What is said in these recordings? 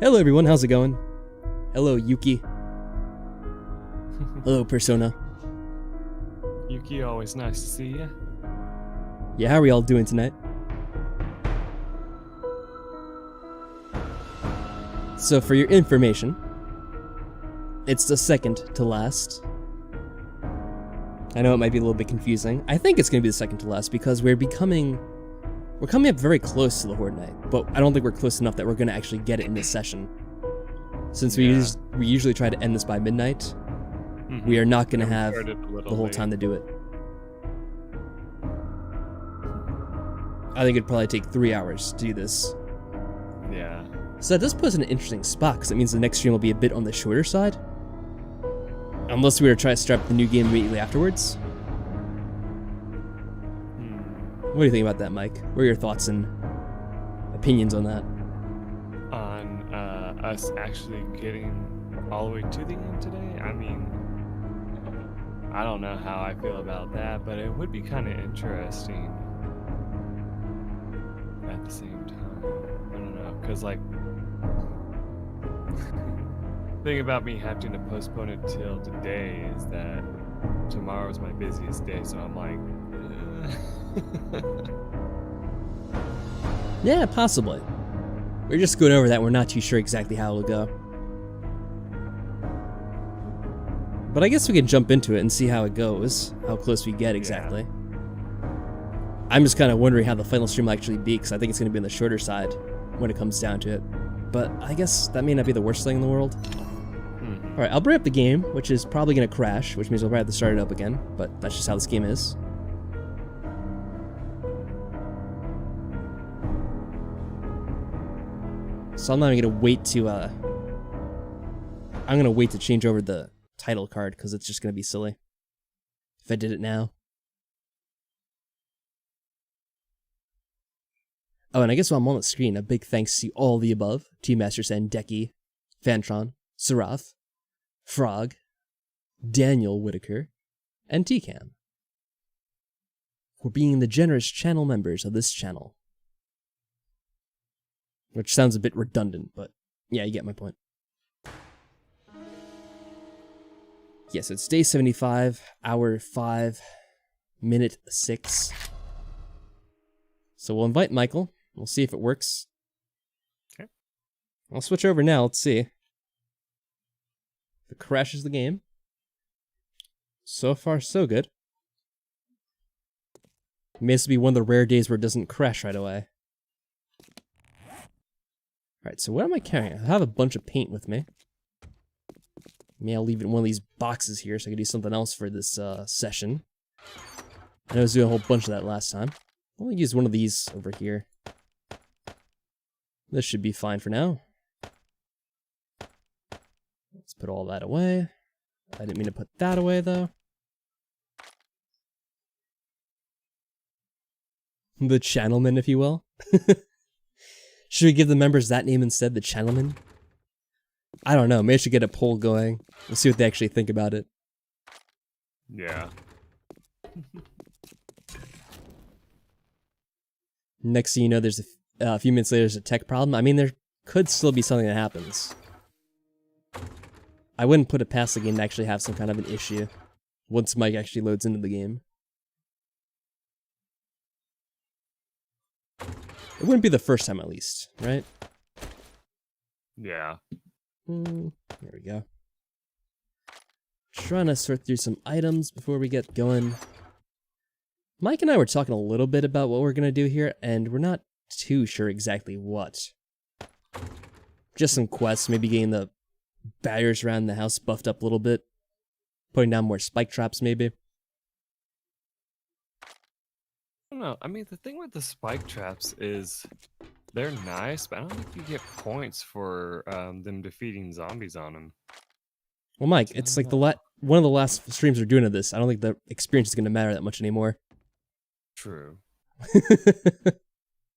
Hello everyone, how's it going? Hello Yuki. Hello Persona. Yuki, always nice to see you. Yeah, how are we all doing tonight? So for your information, it's the second to last. I know it might be a little bit confusing. I think it's going to be the second to last because we're coming up very close to the Horde Night, but I don't think we're close enough that we're going to actually get it in this session. Since we usually try to end this by midnight, we are not going to have the whole time to do it. I think it'd probably take 3 hours to do this. Yeah. So that does put us in an interesting spot, because it means the next stream will be a bit on the shorter side. Unless we were to try to start up the new game immediately afterwards. What do you think about that, Mike? What are your thoughts and opinions on that? On us actually getting all the way to the end today? I mean, I don't know how I feel about that, but it would be kind of interesting at the same time. I don't know, because like, the thing about me having to postpone it till today is that tomorrow is my busiest day, so I'm like, yeah, possibly. We're just going over that. We're not too sure exactly how it'll go. But I guess we can jump into it and see how it goes, how close we get exactly. Yeah. I'm just kind of wondering how the final stream will actually be, because I think it's going to be on the shorter side when it comes down to it. But I guess that may not be the worst thing in the world. Alright, I'll bring up the game, which is probably going to crash, which means we'll probably have to start it up again, but that's just how this game is. So I'm not even gonna wait to I'm gonna wait to change over the title card because it's just gonna be silly if I did it now. Oh, and I guess while I'm on the screen, a big thanks to all the above: Team Master Sen, Decky, Fantron, Sarath, Frog, Daniel Whitaker, and TCam for being the generous channel members of this channel. Which sounds a bit redundant, but yeah, you get my point. Yes, it's day 75, hour 5, minute 6. So we'll invite Michael. We'll see if it works. Okay. I'll switch over now. Let's see. If it crashes the game. So far, so good. It may be one of the rare days where it doesn't crash right away. Alright, so what am I carrying? I have a bunch of paint with me. Maybe I'll leave it in one of these boxes here so I can do something else for this session. I was doing a whole bunch of that last time. I'll only use one of these over here. This should be fine for now. Let's put all that away. I didn't mean to put that away, though. The channelman, if you will. Should we give the members that name instead, the channelman? I don't know, maybe I should get a poll going. We'll see what they actually think about it. yeah. Next thing you know, there's a few minutes later, there's a tech problem. I mean, there could still be something that happens. I wouldn't put it past the game to actually have some kind of an issue once Mike actually loads into the game. It wouldn't be the first time, at least, right? Yeah. There we go. Trying to sort through some items before we get going. Mike and I were talking a little bit about what we're going to do here, and we're not too sure exactly what. Just some quests, maybe getting the barriers around the house buffed up a little bit. Putting down more spike traps, maybe. I don't know. I mean, the thing with the spike traps is they're nice, but I don't think you get points for them defeating zombies on them. Well, Mike, it's like one of the last streams we're doing of this. I don't think the experience is going to matter that much anymore. True.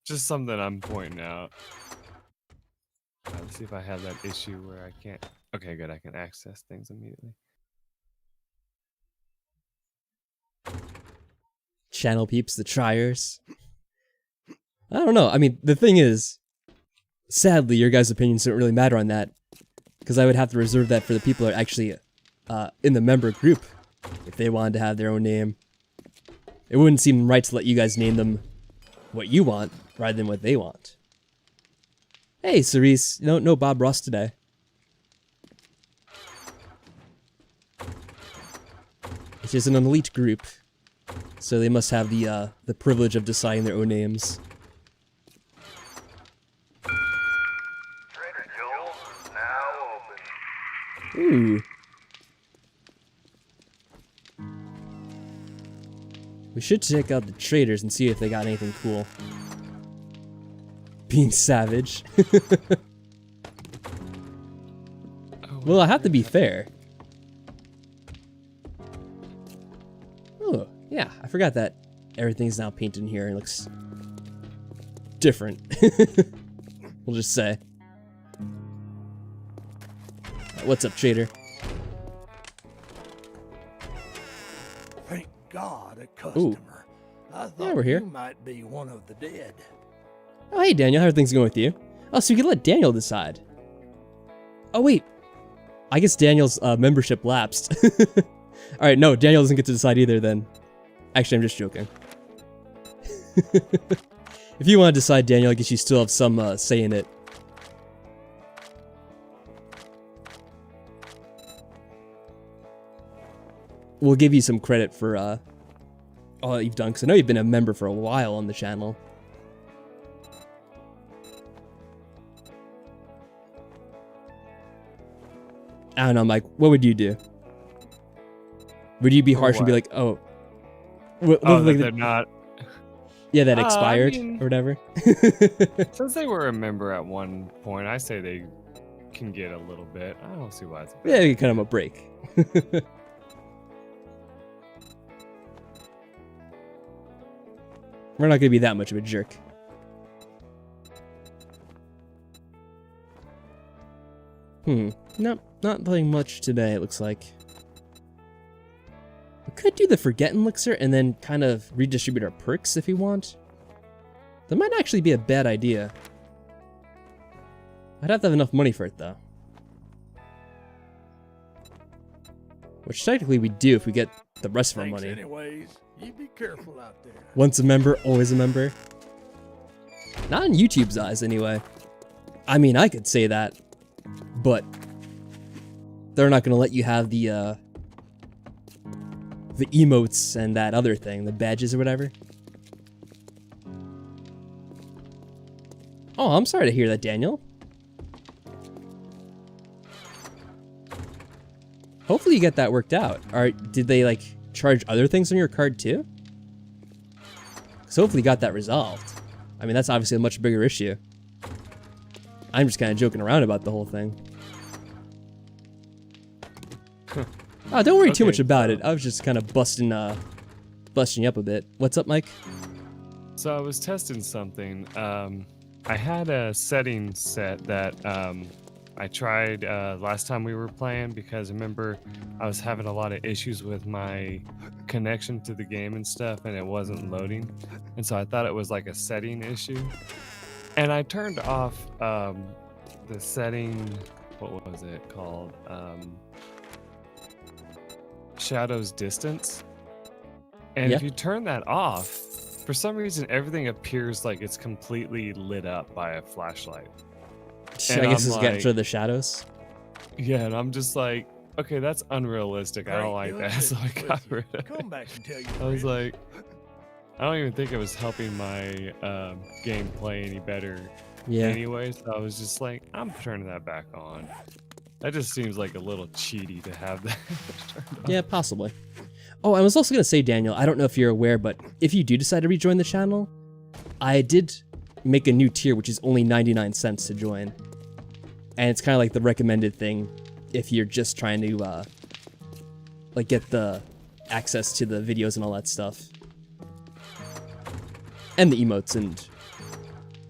Just something I'm pointing out. Let's see if I have that issue where I can't. Okay, good. I can access things immediately. Channel peeps, the triers. I don't know. I mean, the thing is, sadly, your guys' opinions don't really matter on that, because I would have to reserve that for the people that are actually in the member group, if they wanted to have their own name. It wouldn't seem right to let you guys name them what you want, rather than what they want. Hey, Cerise, no Bob Ross today. It's just an elite group, so they must have the privilege of deciding their own names. Trader Joel's now open. Ooh. We should check out the traders and see if they got anything cool. Being savage. Well, I have to be fair. Oh, yeah, I forgot that everything's now painted in here and looks different. We'll just say. What's up, trader? Thank God, a customer. I thought we're here. you might be one of the dead. Oh, hey, Daniel. How are things going with you? Oh, so you can let Daniel decide. Oh, wait. I guess Daniel's membership lapsed. Alright, no, Daniel doesn't get to decide either then. Actually, I'm just joking. If you want to decide, Daniel, I guess you still have some say in it. We'll give you some credit for all that you've done, because I know you've been a member for a while on the channel. I don't know, Mike. What would you do? Would you be harsh and be like, "Oh, they're not." Yeah, that expired I mean, or whatever. Since they were a member at one point, I say they can get a little bit. I don't see why it's. Yeah, you cut them a break. We're not gonna be that much of a jerk. Nope, not playing much today, it looks like. We could do the Forget Elixir and then kind of redistribute our perks if we want. That might actually be a bad idea. I'd have to have enough money for it, though. Which technically we do if we get the rest of our Thanks money. anyways. You be careful out there. Once a member, always a member. Not in YouTube's eyes, anyway. I mean, I could say that, but they're not gonna let you have the emotes and that other thing, the badges or whatever. Oh, I'm sorry to hear that, Daniel. Hopefully you get that worked out. Or did they, like, charge other things on your card, too? Because hopefully you got that resolved. I mean, that's obviously a much bigger issue. I'm just kind of joking around about the whole thing. Oh, don't worry too much about it. I was just kind of busting you up a bit. What's up, Mike? So I was testing something. I had a setting set that I tried last time we were playing because remember I was having a lot of issues with my connection to the game and stuff and it wasn't loading. And so I thought it was like a setting issue. And I turned off the setting, what was it called? Shadows Distance. And if you turn that off, for some reason everything appears like it's completely lit up by a flashlight. I guess it's getting rid of the shadows. Yeah, and I'm just like, okay, that's unrealistic. I don't like that, so I got rid of it. Come back and tell you. I was like, I don't even think it was helping my gameplay any better. Yeah. Anyway, so I was just like, I'm turning that back on. That just seems like a little cheaty to have that turned on. Yeah, possibly. Oh, I was also going to say, Daniel, I don't know if you're aware, but if you do decide to rejoin the channel, I did make a new tier, which is only 99 cents to join. And it's kind of like the recommended thing if you're just trying to, like, get the access to the videos and all that stuff. And the emotes and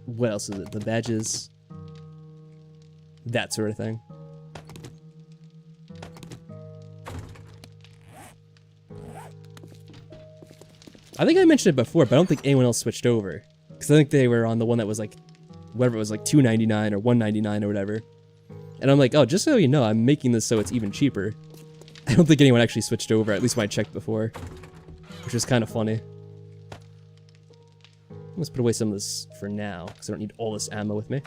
what else is it? The badges. That sort of thing. I think I mentioned it before, but I don't think anyone else switched over. Because I think they were on the one that was, like, whatever it was, like $2.99 or $1.99 or whatever. And I'm like, oh, just so you know, I'm making this so it's even cheaper. I don't think anyone actually switched over, at least when I checked before, which is kind of funny. Let's put away some of this for now, because I don't need all this ammo with me.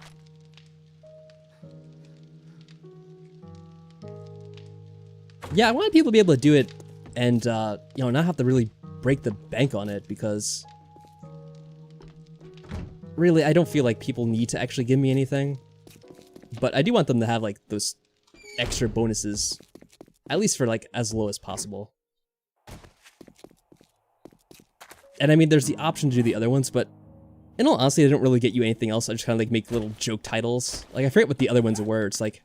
Yeah, I want people to be able to do it and, you know, not have to really break the bank on it, because really, I don't feel like people need to actually give me anything. But I do want them to have, like, those extra bonuses, at least for, like, as low as possible. And I mean, there's the option to do the other ones, but in all honesty, they don't really get you anything else. I just kind of, like, make little joke titles. Like, I forget what the other ones were. It's like,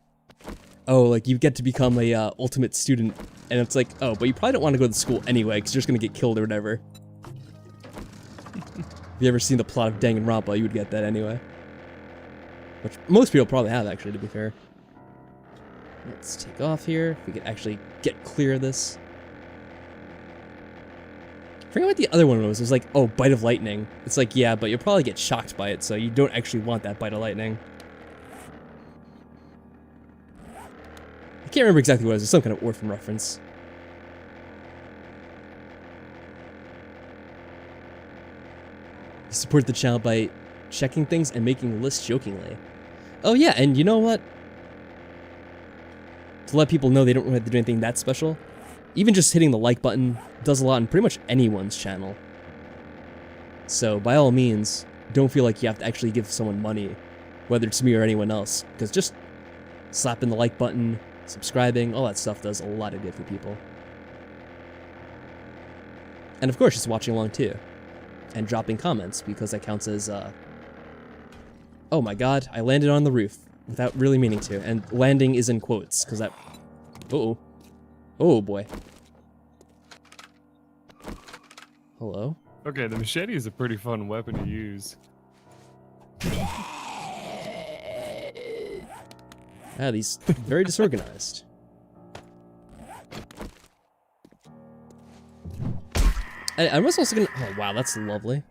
oh, like, you get to become a ultimate student, and it's like, oh, but you probably don't want to go to school anyway, because you're just going to get killed or whatever. If you ever seen the plot of Danganronpa, you would get that anyway. Which most people probably have, actually, to be fair. Let's take off here. If we could actually get clear of this. I forget what the other one was. It was like, oh, bite of lightning. It's like, yeah, but you'll probably get shocked by it, so you don't actually want that bite of lightning. I can't remember exactly what it was. It's some kind of orphan reference. You support the channel by checking things and making lists jokingly. Oh yeah, and you know what? To let people know they don't have to do anything that special, even just hitting the like button does a lot on pretty much anyone's channel. So by all means, don't feel like you have to actually give someone money, whether it's me or anyone else, because just slapping the like button, subscribing, all that stuff does a lot of good for people. And of course, just watching along too. And dropping comments, because that counts as, oh my god, I landed on the roof without really meaning to, and landing is in quotes, because that, uh-oh. Oh boy. Hello? Okay, the machete is a pretty fun weapon to use. Ah, these very disorganized. I was also gonna, oh wow, that's lovely.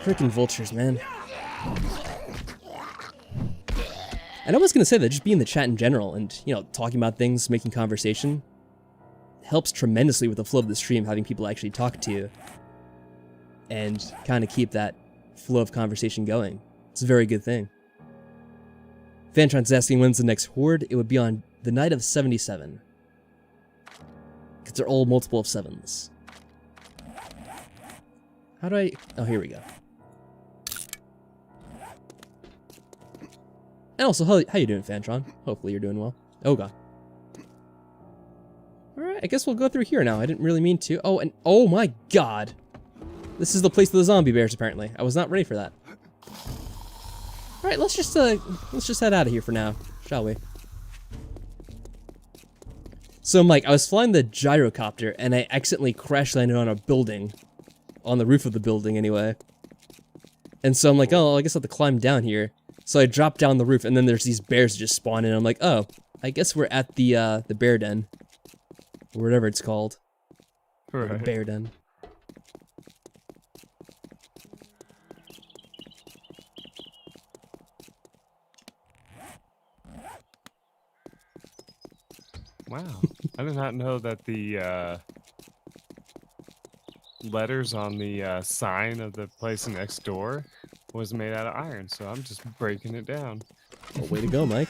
Freaking vultures, man. And I was gonna say that just being in the chat in general and, you know, talking about things, making conversation, helps tremendously with the flow of the stream, having people actually talk to you. And kind of keep that flow of conversation going. It's a very good thing. Fantron's asking when's the next horde. It would be on the night of 77. Because they're all multiple of 7s. How do I... Oh, here we go. And also, how you doing, Fantron? Hopefully you're doing well. Oh, God. Alright, I guess we'll go through here now. I didn't really mean to. Oh, and... Oh, my God! This is the place of the zombie bears, apparently. I was not ready for that. Alright, let's just head out of here for now, shall we? So, Mike, I was flying the gyrocopter, and I accidentally crash landed on a building. On the roof of the building, anyway. And so I'm like, oh, I guess I have to climb down here. So I drop down the roof, and then there's these bears that just spawn in. I'm like, oh, I guess we're at the bear den. Or whatever it's called. Right. The bear den. Wow. I did not know that the letters on the sign of the place next door was made out of iron, so I'm just breaking it down. Well, way to go, Mike.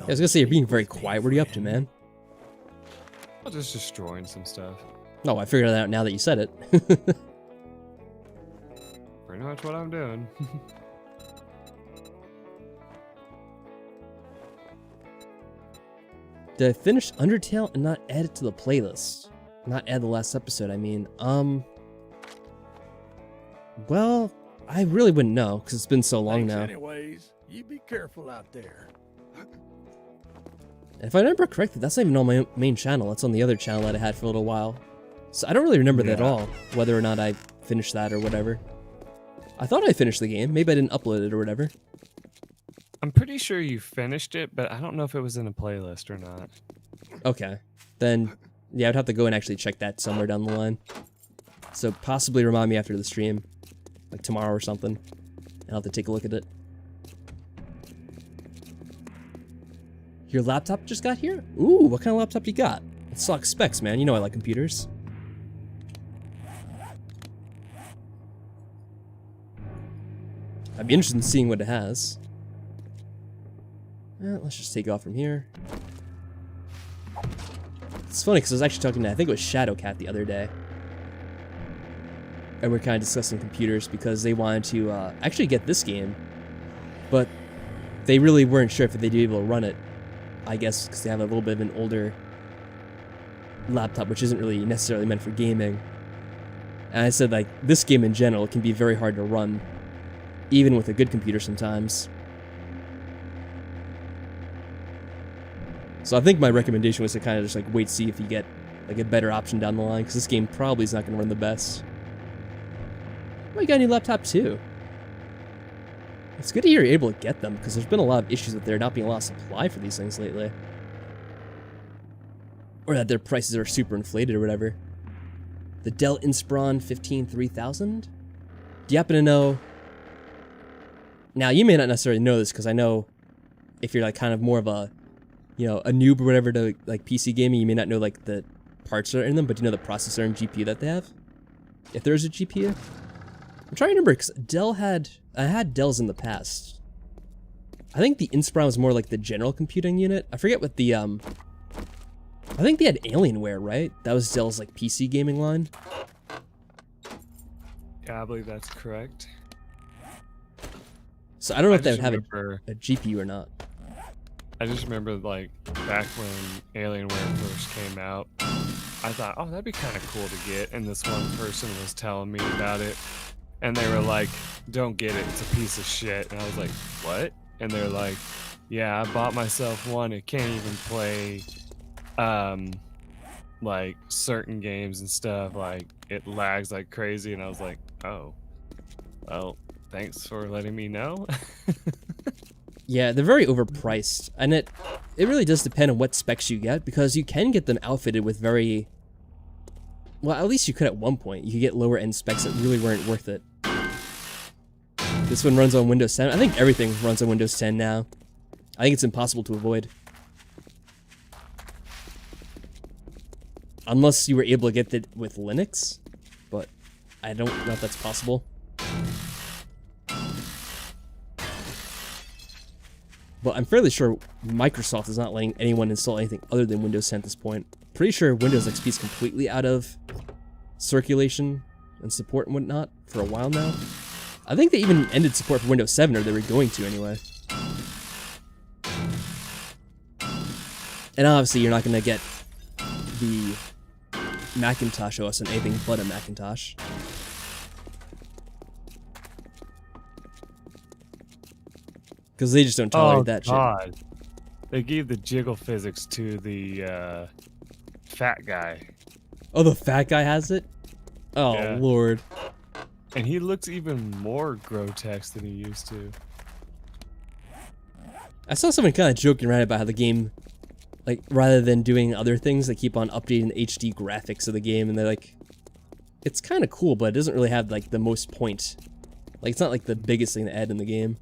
I was gonna say, you're being very quiet. What are you up to, man? I'm just destroying some stuff. No, I figured that out now that you said it. Pretty much what I'm doing. Did I finish Undertale and not add it to the playlist? Not add the last episode, I mean. Well, I really wouldn't know, because it's been so long now. Anyways, you be careful out there. If I remember correctly, that's not even on my main channel. That's on the other channel that I had for a little while. So I don't really remember that at all, whether or not I finished that or whatever. I thought I finished the game. Maybe I didn't upload it or whatever. I'm pretty sure you finished it, but I don't know if it was in a playlist or not. Okay. Then, yeah, I'd have to go and actually check that somewhere down the line. So possibly remind me after the stream, like tomorrow or something. And I'll have to take a look at it. Your laptop just got here? Ooh, what kind of laptop you got? Let's talk specs, man. You know I like computers. I'd be interested in seeing what it has. Let's just take off from here. It's funny because I was actually talking to, I think it was Shadowcat the other day. And we're kind of discussing computers because they wanted to actually get this game. But they really weren't sure if they'd be able to run it. I guess because they have a little bit of an older laptop, which isn't really necessarily meant for gaming. And I said, like, this game in general can be very hard to run, even with a good computer sometimes. So I think my recommendation was to kind of just, like, wait, see if you get, like, a better option down the line, because this game probably is not going to run the best. Oh, you got a new laptop, too. It's good to hear you're able to get them, because there's been a lot of issues with there not being a lot of supply for these things lately. Or that their prices are super inflated or whatever. The Dell Inspiron 15-3000? Do you happen to know... Now, you may not necessarily know this, because I know if you're, like, kind of more of a, you know, a noob or whatever to, like, PC gaming, you may not know, like, the parts that are in them, but do you know the processor and GPU that they have? If there is a GPU? I'm trying to remember, because I had Dells in the past. I think the Inspiron was more like the general computing unit. I forget what the, I think they had Alienware, right? That was Dell's, like, PC gaming line. Yeah, I believe that's correct. So I don't know if they would have a GPU or not. I just remember, like, back when Alienware first came out, I thought, oh, that'd be kind of cool to get. And this one person was telling me about it. And they were like, don't get it, it's a piece of shit. And I was like, what? And they're like, yeah, I bought myself one. It can't even play, like, certain games and stuff. Like, it lags like crazy. And I was like, oh, well, thanks for letting me know. Yeah, they're very overpriced. And it really does depend on what specs you get, because you can get them outfitted with very... Well, at least you could at one point. You could get lower end specs that really weren't worth it. This one runs on Windows 10. I think everything runs on Windows 10 now. I think it's impossible to avoid. Unless you were able to get it with Linux. But I don't know if that's possible. But I'm fairly sure Microsoft is not letting anyone install anything other than Windows 10 at this point. Pretty sure Windows XP is completely out of circulation and support and whatnot for a while now. I think they even ended support for Windows 7, or they were going to anyway. And obviously you're not going to get the Macintosh OS on anything but a Macintosh. Because they just don't tolerate that shit. They gave the jiggle physics to the fat guy. Oh, the fat guy has it? Oh, yeah. Lord. And he looks even more grotesque than he used to. I saw someone kind of joking around about how the game, like, rather than doing other things, they keep on updating the HD graphics of the game, and they're like, it's kind of cool, but it doesn't really have, like, the most point. Like, it's not, like, the biggest thing to add in the game.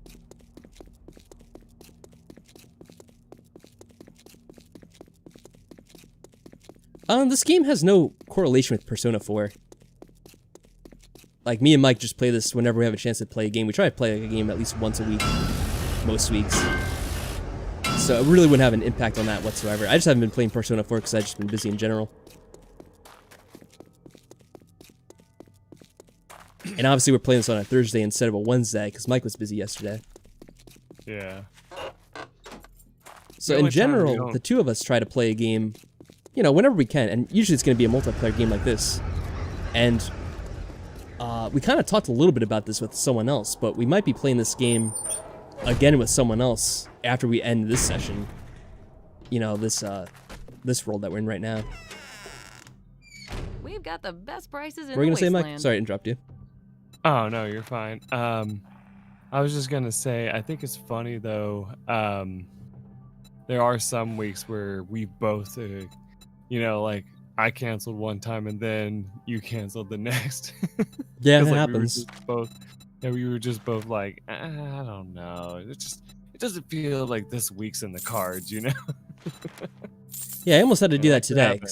This game has no correlation with Persona 4. Like, me and Mike just play this whenever we have a chance to play a game. We try to play a game at least once a week, most weeks. So it really wouldn't have an impact on that whatsoever. I just haven't been playing Persona 4 because I've just been busy in general. And obviously we're playing this on a Thursday instead of a Wednesday because Mike was busy yesterday. Yeah. So in general, the two of us try to play a game, you know, whenever we can, and usually it's going to be a multiplayer game like this. And we kind of talked a little bit about this with someone else, but we might be playing this game again with someone else after we end this session. You know, this world that we're in right now. We've got the best prices in What were you the gonna say, wasteland. Mike? Sorry to interrupt you. Oh, no, you're fine. I was just gonna say, I think it's funny though. There are some weeks where we both, you know, like I canceled one time and then you canceled the next. Yeah, it 'Cause, like, happens. we were just both like, I don't know. It doesn't feel like this week's in the cards, you know? Yeah, I almost had to do Yeah, that that could today happen.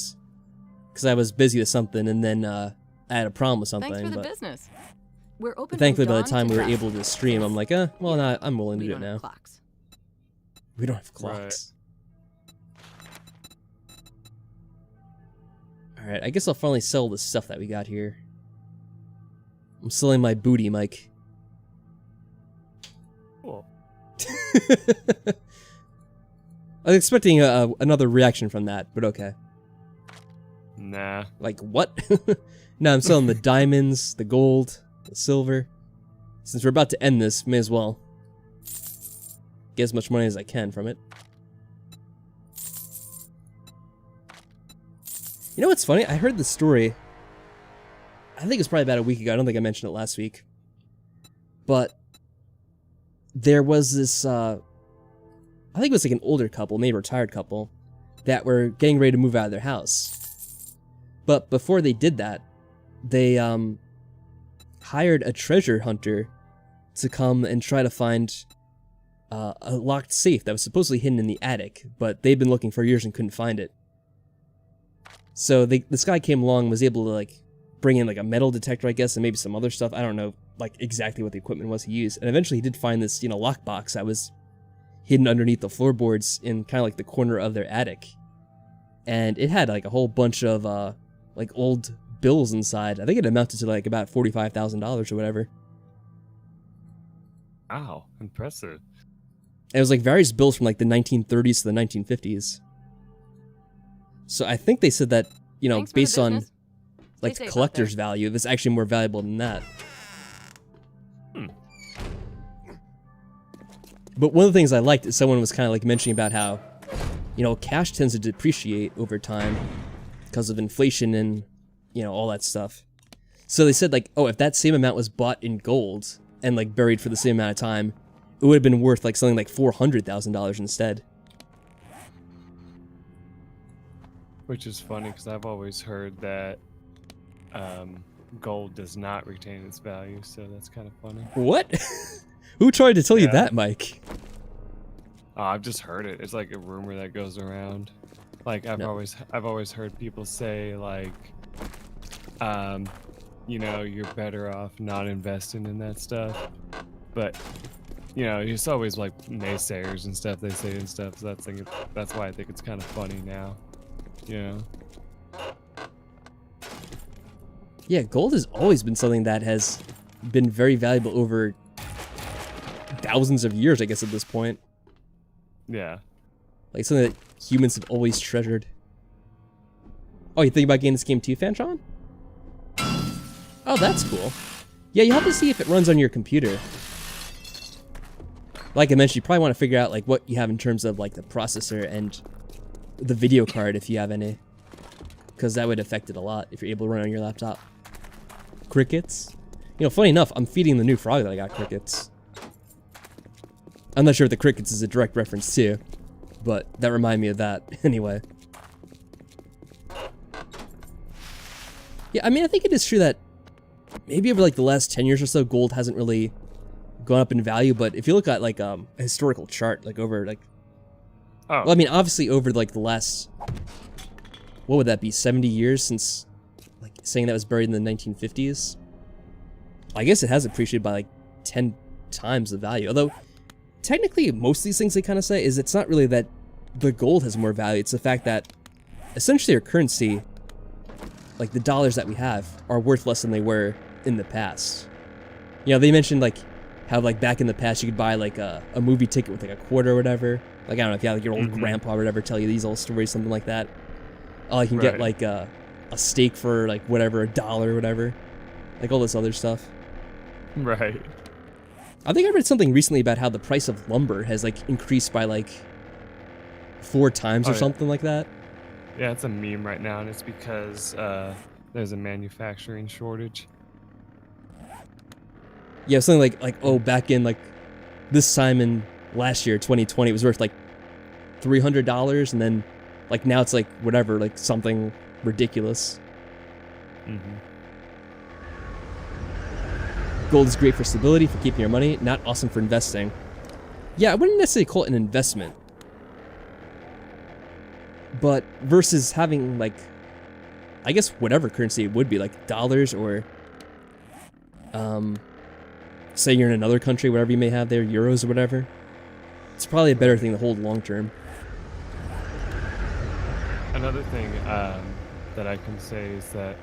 because I was busy with something, and then I had a problem with something. Thanks for the but business. We're open. thankfully, from by the dawn time to we were dusk. able to stream, I'm like, well, no, I'm willing to We do it don't have now. clocks. We don't have Right. clocks. Alright, I guess I'll finally sell the stuff that we got here. I'm selling my booty, Mike. Cool. I was expecting another reaction from that, but okay. Nah. Like, what? No, I'm selling the diamonds, the gold, the silver. Since we're about to end this, may as well get as much money as I can from it. You know what's funny? I heard the story. I think it was probably about a week ago. I don't think I mentioned it last week. But there was this, I think it was like an older couple, maybe a retired couple, that were getting ready to move out of their house. But before they did that, they hired a treasure hunter to come and try to find a locked safe that was supposedly hidden in the attic, but they'd been looking for years and couldn't find it. So this guy came along and was able to like bring in like a metal detector, I guess, and maybe some other stuff. I don't know like exactly what the equipment was he used. And eventually he did find this, lockbox that was hidden underneath the floorboards in kind of like the corner of their attic. And it had like a whole bunch of like old bills inside. I think it amounted to like about $45,000 or whatever. Wow, impressive. And it was like various bills from like the 1930s to the 1950s. So I think they said that, Thanks for the based on business. like Stay the safe out collector's there. value, it's actually more valuable than that. But one of the things I liked is someone was kind of like mentioning about how, cash tends to depreciate over time because of inflation and, all that stuff. So they said like, oh, if that same amount was bought in gold and like buried for the same amount of time, it would have been worth like something like $400,000 instead. Which is funny because I've always heard that gold does not retain its value, so that's kind of funny. What? Who tried to tell you Yeah. that, Mike? Oh, I've just heard it. It's like a rumor that goes around. Like I've No. always heard people say like, you're better off not investing in that stuff. But it's always like naysayers and stuff they say and stuff. So that's why I think it's kind of funny now. Yeah, gold has always been something that has been very valuable over thousands of years, I guess, at this point. Yeah. Like something that humans have always treasured. Oh, you think about getting this game too, Fanchon? Oh, that's cool. Yeah, you have to see if it runs on your computer. Like I mentioned, you probably want to figure out like what you have in terms of like the processor and the video card if you have any. Because that would affect it a lot if you're able to run it on your laptop. Crickets? Funny enough, I'm feeding the new frog that I got crickets. I'm not sure if the crickets is a direct reference to, but that reminded me of that anyway. Yeah, I mean, I think it is true that maybe over like the last 10 years or so, gold hasn't really gone up in value, but if you look at like a historical chart, like over like, Oh. well, I mean, obviously over like the last, what would that be, 70 years since like saying that was buried in the 1950s? I guess it has appreciated by like 10 times the value, although technically most of these things they kind of say is it's not really that the gold has more value, it's the fact that essentially our currency, like the dollars that we have, are worth less than they were in the past. They mentioned like how like back in the past you could buy like a movie ticket with like a quarter or whatever. Like I don't know if you have like your old grandpa or whatever tell you these old stories, something like that. Oh, I can get Right. like a steak for like whatever, $1 or whatever. Like all this other stuff. Right. I think I read something recently about how the price of lumber has like increased by like 4 times Oh, or yeah. something like that. Yeah, it's a meme right now, and it's because there's a manufacturing shortage. Yeah, something like oh, back in like this time in last year, 2020, it was worth like $300, and then like now it's like whatever, like something ridiculous. Mm-hmm. Gold is great for stability, for keeping your money, not awesome for investing. Yeah, I wouldn't necessarily call it an investment. But versus having, like, I guess whatever currency it would be, like dollars or, say you're in another country, whatever you may have there, euros or whatever. It's probably a better thing to hold long term. Another thing that I can say is that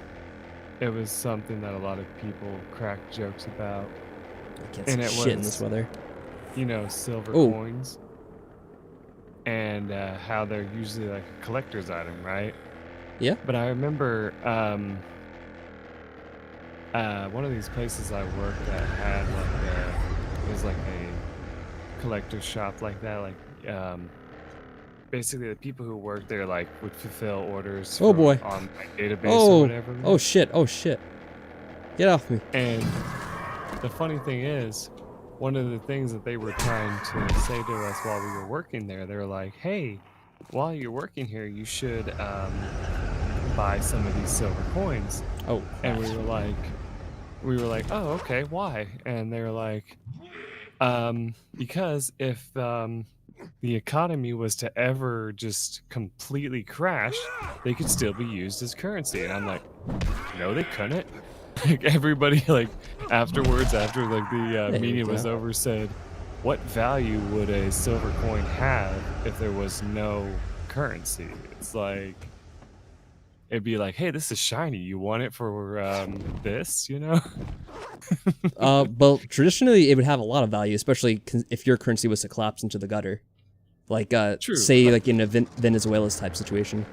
it was something that a lot of people cracked jokes about. I can't And see it shit in was- this weather. You know, silver Oh. coins. And how they're usually like a collector's item, right? Yeah. But I remember one of these places I worked at had it was like a collector's shop like that. Like basically the people who worked there like would fulfill orders Oh, boy. on my database Oh, or whatever. oh shit, oh shit. Get off me. And the funny thing is, one of the things that they were trying to say to us while we were working there, they were like, hey, while you're working here, you should buy some of these silver coins. Oh, And we were like, oh, okay, why? And they were like, because if the economy was to ever just completely crash, they could still be used as currency. And I'm like, no, they couldn't. Like everybody, like afterwards, after like the There meeting you was go. over, said, what value would a silver coin have if there was no currency? It's like, it'd be like, hey, this is shiny. You want it for this, you know? well, traditionally it would have a lot of value, especially if your currency was to collapse into the gutter. Like, True. say, like in a Venezuela's type situation.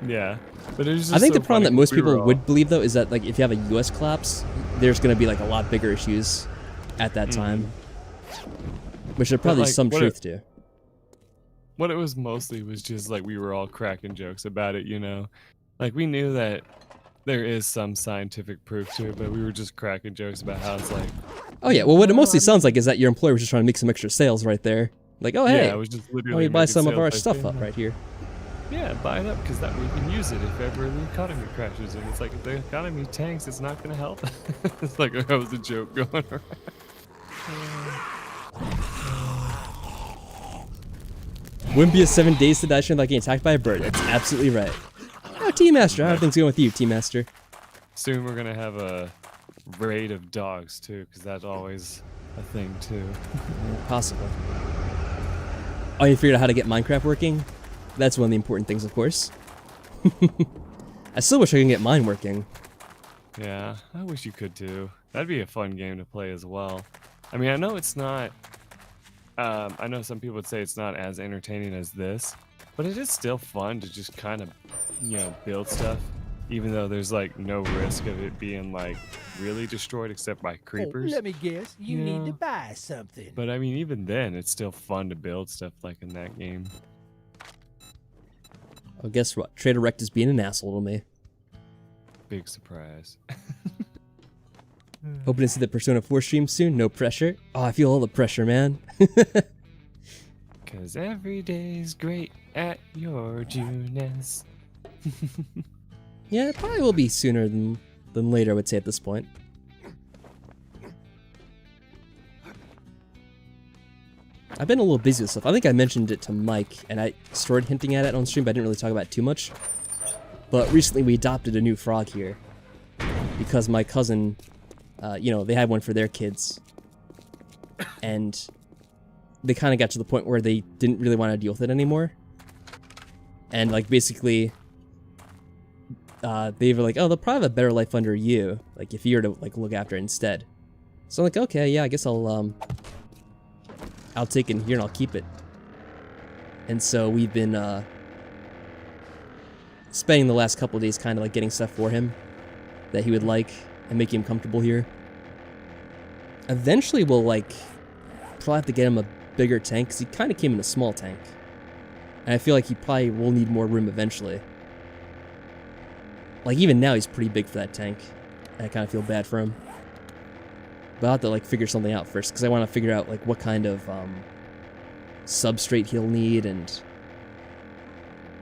Yeah, but it was just I think so the problem funny that most 'cause we were people all- would believe, though, is that, like, if you have a U.S. collapse, there's going to be, like, a lot bigger issues at that time. Which there's probably like, some what truth to. What it was mostly was just like we were all cracking jokes about it, you know? Like we knew that there is some scientific proof to it, but we were just cracking jokes about how it's like, Oh, yeah, well, what it No, mostly I'm- sounds like is that your employer was just trying to make some extra sales right there. Like, oh, hey, yeah, it was just why don't literally we buy making some of sales our by stuff saying up that. right here? Yeah, buy it up because that we can use it if ever the economy crashes. And it's like if the economy tanks, it's not going to help. It's like that was a joke going around. Wouldn't be a 7 days to die stream without getting attacked by a bird. That's absolutely right. Oh, T-Master, how are things going with you, T-Master? Soon we're going to have a raid of dogs too, because that's always a thing too. Possible. Oh, you figured out how to get Minecraft working? That's one of the important things, of course. I still wish I could get mine working. Yeah, I wish you could too. That'd be a fun game to play as well. I mean, I know it's not. I know some people would say it's not as entertaining as this, but it is still fun to just kind of, you know, build stuff, even though there's like no risk of it being like really destroyed except by Oh, creepers. let me guess. You need Yeah. to buy something. But I mean, even then, it's still fun to build stuff like in that game. Oh, guess what? Trader Rect is being an asshole to me. Big surprise. Hoping to see the Persona 4 stream soon. No pressure. Oh, I feel all the pressure, man. Cause every day's great at your Juness. Yeah, it probably will be sooner than later, I would say, at this point. I've been a little busy with stuff. I think I mentioned it to Mike, and I started hinting at it on stream, but I didn't really talk about it too much. But recently we adopted a new frog here. Because my cousin, you know, they had one for their kids. And they kind of got to the point where they didn't really want to deal with it anymore. And, like, basically, they were like, oh, they'll probably have a better life under you, like, if you were to, like, look after it instead. So I'm like, okay, yeah, I guess I'll take it here and I'll keep it. And so we've been, spending the last couple of days kind of, like, getting stuff for him that he would like and making him comfortable here. Eventually we'll, like, probably have to get him a bigger tank, because he kind of came in a small tank. And I feel like he probably will need more room eventually. Like, even now he's pretty big for that tank. And I kind of feel bad for him. But I'll have to, like, figure something out first, because I want to figure out, like, what kind of substrate he'll need and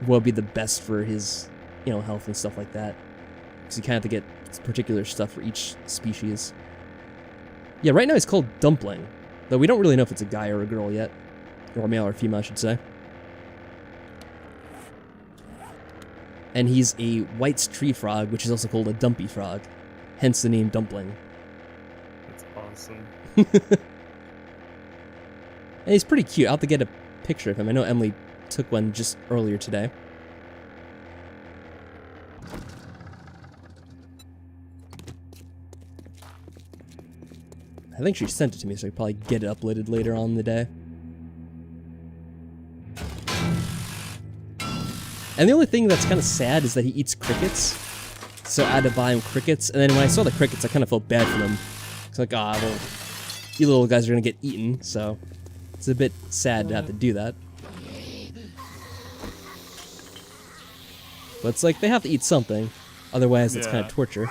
what would be the best for his health and stuff like that. Because you kind of have to get particular stuff for each species. Yeah, right now he's called Dumpling, though we don't really know if it's a guy or a girl yet. Or a male or a female, I should say. And he's a White's tree frog, which is also called a dumpy frog. Hence the name Dumpling. That's awesome. And he's pretty cute. I'll have to get a picture of him. I know Emily took one just earlier today. I think she sent it to me, so I can probably get it uploaded later on in the day. And the only thing that's kind of sad is that he eats crickets. So I had to buy him crickets. And then when I saw the crickets, I kind of felt bad for them. It's like, ah, well, you little guys are going to get eaten. So it's a bit sad to have to do that. But it's like they have to eat something. Otherwise, it's kind of torture.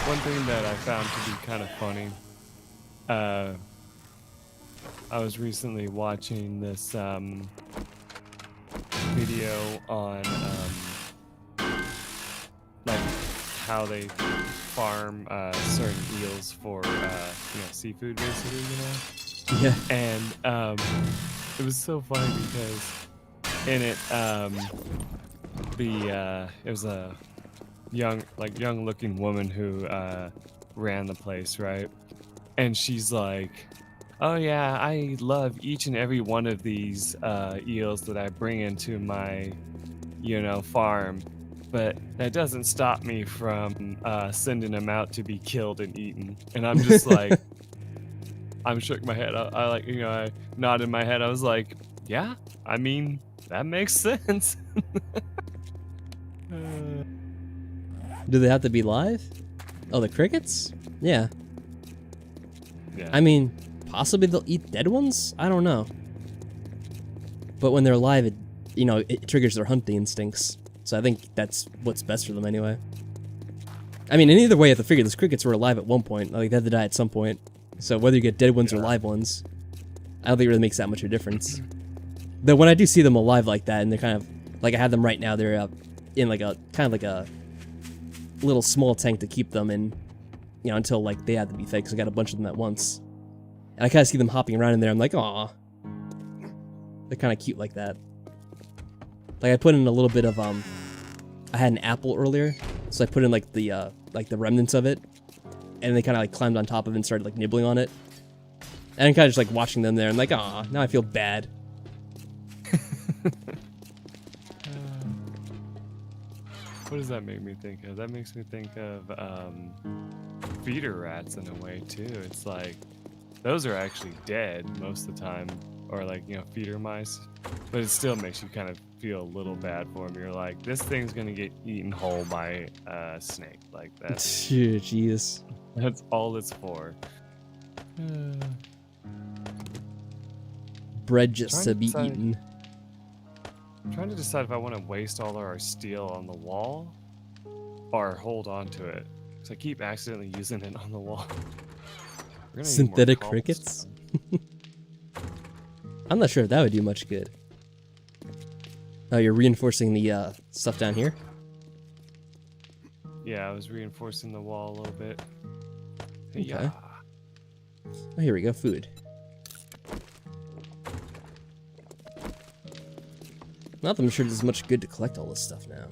One thing that I found to be kind of funny, I was recently watching this video on like how they farm certain eels for seafood, basically, Yeah. And it was so funny because in it it was a young looking woman who ran the place, right? And she's like, oh yeah, I love each and every one of these eels that I bring into my farm, but that doesn't stop me from sending them out to be killed and eaten. And I'm just like, I'm shook my head. I nodded my head. I was like, yeah, I mean, that makes sense. Do they have to be live? Oh, the crickets? Yeah. Yeah. I mean, possibly they'll eat dead ones? I don't know. But when they're alive, it triggers their hunting instincts. So I think that's what's best for them anyway. I mean, in either way, you have to figure those crickets were alive at one point. Like, they had to die at some point. So whether you get dead ones or live ones, I don't think it really makes that much of a difference. Though when I do see them alive like that, and they're kind of, like I have them right now, they're in like a, kind of like a little small tank to keep them in, until like they have to be fed, because I got a bunch of them at once. And I kind of see them hopping around in there. I'm like, aw. They're kind of cute like that. Like I put in a little bit of I had an apple earlier, so I put in like the remnants of it, and they kind of like climbed on top of it and started like nibbling on it. And I'm kind of just like watching them there. And like, aw, now I feel bad. What does that make me think of? That makes me think of feeder rats in a way too. It's like those are actually dead most of the time, or like feeder mice, but it still makes you kind of feel a little bad for them. You're like, this thing's gonna get eaten whole by a snake. Like that. Jeez. That's all it's for. Bread just to be eaten. I'm trying to decide if I want to waste all of our steel on the wall or hold on to it. Because I keep accidentally using it on the wall. Synthetic crickets? I'm not sure if that would do much good. Oh, you're reinforcing the stuff down here? Yeah, I was reinforcing the wall a little bit. Okay. Yeah. Oh, here we go, food. Not that I'm sure there's much good to collect all this stuff now.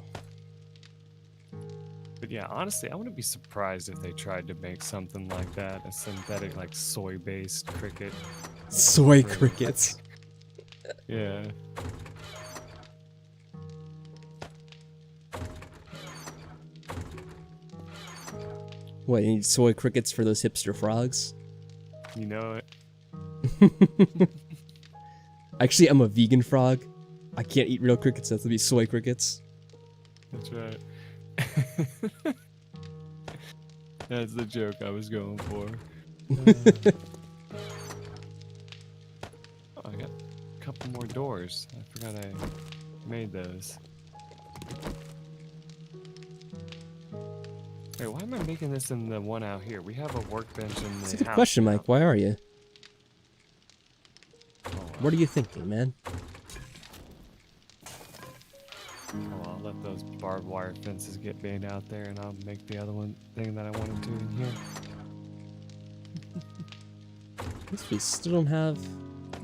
But yeah, honestly, I wouldn't be surprised if they tried to make something like that. A synthetic, like, soy-based cricket. Soy crickets. Yeah. What, you need soy crickets for those hipster frogs? You know it. Actually, I'm a vegan frog. I can't eat real crickets, so it has to be soy crickets. That's right. That's the joke I was going for. Oh, I got a couple more doors. I forgot I made those. Wait, why am I making this in the one out here? We have a workbench in the That's a good house question, now. Mike. Why are you? Oh, What are you thinking, man? barbed wire fences get made out there, and I'll make the other thing that I wanted to in here. I guess we still don't have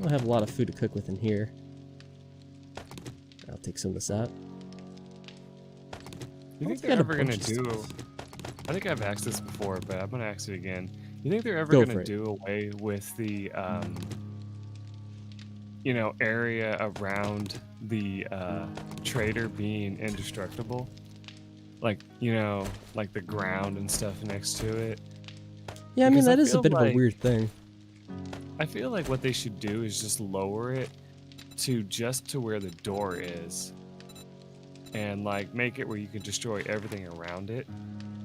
a lot of food to cook with in here. I'll take some of this out. You think Let's they're get a ever gonna bunch of do? stuff. I think I've asked this before, but I'm gonna ask it again. You think they're ever Go for gonna it. do away with the, you know, area around the trader being indestructible? Like, you know, like the ground and stuff next to it. Yeah, I mean Because I that is a feel bit of a like- weird thing. I feel like what they should do is just lower it to just to where the door is, and like make it where you can destroy everything around it.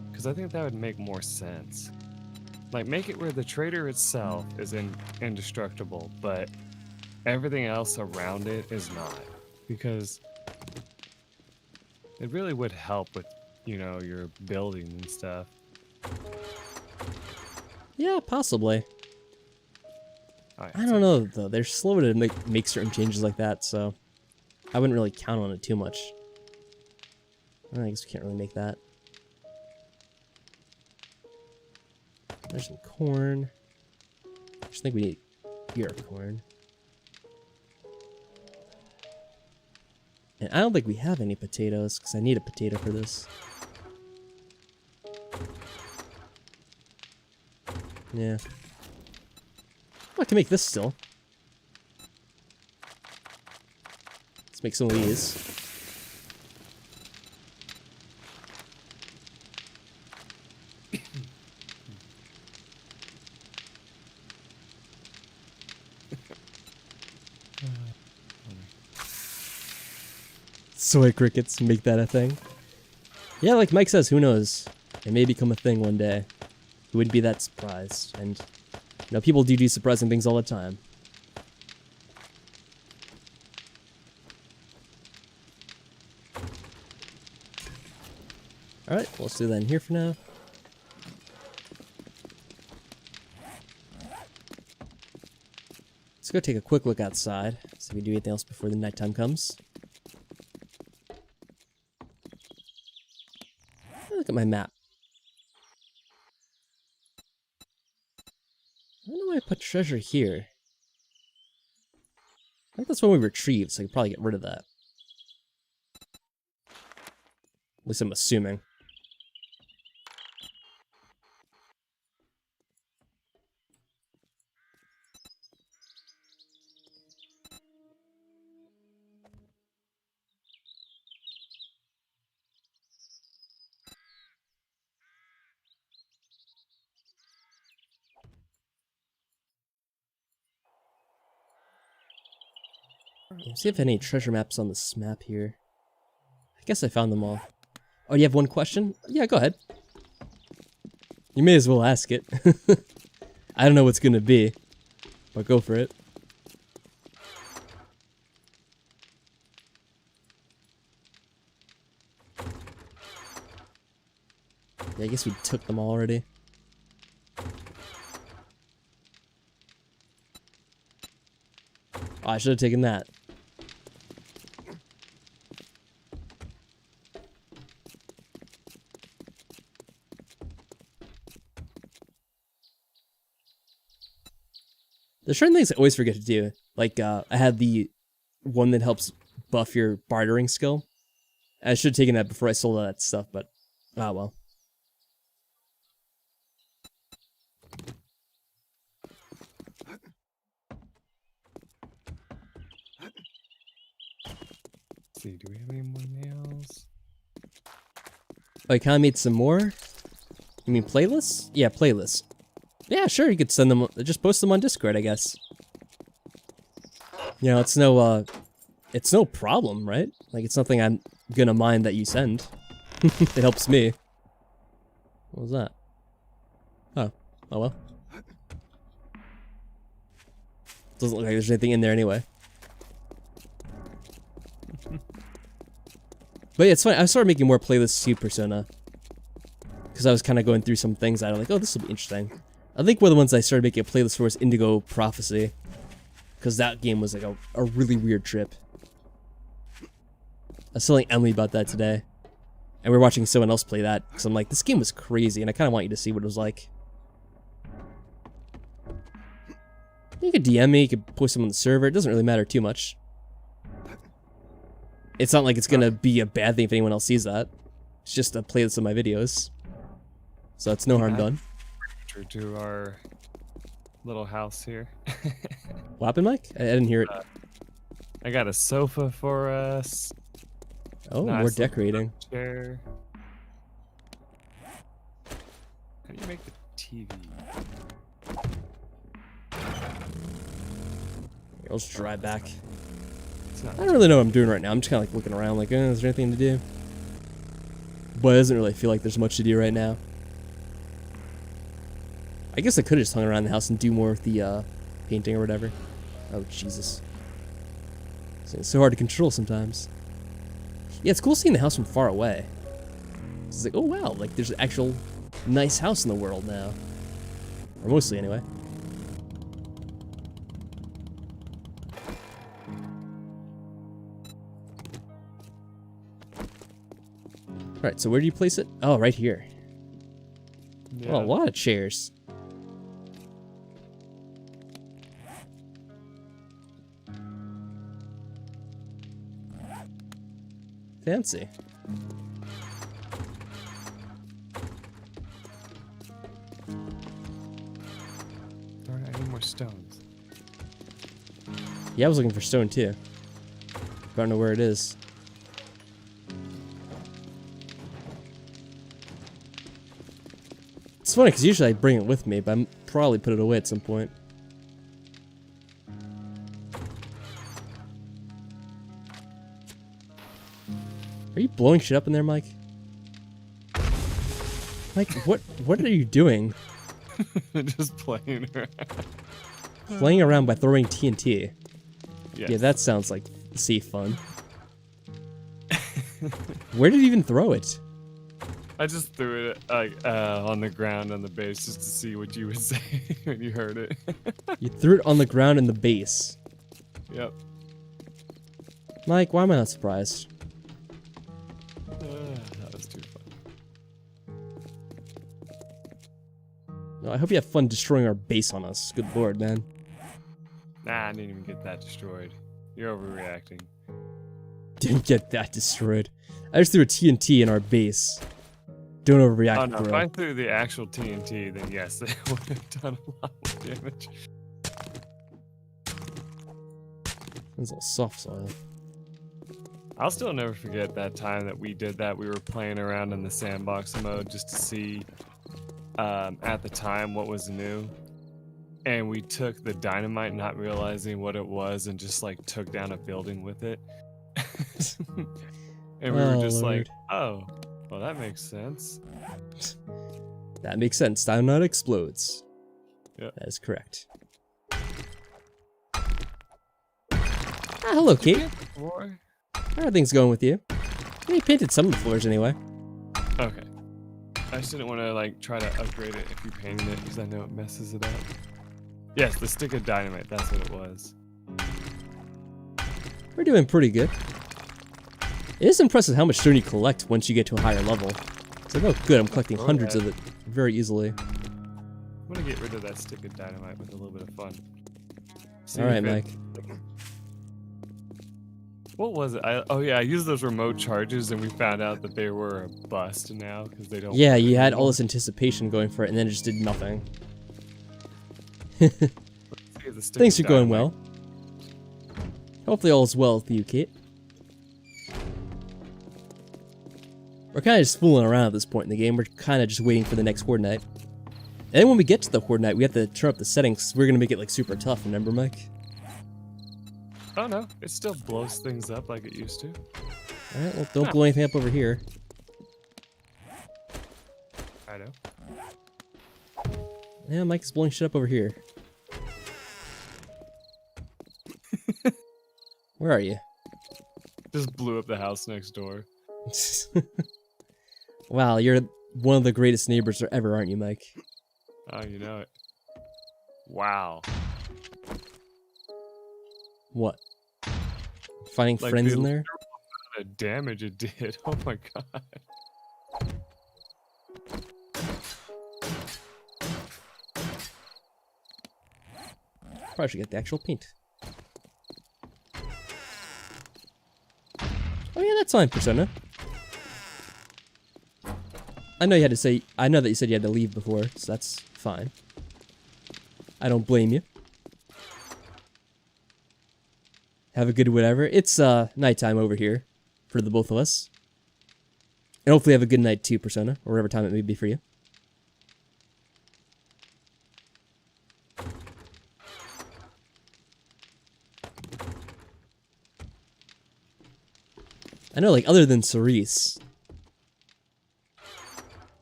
Because I think that would make more sense. Like make it where the trader itself is indestructible, but everything else around it is not. Because it really would help with, you know, your building and stuff. Yeah, possibly. Alright, I so- don't know though. They're slow to make certain changes like that, so I wouldn't really count on it too much. I guess we can't really make that. There's some corn. I just think we need pure corn. And I don't think we have any potatoes, because I need a potato for this. Yeah. I can make this still. Let's make some of these. Soy crickets, make that a thing. Yeah, like Mike says, who knows? It may become a thing one day. Who would be that surprised? And, you know, people do surprising things all the time. Alright, well, let's do that in here for now. Let's go take a quick look outside, see if we do anything else before the nighttime comes. Look at my map. I don't know why I put treasure here. I think that's one we retrieved, so I could probably get rid of that. At least I'm assuming. See if any treasure maps on this map here. I guess I found them all. Oh, you have one question? Yeah, go ahead. You may as well ask it. I don't know what's gonna be, but go for it. Yeah, I guess we took them all already. Oh, I should have taken that. There's certain things I always forget to do. Like, I had the one that helps buff your bartering skill. I should have taken that before I sold all that stuff, but ah well. Let's see, do we have any more nails? Oh, you kind of made some more? You mean playlists? Yeah, playlists. Yeah, sure, you could send them, just post them on Discord, I guess. You know, it's no problem, right? Like, it's nothing I'm gonna mind that you send. It helps me. What was that? Oh well. Doesn't look like there's anything in there anyway. But yeah, it's fine. I started making more playlists to Persona. Because I was kind of going through some things that I'm like, oh, this will be interesting. I think one of the ones I started making a playlist for was Indigo Prophecy. Because that game was like a really weird trip. I was telling Emily about that today. And we're watching someone else play that, because I'm like, this game was crazy, and I kind of want you to see what it was like. You could DM me, you could post them on the server, it doesn't really matter too much. It's not like it's gonna be a bad thing if anyone else sees that. It's just a playlist of my videos. So it's no harm done. To our little house here. What happened, Mike? I didn't hear it. I got a sofa for us. Oh, Nice more decorating. Chair. How do you make the TV? I'll just drive back. It's not I don't really know what I'm doing right now. I'm just kind of like looking around like, is there anything to do? But it doesn't really feel like there's much to do right now. I guess I could have just hung around the house and do more with the painting or whatever. Oh, Jesus. It's so hard to control sometimes. Yeah, it's cool seeing the house from far away. It's like, oh wow, like there's an actual nice house in the world now. Or mostly, anyway. Alright, so where do you place it? Oh, right here. Yeah. Oh, a lot of chairs. Fancy. Darn it, I need more stones. Yeah, I was looking for stone too. Don't know where it is. It's funny because usually I bring it with me, but I'm probably put it away at some point. Are you blowing shit up in there, Mike? Mike, what are you doing? Just playing around. Playing around by throwing TNT. Yes. Yeah, that sounds like safe fun. Where did you even throw it? I just threw it like on the ground on the base just to see what you would say when you heard it. You threw it on the ground in the base. Yep. Mike, why am I not surprised? That was too fun. No, I hope you have fun destroying our base on us. Good lord, man. Nah, I didn't even get that destroyed. You're overreacting. Didn't get that destroyed. I just threw a TNT in our base. Don't overreact, Oh no, if bro. I threw the actual TNT, then yes, it would have done a lot more damage. That's all soft soil. I'll still never forget that time that we did that. We were playing around in the sandbox mode just to see, at the time, what was new. And we took the dynamite not realizing what it was and just like took down a building with it. And we were just Lord. like, oh, well that makes sense. That makes sense. Dynamite explodes. Yep. That is correct. Hello, Kate. Boy. How are things going with you? Yeah, you painted some of the floors anyway. Okay. I just didn't want to like try to upgrade it if you painted it because I know it messes it up. Yes, the stick of dynamite, that's what it was. We're doing pretty good. It is impressive how much stone you collect once you get to a higher level. It's like, oh good, I'm collecting hundreds of it very easily. I'm gonna get rid of that stick of dynamite with a little bit of fun. See Alright, if it- Mike. What was it? Oh yeah, I used those remote charges and we found out that they were a bust now because they don't. Yeah, work you had all anymore. this anticipation going for it, and then it just did nothing. See if the stick Things of are going dynamite- well. Hopefully all is well with you, Kate. We're kind of just fooling around at this point in the game. We're kind of just waiting for the next Horde Night. And then when we get to the Horde Night, we have to turn up the settings. We're going to make it like super tough, remember, Mike? Oh no, it still blows things up like it used to. Alright, well, don't blow anything up over here. I know. Yeah, Mike's blowing shit up over here. Where are you? Just blew up the house next door. Wow, you're one of the greatest neighbors there ever, aren't you, Mike? Oh, you know it. Wow. What? Finding Like friends the in there? amount of damage it did. Oh my god. Probably should get the actual paint. Oh yeah, that's fine, Persona. I know that you said you had to leave before, so that's fine. I don't blame you. Have a good whatever. It's nighttime over here for the both of us. And hopefully have a good night too, Persona, or whatever time it may be for you. I know, like, other than Cerise,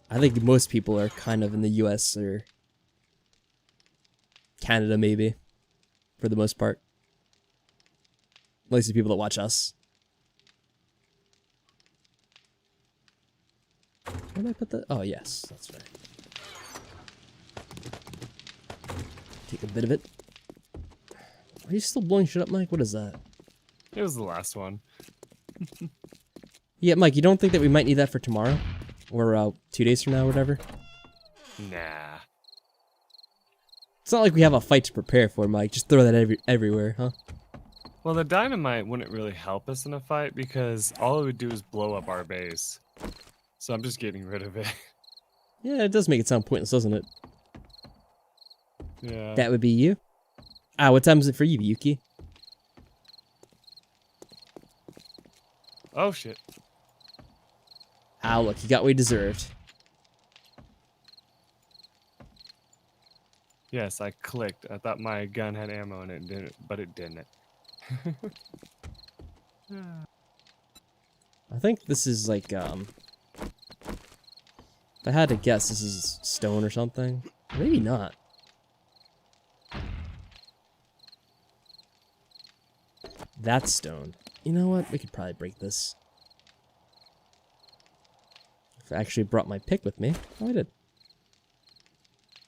I think most people are kind of in the US or Canada, maybe, for the most part. At least the people that watch us. Where did I put that? Oh, yes, that's right. Take a bit of it. Are you still blowing shit up, Mike? What is that? It was the last one. Yeah, Mike, you don't think that we might need that for tomorrow? Or 2 days from now, or whatever? Nah. It's not like we have a fight to prepare for, Mike. Just throw that everywhere, huh? Well, the dynamite wouldn't really help us in a fight because all it would do is blow up our base. So I'm just getting rid of it. Yeah, it does make it sound pointless, doesn't it? Yeah. That would be you. Ah, what time is it for you, Yuki? Oh, shit. Ah, look, you got what you deserved. Yes, I clicked. I thought my gun had ammo in it, but it didn't. I think this is like, if I had to guess, this is stone or something. Maybe not. That's stone. You know what? We could probably break this. If I actually brought my pick with me. Oh, I did.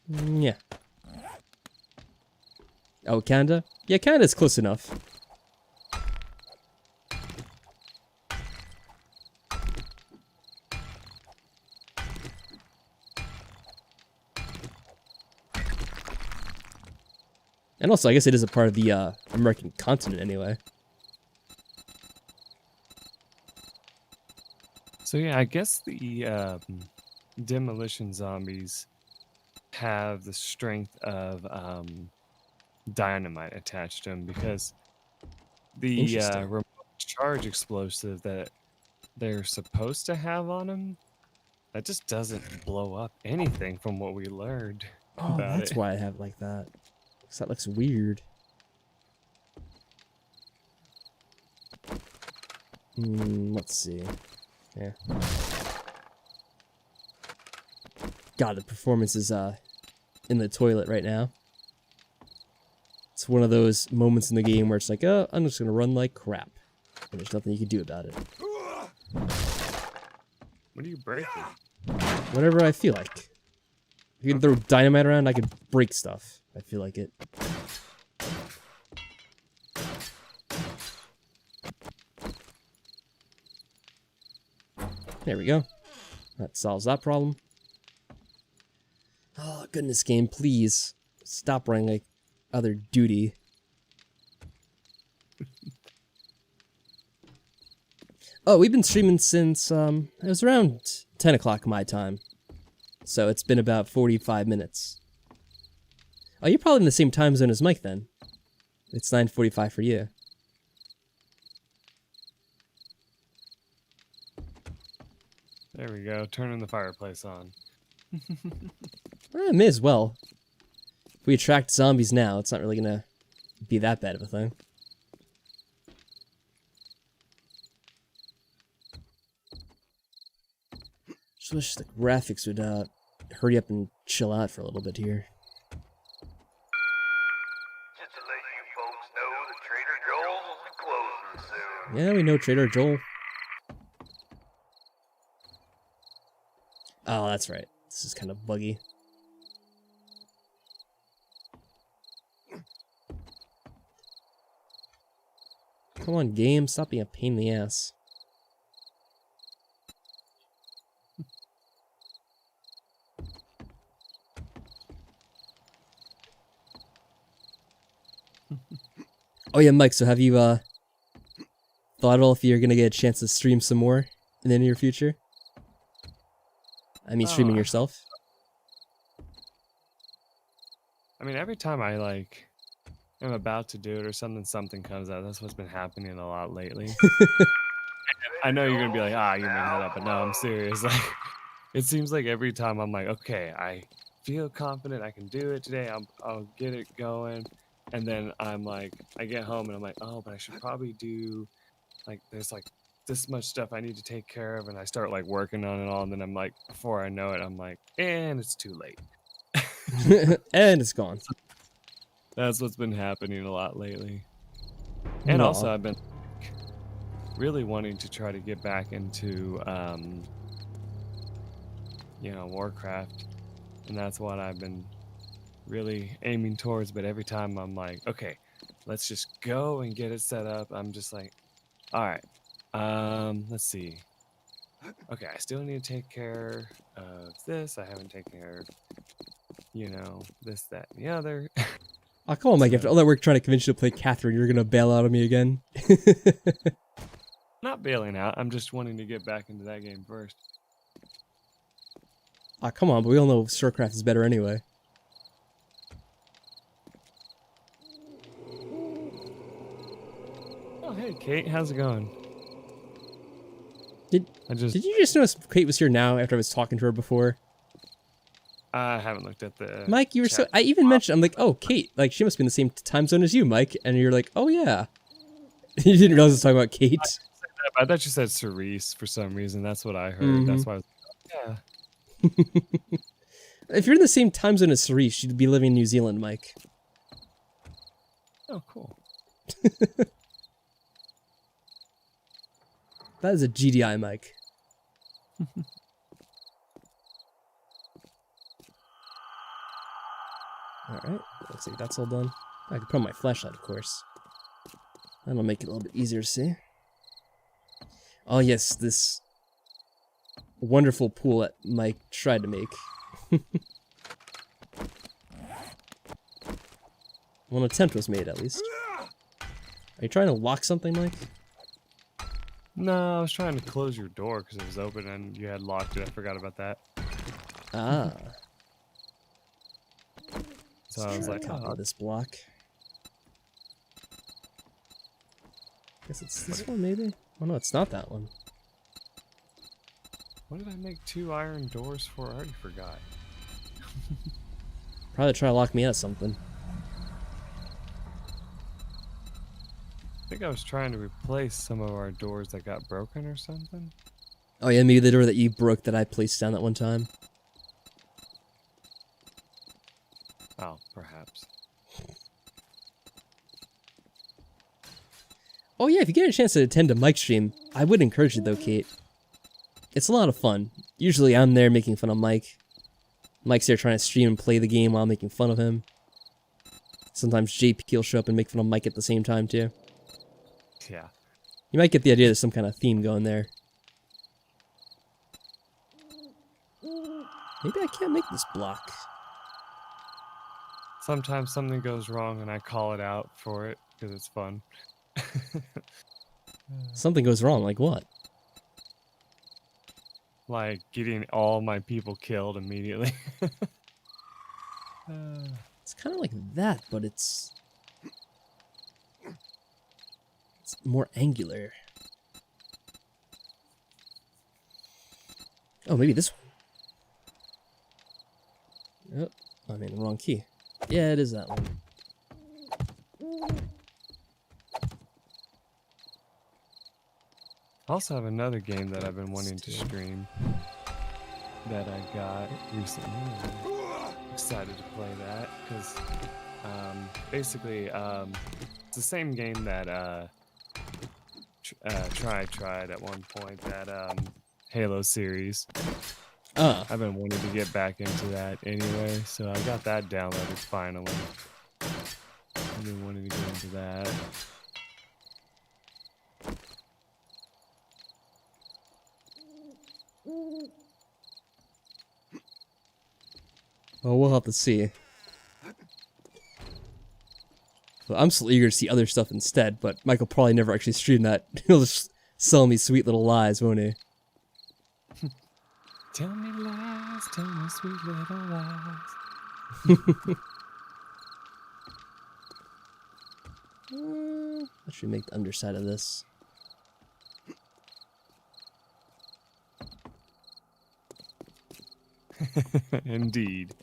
Yeah. Oh, Canada? Yeah, Canada's close enough. And also, I guess it is a part of the American continent anyway. So yeah, I guess the demolition zombies have the strength of dynamite attached to them because the Interesting. remote charge explosive that they're supposed to have on them, that just doesn't blow up anything from what we learned Oh, about that's it. why I have it like that. 'Cause that looks weird. Let's see. Yeah. God, the performance is in the toilet right now. It's one of those moments in the game where it's like, oh, I'm just gonna run like crap. And there's nothing you can do about it. What are you breaking? Whatever I feel like. If you can throw dynamite around, I can break stuff. I feel like it. There we go. That solves that problem. Oh, goodness, game, please. Stop running like other duty. Oh, we've been streaming since, it was around 10 o'clock my time. So it's been about 45 minutes. Oh, you're probably in the same time zone as Mike then. It's 9:45 for you. There we go, turning the fireplace on. Well, may as well. If we attract zombies now, it's not really gonna be that bad of a thing. Just wish the graphics would hurry up and chill out for a little bit here. Just to let you folks know that Trader Joel's will be closing soon. Yeah, we know Trader Joel. Oh, that's right. This is kind of buggy. Come on, game. Stop being a pain in the ass. Oh yeah, Mike, so have you thought at all if you're gonna get a chance to stream some more in the near future? I mean, streaming yourself? I mean, every time I like am about to do it or something comes out. That's what's been happening a lot lately. I know you're gonna be like, you're making that up, but no, I'm serious. Like, it seems like every time I'm like, okay, I feel confident I can do it today. I'll get it going, and then I'm like, I get home and I'm like, oh, but I should probably do like there's like this much stuff I need to take care of, and I start like working on it all, and then I'm like, before I know it, I'm like, and it's too late. And it's gone. That's what's been happening a lot lately. And also, I've been really wanting to try to get back into, Warcraft. And that's what I've been really aiming towards. But every time I'm like, okay, let's just go and get it set up. I'm just like, all right, let's see. Okay, I still need to take care of this. I haven't taken care of, this, that, and the other. Oh, come on, Mike. After all that work trying to convince you to play Catherine, you're gonna bail out on me again? Not bailing out. I'm just wanting to get back into that game first. Ah, come on, but we all know StarCraft is better anyway. Oh, hey, Kate. How's it going? Did you just notice Kate was here now after I was talking to her before? I haven't looked at the Mike, you were chat. I even mentioned, I'm like, oh, Kate, like, she must be in the same time zone as you, Mike. And you're like, oh, yeah. You didn't realize I was talking about Kate. I thought you said Cerise for some reason. That's what I heard. That's why I was like, yeah. If you're in the same time zone as Cerise, you'd be living in New Zealand, Mike. Oh, cool. That is a GDI, Mike. Alright, looks like that's all done. I can put on my flashlight, of course. That'll make it a little bit easier to see. Oh yes, this wonderful pool that Mike tried to make. Well, an attempt was made, at least. Are you trying to lock something, Mike? No, I was trying to close your door because it was open and you had locked it. I forgot about that. Ah. So I was like, copy this block. Guess it's this one, maybe? Oh no, it's not that one. what did I make 2 iron doors for? I already forgot. Probably try to lock me out of something. I think I was trying to replace some of our doors that got broken or something. Oh yeah, maybe the door that you broke that I placed down that one time. Oh, perhaps. Oh yeah, if you get a chance to attend a Mike stream, I would encourage you though, Kate. It's a lot of fun. Usually I'm there making fun of Mike. Mike's there trying to stream and play the game while making fun of him. Sometimes JP will show up and make fun of Mike at the same time too. Yeah. You might get the idea there's some kind of theme going there. Maybe I can't make this block. Sometimes something goes wrong and I call it out for it because it's fun. Something goes wrong, like what? Like getting all my people killed immediately. It's kind of like that, but it's more angular. Oh, maybe this one. Oh, I'm in the wrong key. Yeah, it is that one. I also have another game that I've been wanting to stream that I got recently. I'm excited to play that because basically it's the same game that tried at one point, that Halo series. I've been wanting to get back into that anyway, so I got that downloaded finally. I've been wanting to get into that. Well, we'll have to see. But I'm still eager to see other stuff instead, but Mike will probably never actually stream that. He'll just sell me sweet little lies, won't he? Tell me lies, tell me sweet little lies. I should make the underside of this. Indeed.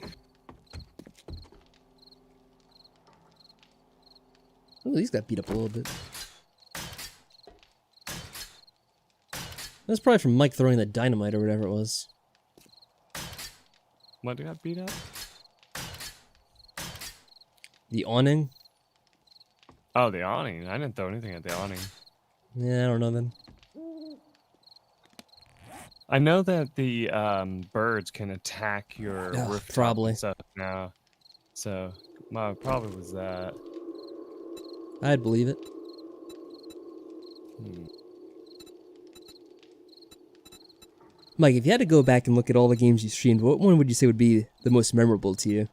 Ooh, these got beat up a little bit. That's probably from Mike throwing the dynamite or whatever it was. What got beat up? The awning? Oh, the awning. I didn't throw anything at the awning. Yeah, I don't know then. I know that the birds can attack your Ugh, rooftop probably. and stuff now. So, probably was that. I'd believe it. Mike, if you had to go back and look at all the games you streamed, what one would you say would be the most memorable to you?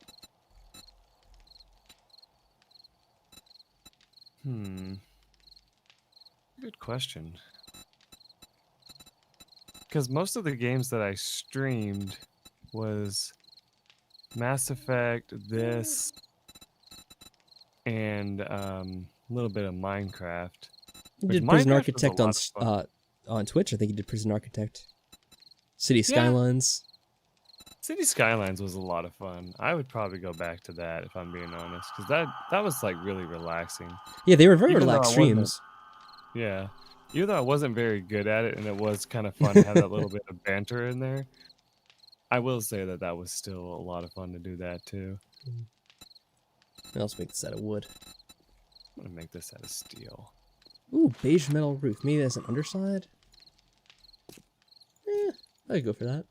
Good question. Because most of the games that I streamed was Mass Effect, this, and a little bit of Minecraft. You Which did Prison Minecraft was a Architect lot of fun. on Twitch. I think you did Prison Architect. City Yeah. Skylines. City Skylines was a lot of fun. I would probably go back to that if I'm being honest, because that was like really relaxing. Yeah, they were very Even though relaxed I wasn't- streams. Yeah, even though I wasn't very good at it, and it was kind of fun to have that little bit of banter in there. I will say that was still a lot of fun to do that too. I'll also make this out of wood. I'm gonna make this out of steel. Ooh, beige metal roof. Maybe that's an underside? Eh, I'd go for that.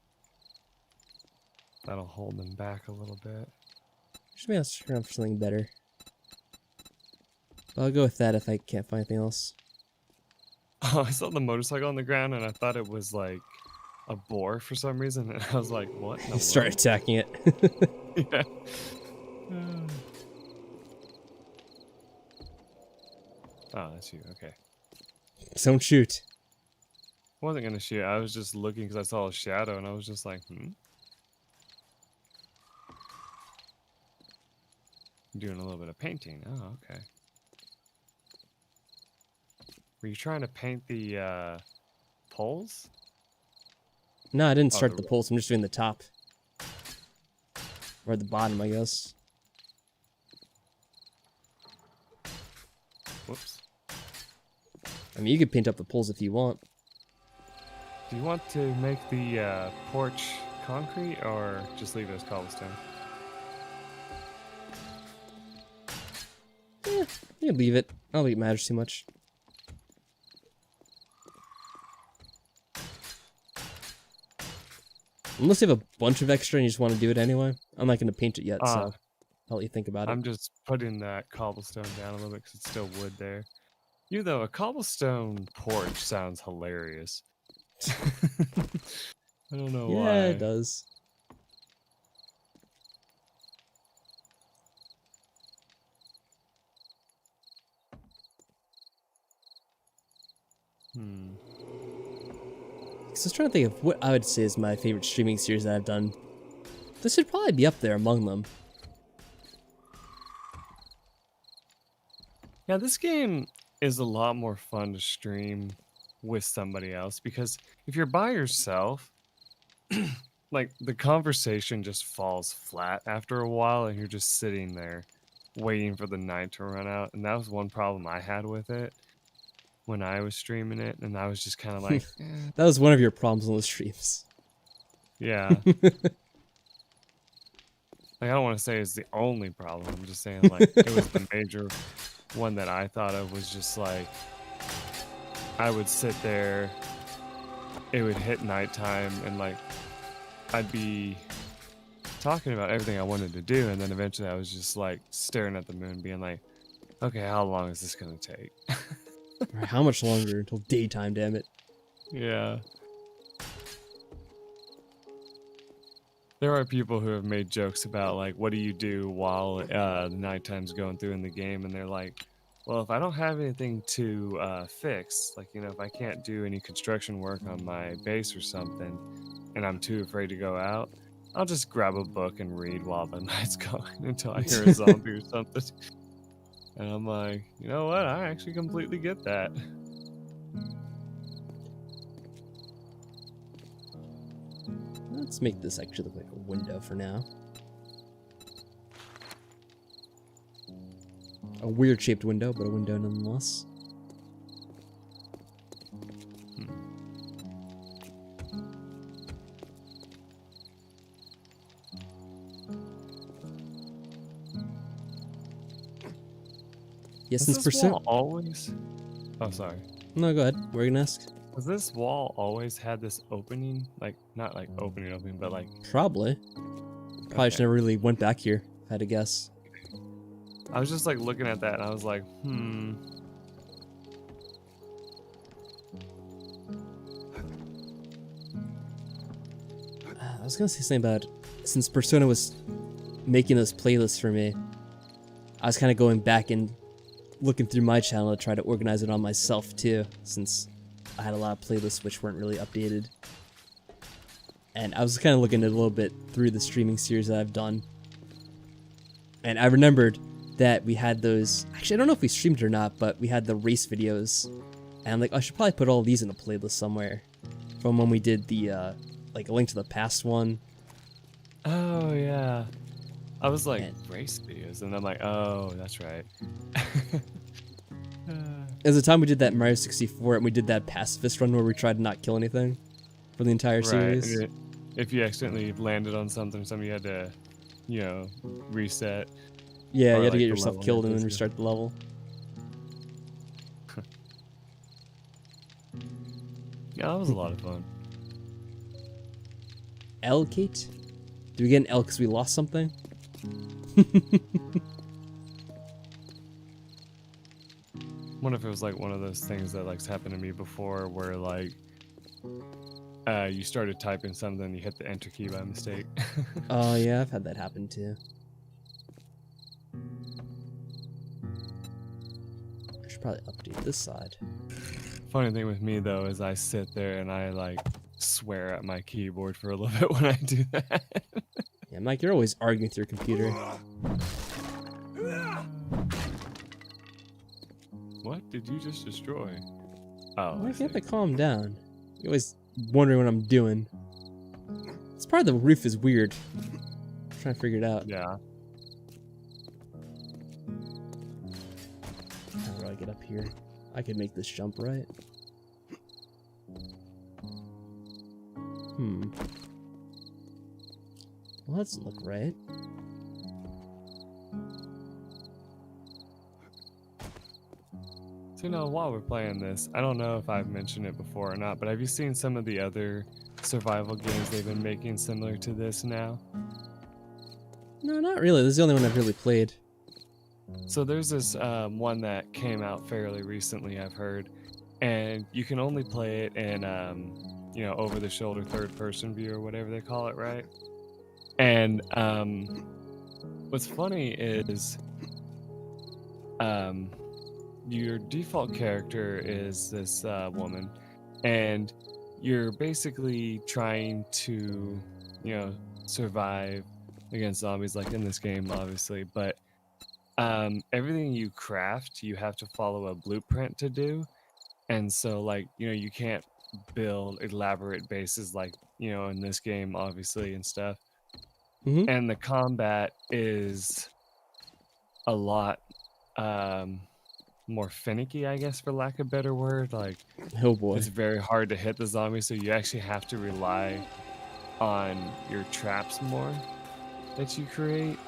That'll hold them back a little bit. Just maybe I'll search around for something better. But I'll go with that if I can't find anything else. Oh, I saw the motorcycle on the ground, and I thought it was like a boar for some reason, and I was like, "What?" in the Start world? attacking it. Yeah. Oh, that's you. Okay. Don't shoot. I wasn't gonna shoot. I was just looking because I saw a shadow, and I was just like, Doing a little bit of painting. Oh, okay. Were you trying to paint the poles? No, I didn't Oh, start the the roof. poles. I'm just doing the top. Or at the bottom, I guess. Whoops. I mean, you could paint up the poles if you want. Do you want to make the porch concrete or just leave it as cobblestone? You can leave it. I don't think it matters too much. Unless you have a bunch of extra and you just want to do it anyway. I'm not going to paint it yet, so I'll let you think about it. I'm just putting that cobblestone down a little bit because it's still wood there. You though, a cobblestone porch sounds hilarious. I don't know why. Yeah, it does. So I was trying to think of what I would say is my favorite streaming series that I've done. This should probably be up there among them. Yeah, this game is a lot more fun to stream with somebody else because if you're by yourself, like the conversation just falls flat after a while and you're just sitting there waiting for the night to run out. And that was one problem I had with it when I was streaming it. And I was just kind of like, That was one of your problems on the streams. yeah. Like, I don't want to say it's the only problem. I'm just saying, like, it was the major one that I thought of was just like, I would sit there, it would hit nighttime, and like, I'd be talking about everything I wanted to do, and then eventually I was just like staring at the moon, being like, okay, how long is this gonna take? Alright, how much longer until daytime, damn it? Yeah. There are people who have made jokes about like, what do you do while the nighttime's going through in the game, and they're like, well, if I don't have anything to fix, like if I can't do any construction work on my base or something, and I'm too afraid to go out, I'll just grab a book and read while the night's going until I hear a zombie or something. And I'm like, you know what? I actually completely get that. Let's make this actually look like a window for now. A weird shaped window, but a window nonetheless. Yes, Has since this wall always... Oh, sorry. No, go ahead. What are you gonna ask? Has this wall always had this opening? Like, not like opening, but like... Probably. Probably just never really went back here, if I had to guess. I was just like looking at that and I was like, I was gonna say something about, since Persona was making this playlist for me, I was kind of going back and looking through my channel to try to organize it on myself too, since I had a lot of playlists which weren't really updated. And I was kind of looking at a little bit through the streaming series that I've done. And I remembered that we had those, actually I don't know if we streamed or not, but we had the race videos. And I'm like, I should probably put all these in a playlist somewhere. From when we did the, like, A Link to the Past one. oh yeah. I was like, race videos, and I'm like, oh, that's right. There's a time we did that Mario 64 and we did that pacifist run where we tried to not kill anything for the entire series. Right. If you accidentally landed on something you had to, reset. Yeah, or, you had to like, get the yourself level killed and then basically. restart the level. Yeah, that was a lot of fun. L, Kate? Do we get an L because we lost something? Wonder if it was like one of those things that like's happened to me before where like you started typing something and you hit the enter key by mistake. Oh yeah, I've had that happen too. I should probably update this side. Funny thing with me though is I sit there and I like swear at my keyboard for a little bit when I do that. Yeah, Mike, you're always arguing with your computer. What did you just destroy? Oh, Mike, I you have see. to calm down. You're always wondering what I'm doing. This part of the roof is weird. I'm trying to figure it out. Yeah. How do I get up here? I could make this jump, right? Well, that doesn't look right. So, while we're playing this, I don't know if I've mentioned it before or not, but have you seen some of the other survival games they've been making similar to this now? No, not really. This is the only one I've really played. So there's this one that came out fairly recently, I've heard, and you can only play it in, over-the-shoulder third-person view or whatever they call it, right? And what's funny is your default character is this woman, and you're basically trying to, survive against zombies like in this game, obviously, but everything you craft, you have to follow a blueprint to do. And so, like, you can't build elaborate bases like, in this game, obviously, and stuff. Mm-hmm. And the combat is a lot more finicky, I guess, for lack of a better word. Like, Oh boy. it's very hard to hit the zombies, so you actually have to rely on your traps more that you create.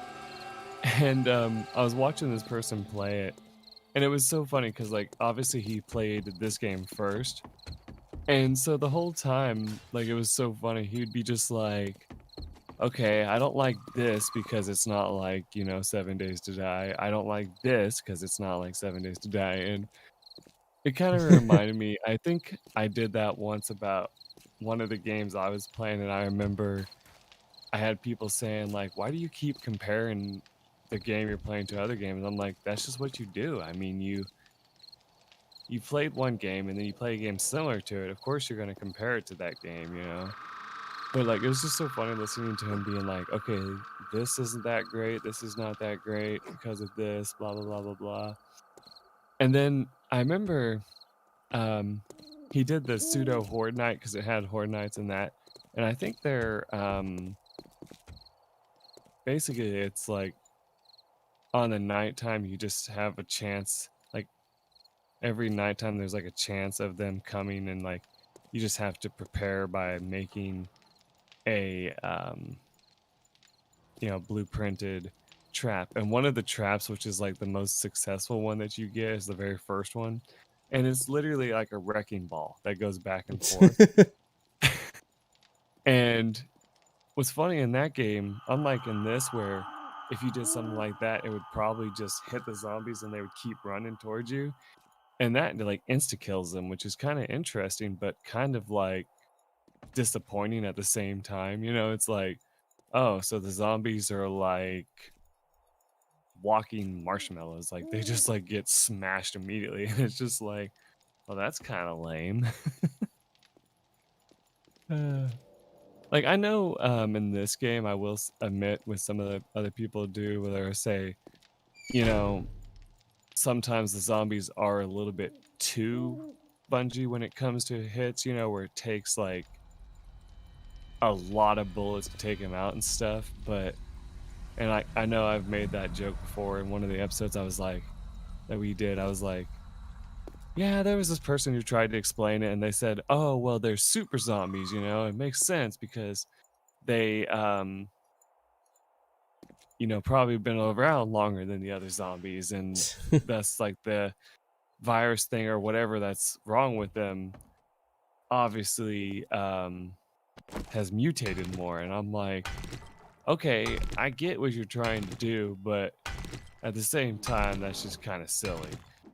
And I was watching this person play it, and it was so funny because, like, obviously he played this game first, and so the whole time, like, it was so funny. He'd be just like, okay, I don't like this because it's not like, 7 Days to Die. I don't like this because it's not like 7 Days to Die. And it kind of reminded me, I think I did that once about one of the games I was playing, and I remember I had people saying like, why do you keep comparing the game you're playing to other games? I'm like, that's just what you do. I mean, you played one game and then you play a game similar to it. Of course you're going to compare it to that game, you know. But like it was just so funny listening to him being like, okay, this isn't that great, this is not that great because of this, blah blah blah blah blah. And then I remember he did the pseudo Horde Night because it had Horde Nights in that. And I think they're basically it's like on the nighttime you just have a chance, like every nighttime there's like a chance of them coming, and like you just have to prepare by making a blueprinted trap. And one of the traps, which is like the most successful one that you get, is the very first one, and it's literally like a wrecking ball that goes back and forth. And what's funny in that game, unlike in this where if you did something like that it would probably just hit the zombies and they would keep running towards you, and that like insta kills them, which is kind of interesting but kind of like disappointing at the same time. You know, it's like, oh, so the zombies are like walking marshmallows, like they just like get smashed immediately. And it's just like, well, that's kind of lame. Like I know in this game I will admit with some of the other people do where they say, you know, sometimes the zombies are a little bit too spongy when it comes to hits, you know, where it takes like a lot of bullets to take him out and stuff. But and I know I've made that joke before in one of the episodes I was like that we did. I was like, yeah, there was this person who tried to explain it and they said, oh well, they're super zombies, you know, it makes sense because they probably been around longer than the other zombies, and that's like the virus thing or whatever that's wrong with them obviously has mutated more. And I'm like, okay, I get what you're trying to do, but at the same time, that's just kind of silly.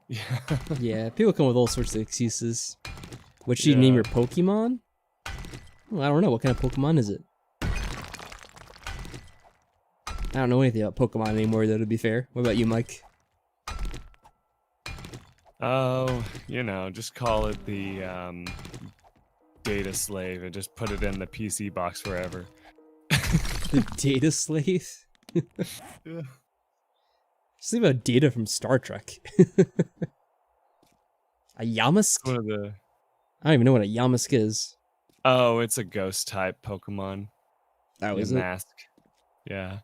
Yeah. Yeah, people come with all sorts of excuses. What should you name your Pokemon? Well, I don't know. What kind of Pokemon is it? I don't know anything about Pokemon anymore, though, to be fair. What about you, Mike? Oh, just call it the data slave and just put it in the PC box forever. The data slave? Yeah. Just think about Data from Star Trek. A Yamask? One of the... I don't even know what a Yamask is. Oh, it's a ghost type Pokemon. Oh, is it? Mask. Yeah.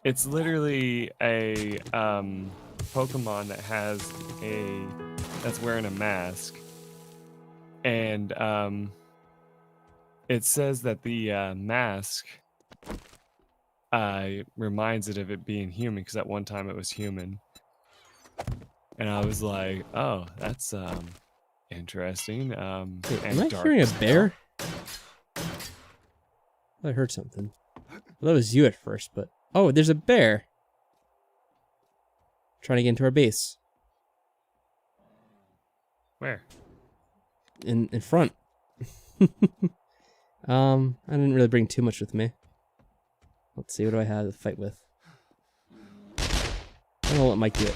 It's literally a Pokemon that has that's wearing a mask. And it says that the mask reminds it of it being human, because at one time it was human. And I was like, oh, that's interesting. Wait, am I hearing a bear? I heard something. Well, that was you at first, but... Oh, there's a bear! Trying to get into our base. Where? In front. I didn't really bring too much with me. Let's see, what do I have to fight with? I'm gonna let Mike do it.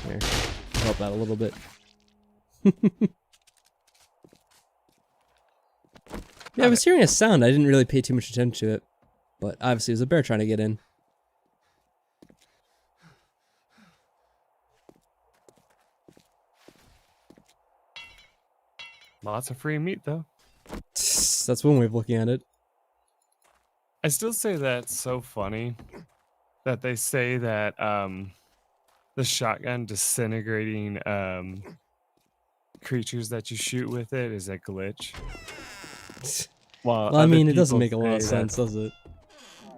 There. Help out a little bit. Yeah, I was hearing a sound. I didn't really pay too much attention to it. But obviously it was a bear trying to get in. Lots of free meat, though. That's one way of looking at it. I still say that's so funny that they say that the shotgun disintegrating creatures that you shoot with it is a glitch. Well, I mean, it doesn't make a lot of sense, does it?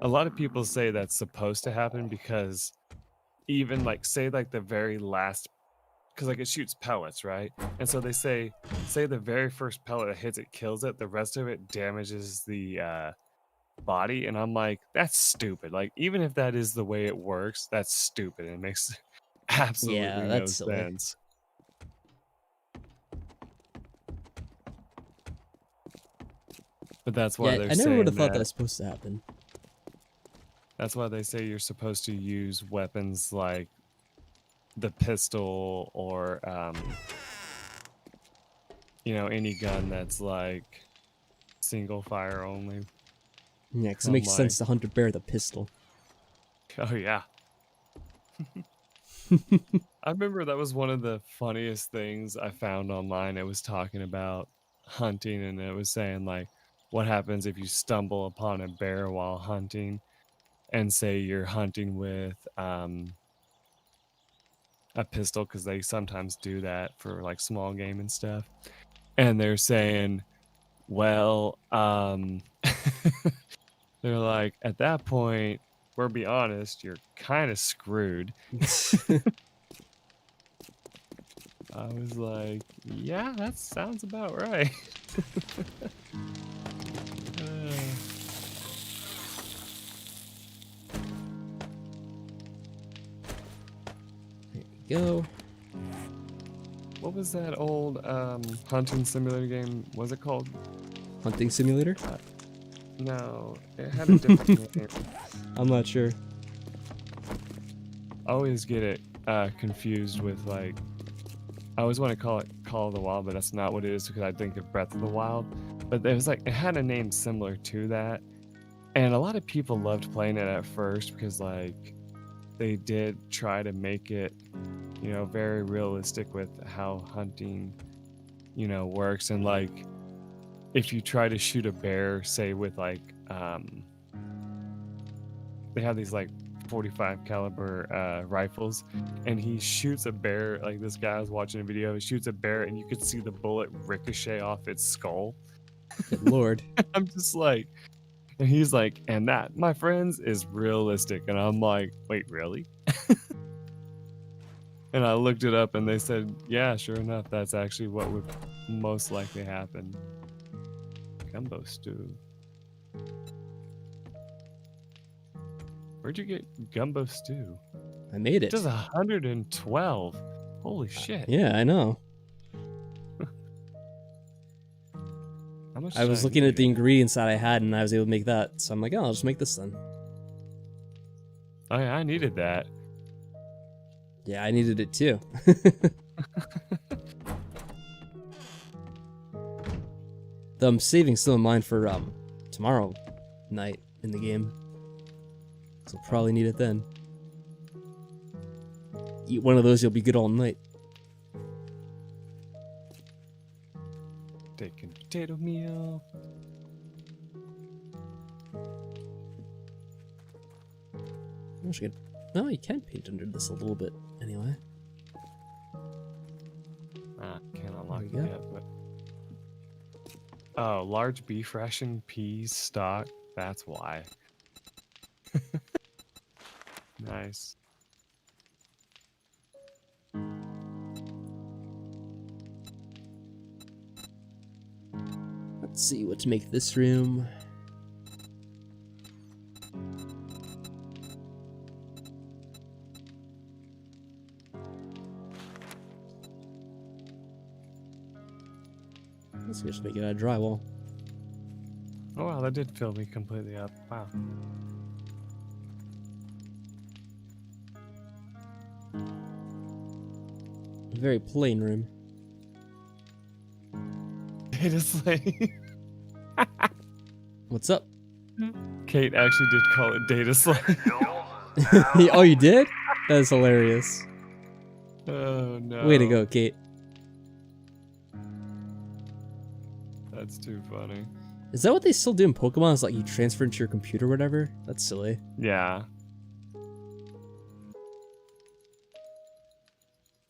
A lot of people say that's supposed to happen because even like say like the very last, because like it shoots pellets, right? And so they say the very first pellet that hits it kills it, the rest of it damages the body. And I'm like, that's stupid. Like, even if that is the way it works, that's stupid. It makes absolutely no silly. sense. But that's why Yeah, they're I never saying would have thought that that. was supposed to happen. That's why they say you're supposed to use weapons like the pistol or any gun that's like single fire only. Yeah, because it I'm makes like, sense to hunt a bear with a pistol. oh yeah. I remember that was one of the funniest things I found online. It was talking about hunting, and it was saying like, what happens if you stumble upon a bear while hunting, and say you're hunting with a pistol, because they sometimes do that for like small game and stuff. And they're saying, well, they're like, at that point, we'll be honest, you're kind of screwed. I was like, yeah, that sounds about right. There you go. What was that old hunting simulator game? Was it called? Hunting simulator? No, it had a different name. I'm not sure. I always get it confused with like, I always want to call it Call of the Wild, but that's not what it is, because I think of Breath of the Wild. But it was like, it had a name similar to that, and a lot of people loved playing it at first because like they did try to make it, very realistic with how hunting, works. And like, if you try to shoot a bear, say with like, they have these like 45 caliber rifles, and he shoots a bear. Like, this guy was watching a video, he shoots a bear and you could see the bullet ricochet off its skull. Good lord. I'm just like, and he's like, and that, my friends, is realistic. And I'm like, wait, really? And I looked it up and they said, yeah, sure enough, that's actually what would most likely happen. Gumbo stew. Where'd you get gumbo stew? I made It it. does 112. Holy shit. Yeah, I know. How much I did was looking at the need? ingredients that I had, and I was able to make that. So I'm like, oh, I'll just make this then. Oh yeah, I needed that. Yeah, I needed it too. Though I'm saving some of mine for tomorrow night in the game. So I'll probably need it then. Eat one of those, you'll be good all night. Taking potato meal. That's good. No, you can paint under this a little bit anyway. Can't unlock it There you yet, but. Oh, large beef ration, peas, stock. That's why. Nice. Let's see what to make this room. Let's just make it out of drywall. Oh wow, that did fill me completely up. Wow. Very plain room. It is like What's up? Kate actually did call it data slave. Oh, you did? That is hilarious. Oh no. Way to go, Kate. That's too funny. Is that what they still do in Pokemon? Is like you transfer into your computer or whatever? That's silly. Yeah.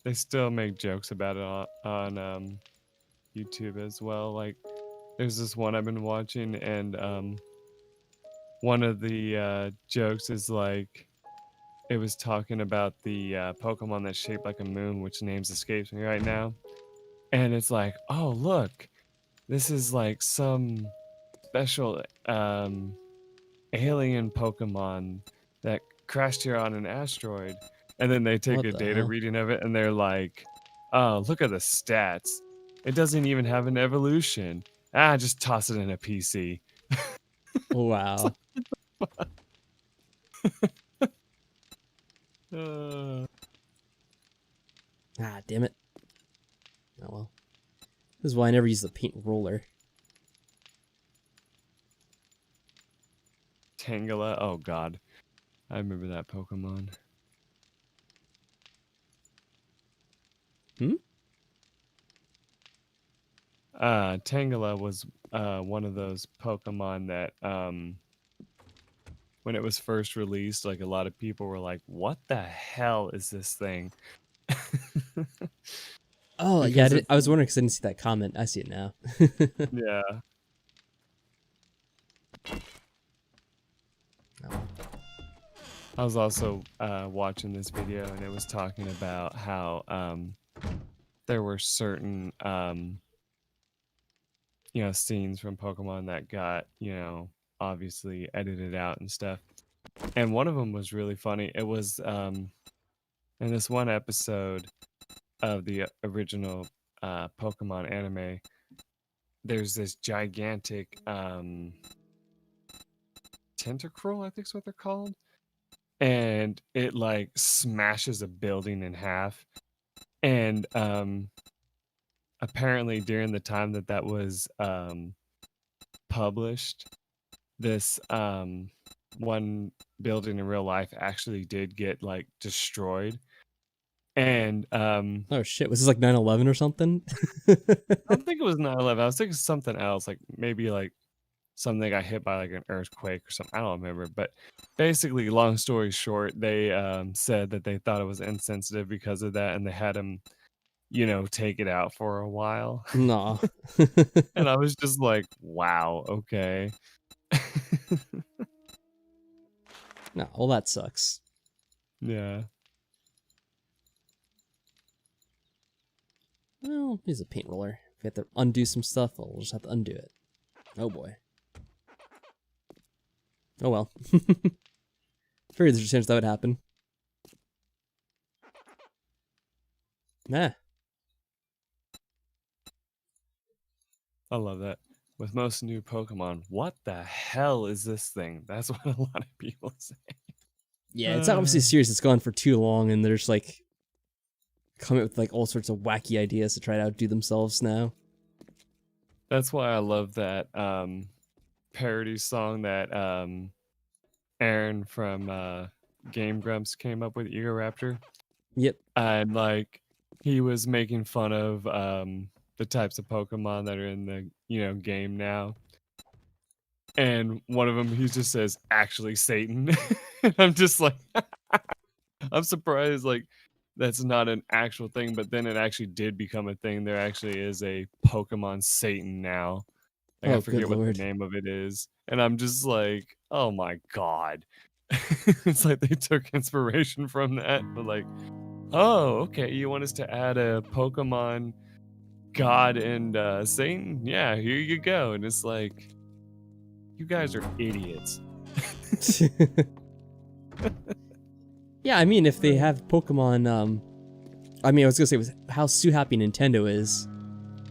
They still make jokes about it on YouTube as well. Like, there's this one I've been watching, and one of the jokes is like, it was talking about the Pokemon that's shaped like a moon, which names escapes me right now. And it's like, oh look, this is like some special alien Pokemon that crashed here on an asteroid. And then they take What a the data hell? reading of it, and they're like, oh, look at the stats. It doesn't even have an evolution. Just toss it in a PC. Wow. Uh, Ah, damn it. Oh well. This is why I never use the paint roller. Tangela. Oh god, I remember that Pokemon. Hmm? Tangela was one of those Pokemon that when it was first released, like a lot of people were like, "What the hell is this thing?" Oh, yeah, Because I was wondering because I didn't see that comment. I see it now. yeah. Oh. I was also watching this video and it was talking about how there were certain scenes from Pokemon that got, obviously edited out and stuff. And one of them was really funny. It was in this one episode of the original Pokemon anime, there's this gigantic tentacruel, I think is what they're called. And it like smashes a building in half. And apparently during the time that was published, this one building in real life actually did get like destroyed. And Oh shit, was this like 9/11 or something? I don't think it was 9/11. I was thinking something else, like maybe like something got hit by like an earthquake or something. I don't remember. But basically, long story short, they said that they thought it was insensitive because of that, and they had him, take it out for a while. No. And I was just like, wow, okay. No, well that sucks. Yeah. Well, here's a paint roller. If we have to undo some stuff, we'll just have to undo it. Oh boy. Oh well. Figured there's a chance that would happen. Nah. I love that. With most new Pokemon, what the hell is this thing? That's what a lot of people say. Yeah, it's obviously a series that's gone for too long, and they're just like coming up with like all sorts of wacky ideas to try to outdo themselves now. That's why I love that parody song that Aaron from Game Grumps came up with, Egoraptor. Yep. And like he was making fun of the types of Pokemon that are in the game now. And one of them, he just says, "Actually, Satan." And I'm just like, I'm surprised like that's not an actual thing, but then it actually did become a thing. There actually is a Pokemon Satan now. Like, Oh, I forget good what lord. the name of it is. And I'm just like, oh my god. It's like they took inspiration from that. But like, oh, okay, you want us to add a Pokemon God and Satan? Yeah, here you go. And it's like, you guys are idiots. Yeah, I mean, if they have Pokemon, I mean, I was gonna say, with how Sue happy Nintendo is,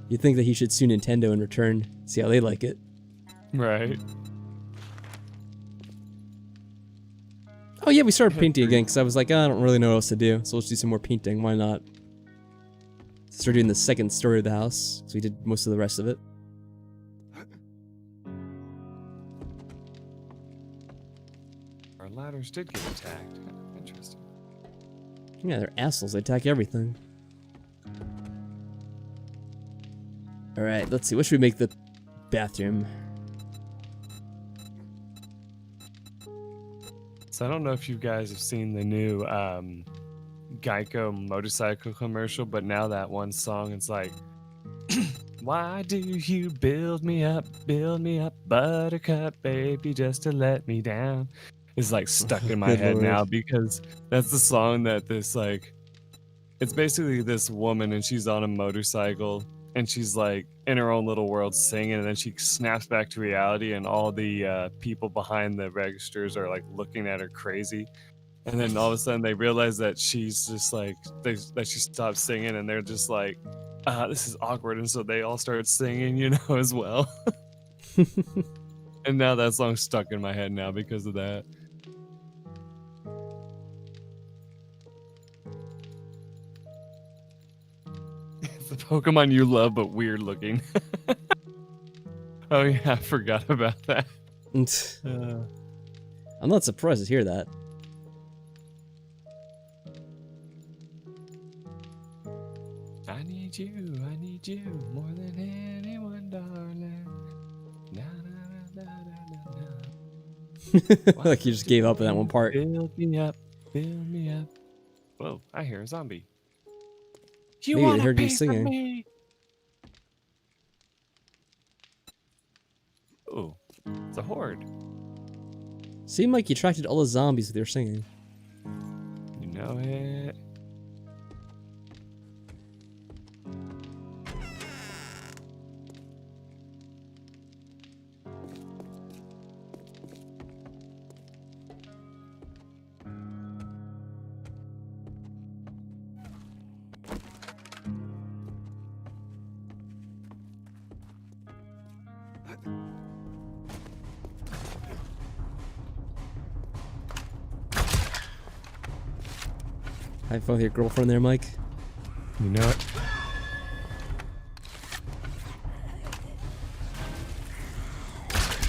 you'd think that he should sue Nintendo in return, see how they like it. Right. Oh yeah, we started painting again, because I was like, I don't really know what else to do, so let's do some more painting, why not? Start doing the second story of the house, so we did most of the rest of it. Our ladders did get attacked. Interesting. Yeah, they're assholes, they attack everything. Alright, let's see, what should we make the bathroom? So I don't know if you guys have seen the new Geico motorcycle commercial, but now that one song is like, why do you build me up, buttercup, baby, just to let me down? Is like stuck in my Good head lord. now, because that's the song that this like, it's basically this woman and she's on a motorcycle and she's like in her own little world singing, and then she snaps back to reality and all the people behind the registers are like looking at her crazy. And then all of a sudden they realize that she's just like, that she stopped singing, and they're just like, this is awkward, and so they all started singing, as well. And now that song's stuck in my head now because of that. It's the Pokemon you love, but weird looking. Oh yeah, I forgot about that. I'm not surprised to hear that. I need you more than anyone, darling. Na, na, na, na, na, na. Like you just gave up in that one part. Build me up, build me up. Whoa, I hear a zombie. You Maybe they want a heard you piece of singing. me? Oh, it's a horde. Seemed like you attracted all the zombies with your singing. You know it. Have fun with your girlfriend there, Mike. You know it.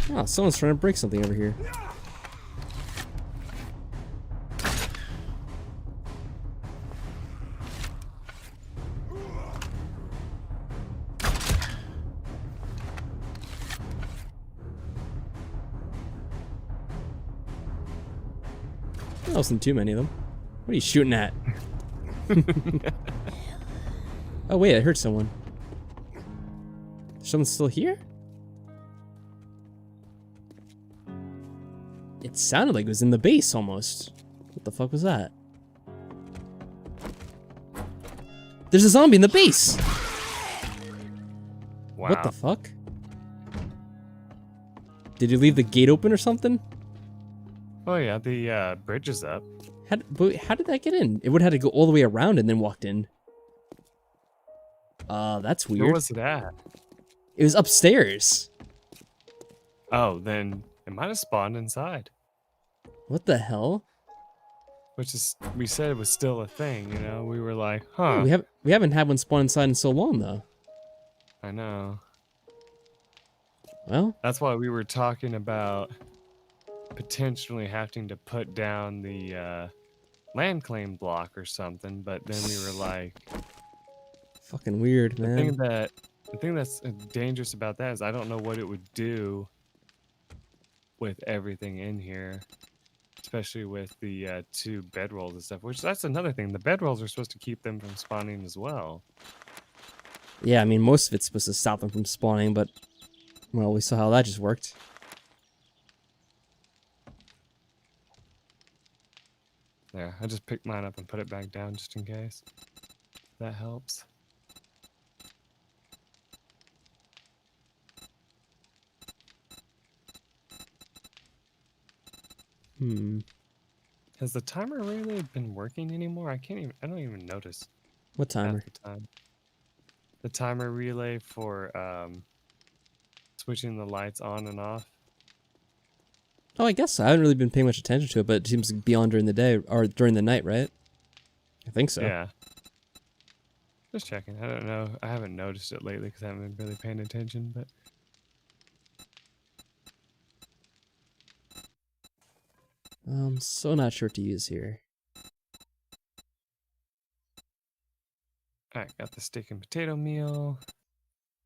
Oh, someone's trying to break something over here. That wasn't too many of them. What are you shooting at? Oh wait, I heard someone. Someone's still here? It sounded like it was in the base almost. What the fuck was that? There's a zombie in the base! Wow. What the fuck? Did you leave the gate open or something? Oh yeah, the bridge is up. How did that get in? It would have had to go all the way around and then walked in. That's weird. Where was it at? It was upstairs. Oh, then it might have spawned inside. What the hell? Which is, we said it was still a thing, We were like, huh. We haven't had one spawn inside in so long though. I know. Well, That's why we were talking about potentially having to put down the land claim block or something, but then we were like, fucking weird, the man. thing that's dangerous about that is I don't know what it would do with everything in here, especially with the 2 bedrolls and stuff, which that's another thing. The bedrolls are supposed to keep them from spawning as well. Yeah, I mean, most of it's supposed to stop them from spawning, but, well, we saw how that just worked. There, I just picked mine up and put it back down just in case. That helps. Has the timer really been working anymore? I don't even notice. What timer? At the time. The timer relay for switching the lights on and off. Oh, I guess so. I haven't really been paying much attention to it, but it seems to be on during the day, or during the night, right? I think so. Yeah. Just checking. I don't know. I haven't noticed it lately because I haven't been really paying attention, but... I'm so not sure what to use here. Alright, got the steak and potato meal.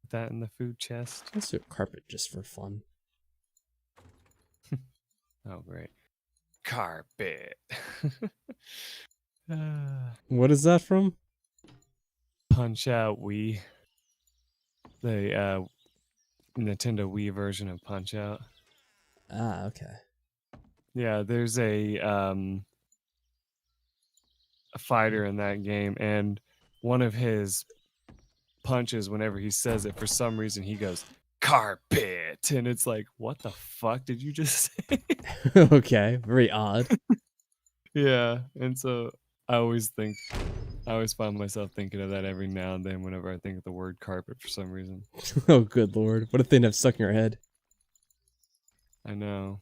Put that in the food chest. Let's do a carpet just for fun. Oh, great. Carpet. What is that from? Punch Out Wii. The Nintendo Wii version of Punch Out. Ah, okay. Yeah, there's a fighter in that game, and one of his punches, whenever he says it, for some reason he goes, carpet, and it's like, what the fuck did you just say? Okay, very odd. Yeah, and so I always think I always find myself thinking of that every now and then whenever I think of the word carpet for some reason. Oh, good lord. What if they end up stuck in your head? I know.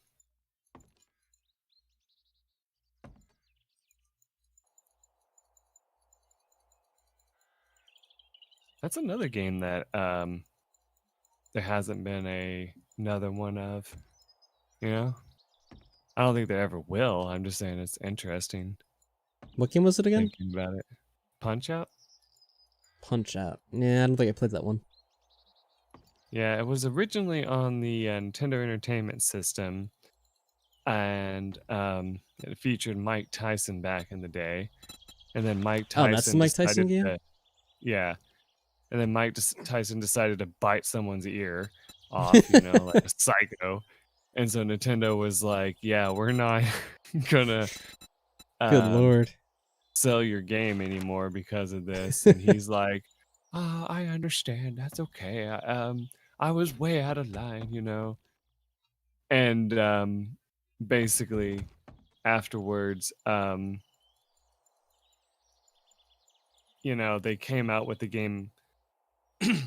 That's another game that there hasn't been another one of. You know? I don't think there ever will. I'm just saying it's interesting What game was it again? thinking about it. Punch Out? Punch Out. Yeah, I don't think I played that one. Yeah, it was originally on the Nintendo Entertainment System, and it featured Mike Tyson back in the day. And then Mike Oh, that's the Tyson Mike Tyson decided game? to, yeah. And then Tyson decided to bite someone's ear off, you know, like a psycho. And so Nintendo was like, yeah, we're not gonna Good lord. sell your game anymore because of this. And he's like, I understand. That's okay. I was way out of line, you know. And basically afterwards, you know, they came out with the game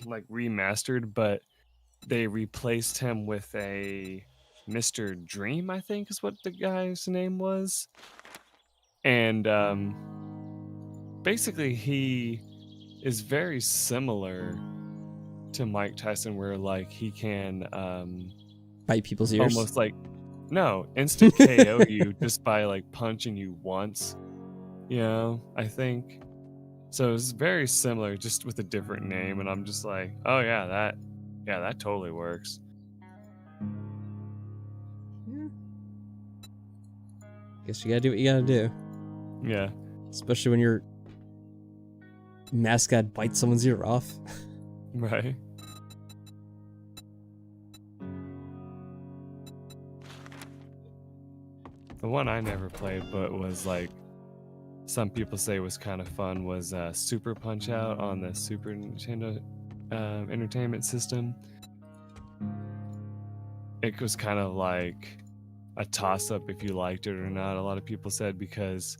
like remastered, but they replaced him with a Mr. Dream, I think is what the guy's name was. And basically he is very similar to Mike Tyson, where like he can Bite people's ears. almost like instant KO you just by like punching you once. You know, I think. So it's very similar, just with a different name, and I'm just like, oh yeah, that totally works. Guess you gotta do what you gotta do. Yeah. Especially when your mascot bites someone's ear off. Right. The one I never played, but was like, some people say was kind of fun, was Super Punch Out on the Super Nintendo Entertainment System. It was kind of like a toss-up if you liked it or not. A lot of people said because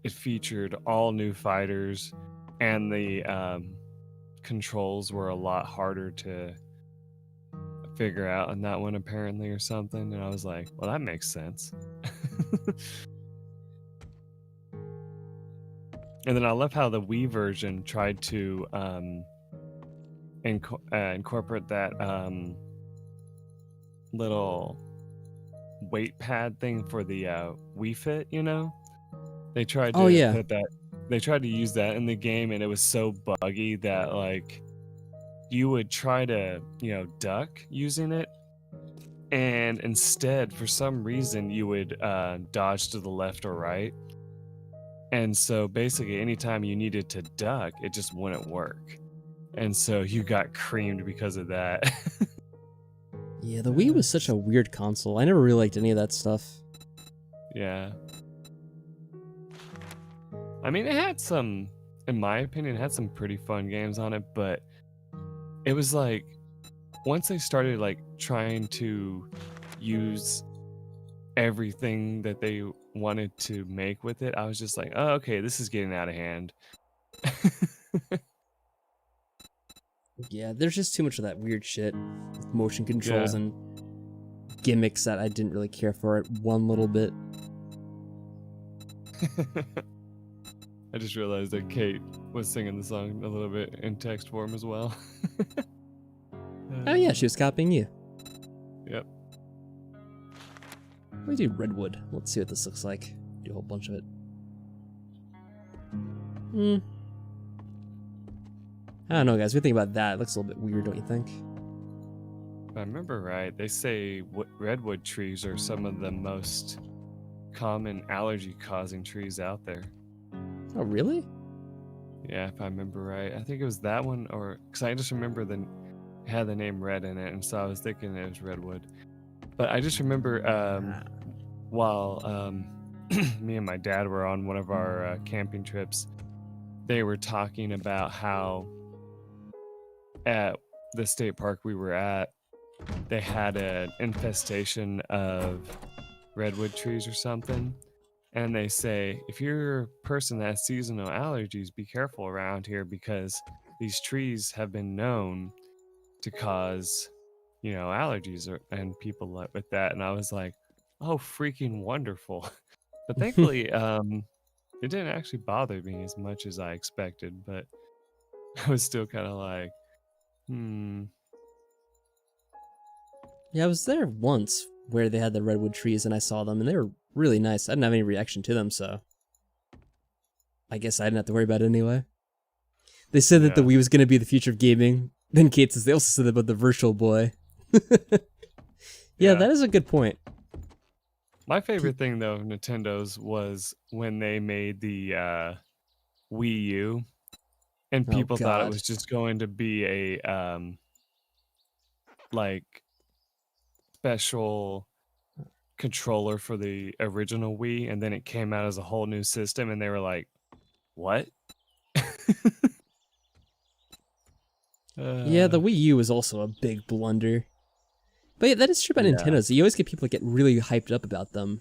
it featured all new fighters, and the controls were a lot harder to figure out on that one apparently, or something. And I was like, well, that makes sense. And then I love how the Wii version tried to incorporate that little weight pad thing for the Wii Fit, you know? They tried to put that. They tried to use that in the game, and it was so buggy that like you would try to, you know, duck using it, and instead, for some reason, you would dodge to the left or right. And so basically, anytime you needed to duck, it just wouldn't work. And so you got creamed because of that. Yeah, the Wii was such a weird console. I never really liked any of that stuff. Yeah. I mean, it had some, in my opinion, it had some pretty fun games on it, but it was like, once they started like trying to use everything that they wanted to make with it, I was just like, oh, okay, this is getting out of hand. Yeah, there's just too much of that weird shit with motion controls and gimmicks that I didn't really care for it one little bit. I just realized that Kate was singing the song a little bit in text form as well. Oh yeah, she was copying you. Yep. We do Redwood. Let's see what this looks like. Do a whole bunch of it. I don't know, guys. We think about that. It looks a little bit weird, don't you think? If I remember right, they say redwood trees are some of the most common allergy-causing trees out there. Oh, really? Yeah, if I remember right. I think it was that one, or because I just remember it had the name red in it, and so I was thinking it was redwood. But I just remember while me and my dad were on one of our camping trips, they were talking about how at the state park we were at, they had an infestation of redwood trees or something. and they say, if you're a person that has seasonal allergies, be careful around here because these trees have been known to cause, allergies and people with that. And I was like, oh, freaking wonderful. But thankfully, it didn't actually bother me as much as I expected, but I was still kind of like, Yeah, I was there once where they had the redwood trees and I saw them and they were really nice. I didn't have any reaction to them, so I guess I didn't have to worry about it anyway. They said that the Wii was going to be the future of gaming. Then Kate says they also said that about the Virtual Boy. Yeah, that is a good point. My favorite thing, though, of Nintendo's was when they made the Wii U, and people thought it was just going to be a like special controller for the original Wii, and then it came out as a whole new system, and they were like, "What?" Yeah, the Wii U was also a big blunder. But yeah, that is true about Nintendo's. You always get people that get really hyped up about them,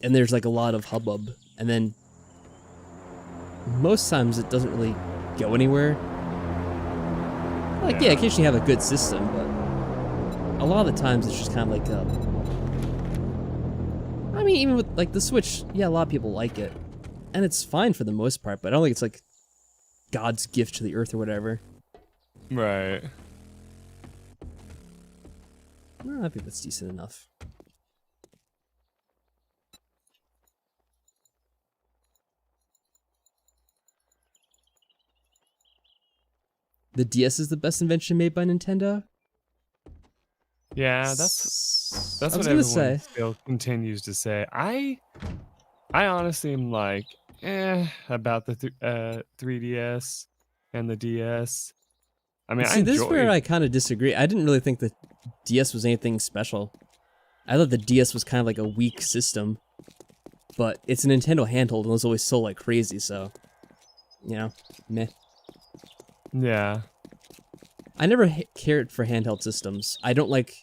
and there's like a lot of hubbub, and then most times it doesn't really go anywhere. Like, yeah, occasionally you have a good system, but a lot of the times it's just kind of like, I mean, even with like the Switch, yeah, a lot of people like it, and it's fine for the most part, but I don't think it's like God's gift to the earth or whatever. Right. Well, I think that's decent enough. The DS is the best invention made by Nintendo? Yeah, that's what gonna everyone say. still continues to say. I honestly am like, about the 3DS and the DS. I mean, See, I this is where enjoyed. I kind of disagree. I didn't really think the DS was anything special. I thought the DS was kind of like a weak system, but it's a Nintendo handheld and it was always sold like crazy, so, meh. Yeah. I never cared for handheld systems. I don't like,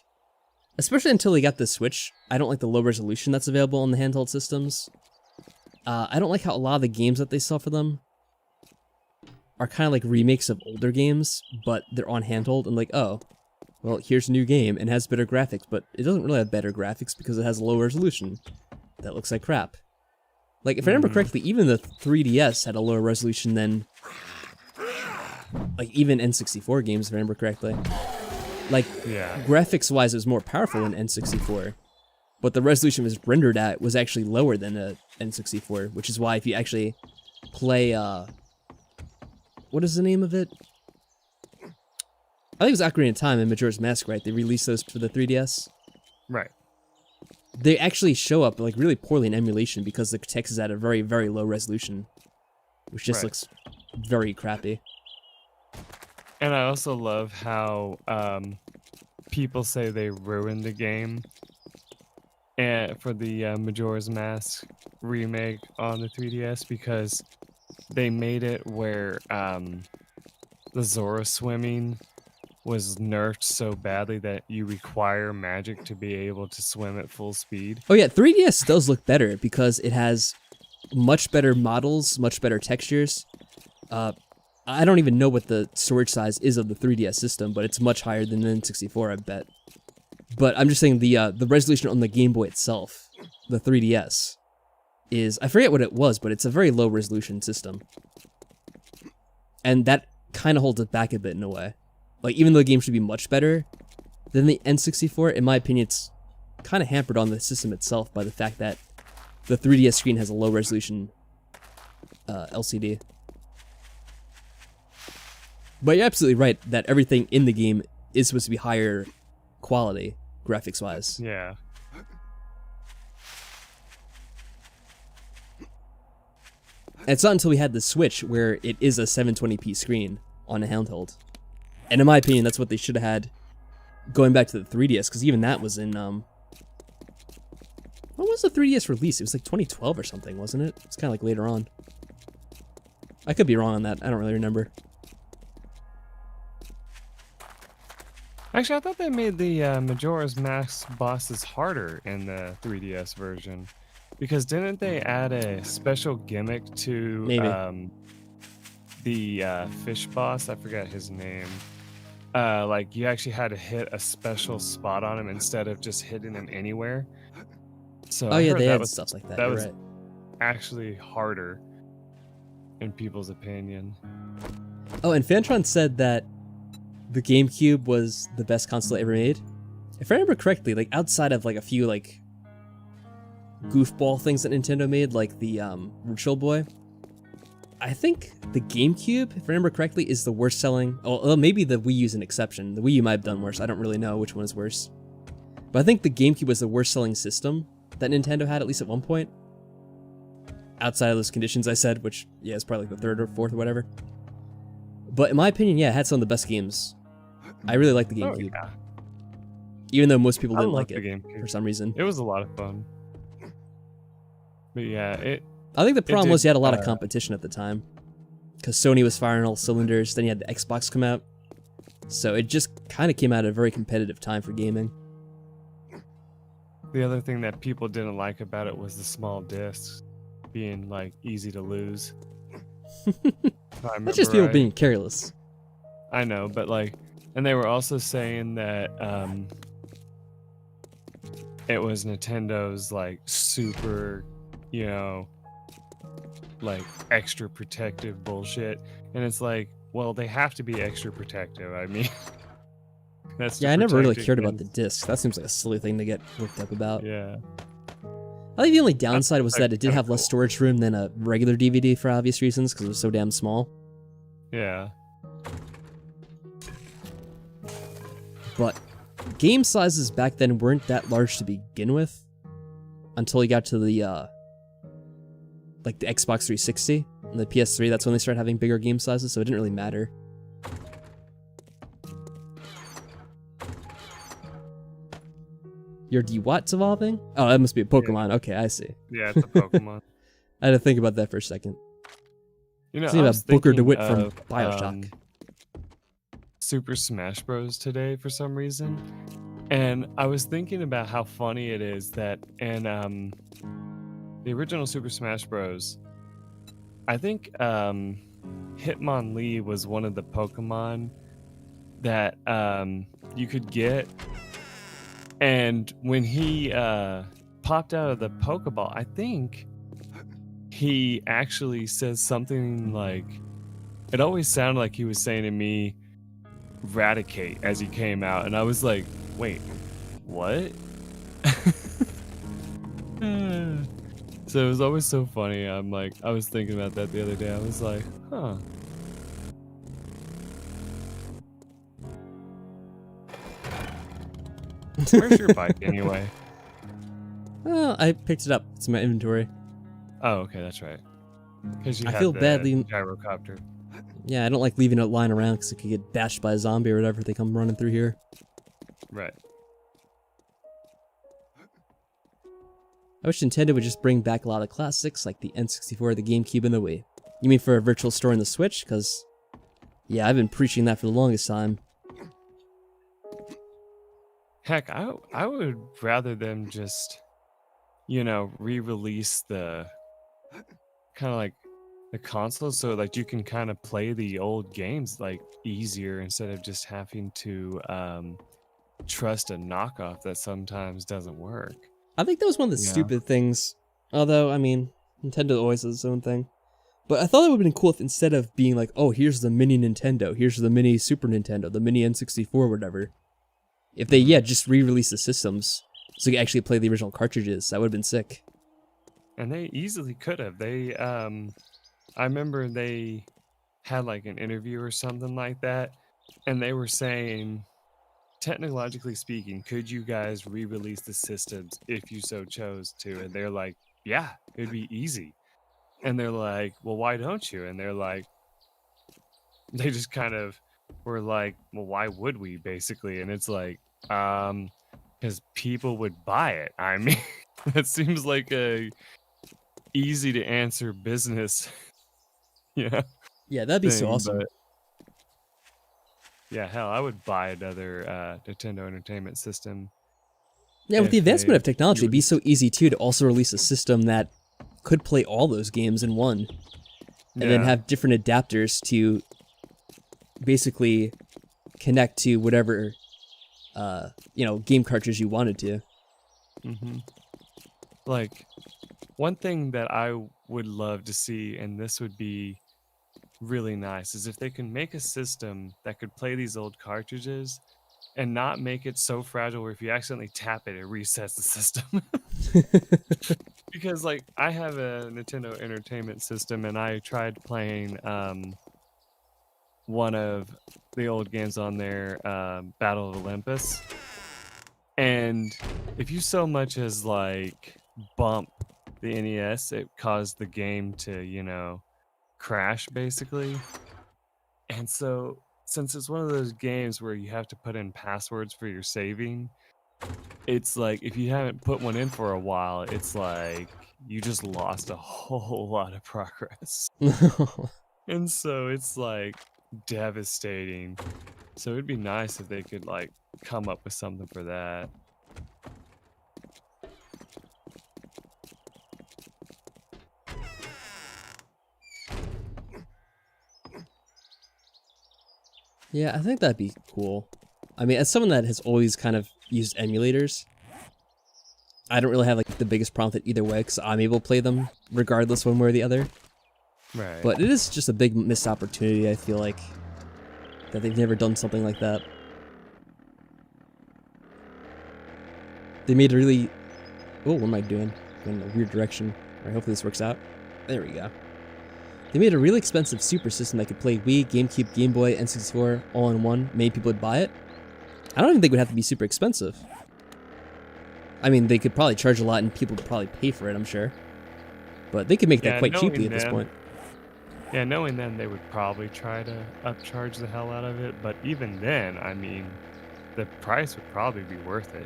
especially until they got the Switch, I don't like the low resolution that's available on the handheld systems. I don't like how a lot of the games that they sell for them are kind of like remakes of older games, but they're on handheld, and like, oh, well, here's a new game and has better graphics, but it doesn't really have better graphics because it has low resolution. That looks like crap. Like, if I remember correctly, even the 3DS had a lower resolution than, like, even N64 games, if I remember correctly. Like, graphics-wise, it was more powerful than N64, but the resolution it was rendered at was actually lower than a N64, which is why if you actually play, what is the name of it? I think it was Ocarina of Time and Majora's Mask, right? They released those for the 3DS. Right. They actually show up like really poorly in emulation because the text is at a very, very low resolution, which just looks very crappy. And I also love how people say they ruined the game and for the Majora's Mask remake on the 3DS because they made it where the Zora swimming was nerfed so badly that you require magic to be able to swim at full speed. Oh yeah, 3DS does look better because it has much better models, much better textures. I don't even know what the storage size is of the 3DS system, but it's much higher than the N64, I bet. But I'm just saying the resolution on the Game Boy itself, the 3DS, is, I forget what it was, but it's a very low resolution system. And that kind of holds it back a bit in a way. Like, even though the game should be much better than the N64, in my opinion, it's kind of hampered on the system itself by the fact that the 3DS screen has a low resolution LCD. But you're absolutely right that everything in the game is supposed to be higher quality, graphics-wise. Yeah. And it's not until we had the Switch where it is a 720p screen on a handheld. And in my opinion, that's what they should have had going back to the 3DS, because even that was in, when was the 3DS release? It was like 2012 or something, wasn't it? It's kind of like later on. I could be wrong on that. I don't really remember. Actually, I thought they made the Majora's Mask bosses harder in the 3DS version. Because didn't they add a special gimmick to Maybe. the fish boss? I forgot his name. Like you actually had to hit a special spot on him instead of just hitting him anywhere. So Oh I yeah, heard they that had was stuff like that. that You're was right. actually harder in people's opinion. Oh, and Fantron said that the GameCube was the best console ever made. If I remember correctly, like outside of like a few like goofball things that Nintendo made, like the Virtual Boy, I think the GameCube, if I remember correctly, is the worst selling. Oh, maybe the Wii U's an exception. The Wii U might have done worse. I don't really know which one is worse. But I think the GameCube was the worst selling system that Nintendo had, at least at one point. Outside of those conditions I said, which, yeah, is probably like the third or fourth or whatever. But in my opinion, yeah, it had some of the best games. I really like the GameCube. Oh, yeah. Even though most people I didn't love like the it GameCube. for some reason. It was a lot of fun. But yeah, I think the problem was did, you had a lot of competition at the time. Because Sony was firing all cylinders, then you had the Xbox come out. So it just kind of came out at a very competitive time for gaming. the other thing that people didn't like about it was the small discs being like easy to lose. That's just people being careless. I know, but like, and they were also saying that it was Nintendo's like super, you know, like extra protective bullshit, and it's like, well, they have to be extra protective. I mean, that's to Yeah, I never really protect cared about the against- discs. That seems like a silly thing to get worked up about. Yeah, I think the only downside was like, that it did kinda have less storage room than a regular DVD for obvious reasons, because it was so damn small. yeah. But game sizes back then weren't that large to begin with, until you got to the like the Xbox 360 and the PS3. That's when they started having bigger game sizes, so it didn't really matter. Your D-Watt's evolving? Oh, that must be a Pokemon. Okay, I see. Yeah, it's a Pokemon. I had to think about that for a second. You know, Think I about was Booker thinking DeWitt from of, BioShock. Super Smash Bros. Today for some reason, and I was thinking about how funny it is that in the original Super Smash Bros. I think Hitmonlee was one of the Pokemon that you could get, and when he popped out of the Pokeball, I think he actually says something like, it always sounded like he was saying to me, Eradicate, as he came out, and I was like, wait, what? So it was always so funny. I was thinking about that the other day. I was like, huh. Where's your bike anyway? Well, I picked it up. It's in my inventory. Oh, okay, that's right. Because you I had feel the badly- gyrocopter. Yeah, I don't like leaving it lying around because it could get bashed by a zombie or whatever if they come running through here. Right. I wish Nintendo would just bring back a lot of classics like the N64, the GameCube, and the Wii. You mean for a virtual store in the Switch? Because, yeah, I've been preaching that for the longest time. Heck, I would rather them just, you know, re-release the kind of like the console, so like you can kind of play the old games like easier instead of just having to trust a knockoff that sometimes doesn't work. I think that was one of the Yeah. stupid things. Although, I mean, Nintendo always does its own thing. But I thought it would have been cool if instead of being like, oh, here's the mini Nintendo, here's the mini Super Nintendo, the mini N64, whatever. If they, just re-release the systems so you could actually play the original cartridges, that would have been sick. And they easily could have. They I remember they had like an interview or something like that, and they were saying, technologically speaking, could you guys re-release the systems if you so chose to? And they're like, yeah, it'd be easy. And they're like, well, why don't you? And they're like, they just kind of were like, well, why would we, basically? And it's like, because people would buy it. I mean, that seems like a easy to answer business. Yeah. Yeah, that'd be so thing, awesome. but- yeah, hell, I would buy another Nintendo Entertainment System Yeah, with the if advancement they of technology, it'd be released- so easy too to also release a system that could play all those games in one, and then Yeah. have different adapters to basically connect to whatever game cartridge you wanted to. Mm-hmm. Like, one thing that I would love to see, and this would be really nice, is if they can make a system that could play these old cartridges and not make it so fragile where if you accidentally tap it, it resets the system. Because, like, I have a Nintendo Entertainment System, and I tried playing one of the old games on there, Battle of Olympus. And if you so much as, like, bump the NES, it caused the game to, crash, basically. And so, since it's one of those games where you have to put in passwords for your saving, it's like if you haven't put one in for a while, it's like you just lost a whole lot of progress. And so it's like devastating. So it'd be nice if they could like come up with something for that. Yeah, I think that'd be cool. I mean, as someone that has always kind of used emulators, I don't really have like the biggest problem with it either way, because I'm able to play them regardless one way or the other. Right. But it is just a big missed opportunity, I feel like, that they've never done something like that. They made a really... Oh, what am I doing? Going in a weird direction. Alright, hopefully this works out. There we go. They made a really expensive super system that could play Wii, GameCube, Game Boy, N64 all in one. Many people would buy it. I don't even think it would have to be super expensive. I mean, they could probably charge a lot and people would probably pay for it, I'm sure. But they could make that quite cheaply at this point. Yeah, knowing them, they would probably try to upcharge the hell out of it. But even then, I mean, the price would probably be worth it,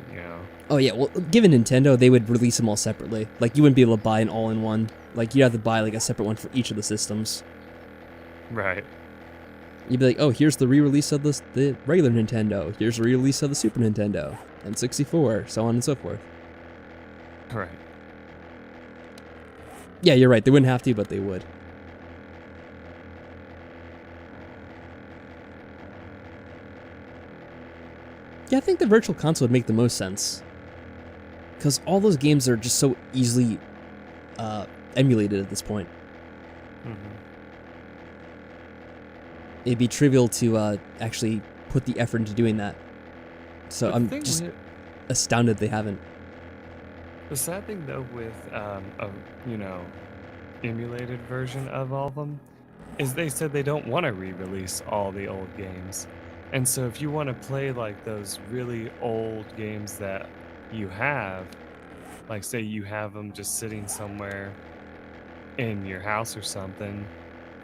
Oh yeah, well, given Nintendo, they would release them all separately. Like, you wouldn't be able to buy an all-in-one. Like, you'd have to buy, like, a separate one for each of the systems. Right. You'd be like, oh, here's the re-release of the regular Nintendo. Here's the re-release of the Super Nintendo. And 64, so on and so forth. Right. Yeah, you're right. They wouldn't have to, but they would. Yeah, I think the Virtual Console would make the most sense. Because all those games are just so easily emulated at this point. Mm-hmm. It'd be trivial to actually put the effort into doing that. So I'm just astounded they haven't. The sad thing, though, with emulated version of all of them, is they said they don't want to re-release all the old games. And so if you want to play like those really old games that you have, like say you have them just sitting somewhere in your house or something,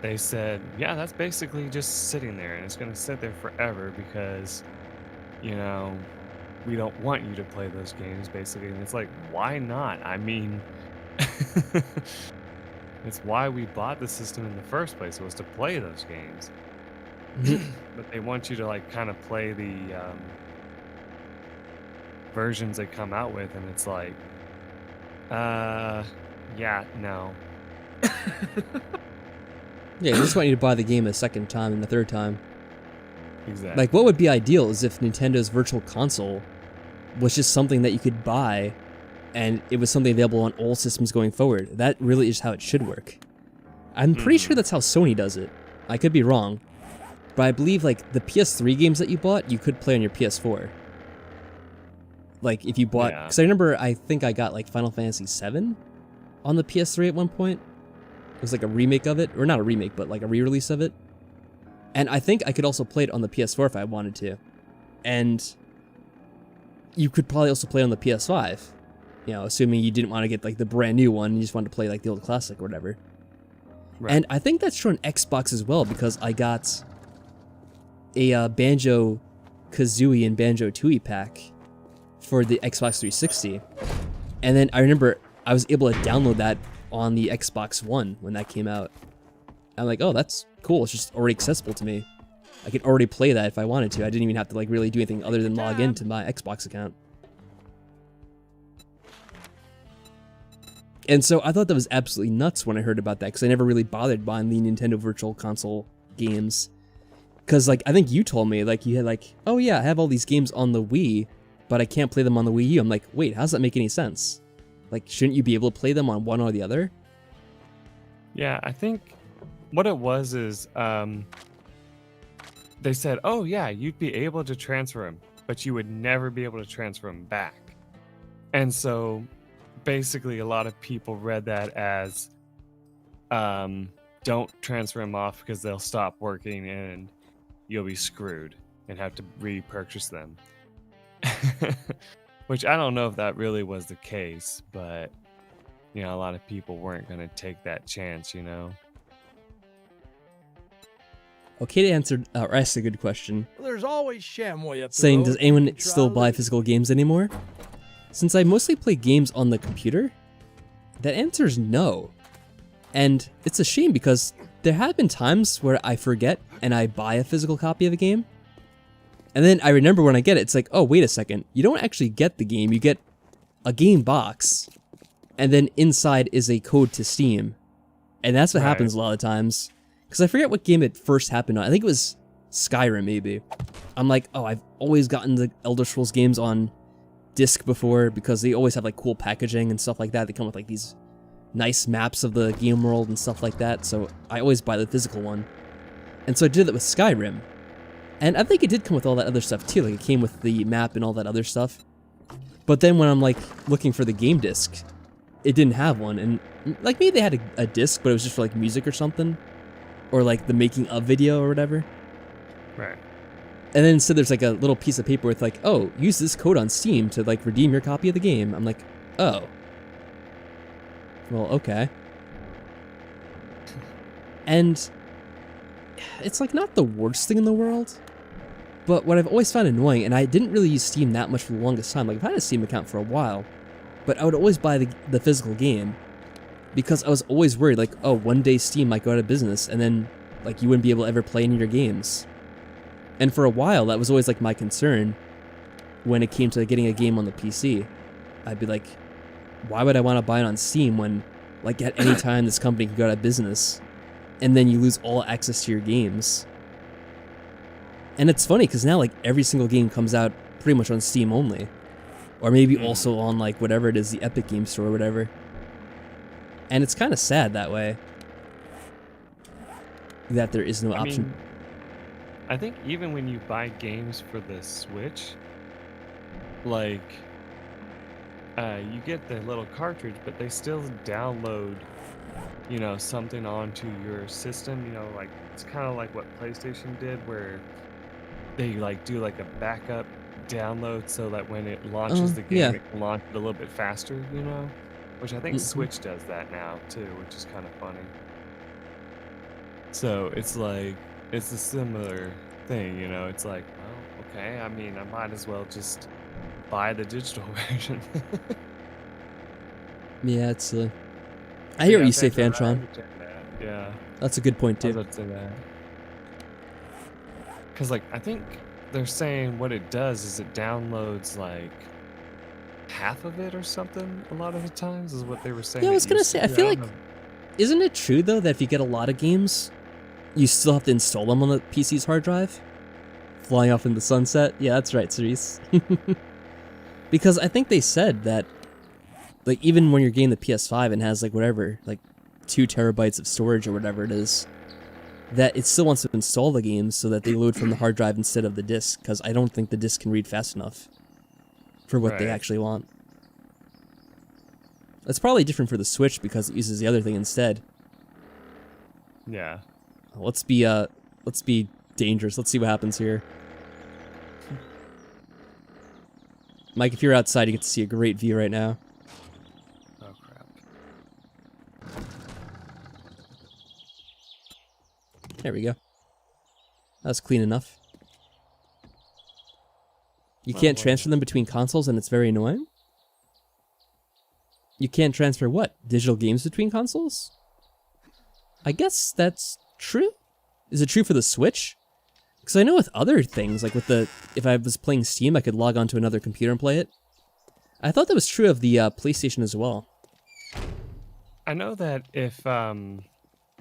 they said, yeah, that's basically just sitting there and it's going to sit there forever because, we don't want you to play those games, basically. And it's like, why not? I mean, it's why we bought the system in the first place, was to play those games. But they want you to like kind of play the versions they come out with, and it's like, yeah, no. Yeah, they just want you to buy the game a second time and the third time. Exactly. Like, what would be ideal is if Nintendo's Virtual Console was just something that you could buy, and it was something available on all systems going forward. That really is how it should work. I'm pretty sure that's how Sony does it. I could be wrong. But I believe, like, the PS3 games that you bought, you could play on your PS4. Like, if you bought... Yeah. Because I remember, I think I got, like, Final Fantasy VII on the PS3 at one point. It was like a remake of it. Or not a remake, but like a re-release of it. And I think I could also play it on the PS4 if I wanted to. And you could probably also play it on the PS5. Assuming you didn't want to get, like, the brand new one. You just wanted to play, like, the old classic or whatever. Right. And I think that's true on Xbox as well, because I got a Banjo-Kazooie and Banjo-Tooie pack for the Xbox 360. And then I remember I was able to download that on the Xbox One when that came out. I'm like, oh, that's cool. It's just already accessible to me. I could already play that if I wanted to. I didn't even have to, like, really do anything other than log into my Xbox account. And so I thought that was absolutely nuts when I heard about that, because I never really bothered buying the Nintendo Virtual Console games. Because, like, I think you told me, like, you had, like, oh yeah, I have all these games on the Wii, but I can't play them on the Wii U. I'm like, wait, how does that make any sense? Like, shouldn't you be able to play them on one or the other? Yeah, I think what it was is they said, oh yeah, you'd be able to transfer them, but you would never be able to transfer them back. And so basically a lot of people read that as don't transfer them off because they'll stop working and you'll be screwed and have to repurchase them. Which I don't know if that really was the case, but you know, a lot of people weren't going to take that chance, you know. Okay, answered or asked a good question, There's always Shamway up the saying, road. does You anyone can try still buy leaving. physical games anymore? Since I mostly play games on the computer, that answer is no. And it's a shame because there have been times where I forget and I buy a physical copy of a game. And then I remember when I get it, it's like, oh, wait a second. You don't actually get the game. You get a game box. And then inside is a code to Steam. And that's what happens a lot of times. Because I forget what game it first happened on. I think it was Skyrim, maybe. I'm like, oh, I've always gotten the Elder Scrolls games on disc before because they always have like cool packaging and stuff like that. They come with like these nice maps of the game world and stuff like that. So I always buy the physical one. And so I did that with Skyrim. And I think it did come with all that other stuff too. Like it came with the map and all that other stuff. But then when I'm like looking for the game disc, it didn't have one. And like maybe they had a disc, but it was just for like music or something. Or like the making of video or whatever. Right. And then instead there's like a little piece of paper with like, oh, use this code on Steam to like redeem your copy of the game. I'm like, oh. Well, okay. And it's like not the worst thing in the world, but what I've always found annoying, and I didn't really use Steam that much for the longest time, like I've had a Steam account for a while, but I would always buy the physical game because I was always worried like, oh, one day Steam might go out of business and then like you wouldn't be able to ever play any of your games. And for a while that was always like my concern when it came to getting a game on the PC. I'd be like, why would I want to buy it on Steam when like at any time this company could go out of business and then you lose all access to your games? And it's funny because now like every single game comes out pretty much on Steam only, or maybe also on like whatever it is, the Epic Game Store or whatever. And it's kind of sad that way that there is no option. Mean, I think even when you buy games for the Switch, like you get the little cartridge, but they still download, you know, something onto your system. You know, like it's kind of like what PlayStation did, where they like do like a backup download so that when it launches the game, it can launch it a little bit faster. You know, which I think Switch does that now too, which is kind of funny. So it's like it's a similar thing, you know. It's like, well, okay. I mean, I might as well just buy the digital version. Yeah, it's I hear what you say, Fantron. Yeah, That's a good point I was too. about to say that. Because like I think they're saying what it does is it downloads like half of it or something. A lot of the times is what they were saying. Yeah, I it was gonna used say, to I do. feel don't like, know. isn't it true though that if you get a lot of games, you still have to install them on the PC's hard drive? Flying off in the sunset? Yeah, that's right, Cerise. Because I think they said that, like, even when you're getting the PS5 and has, like, whatever, like, 2 terabytes of storage or whatever it is, that it still wants to install the games so that they load from the hard drive instead of the disc, because I don't think the disc can read fast enough for what they Right. actually want. It's probably different for the Switch because it uses the other thing instead. Yeah. Let's be dangerous. Let's see what happens here. Mike, if you're outside, you get to see a great view right now. Oh crap. There we go. That's clean enough. You can't transfer them between consoles, and it's very annoying. You can't transfer what? Digital games between consoles? I guess that's true. Is it true for the Switch? Because I know with other things, like with the, if I was playing Steam, I could log onto another computer and play it. I thought that was true of the PlayStation as well. I know that if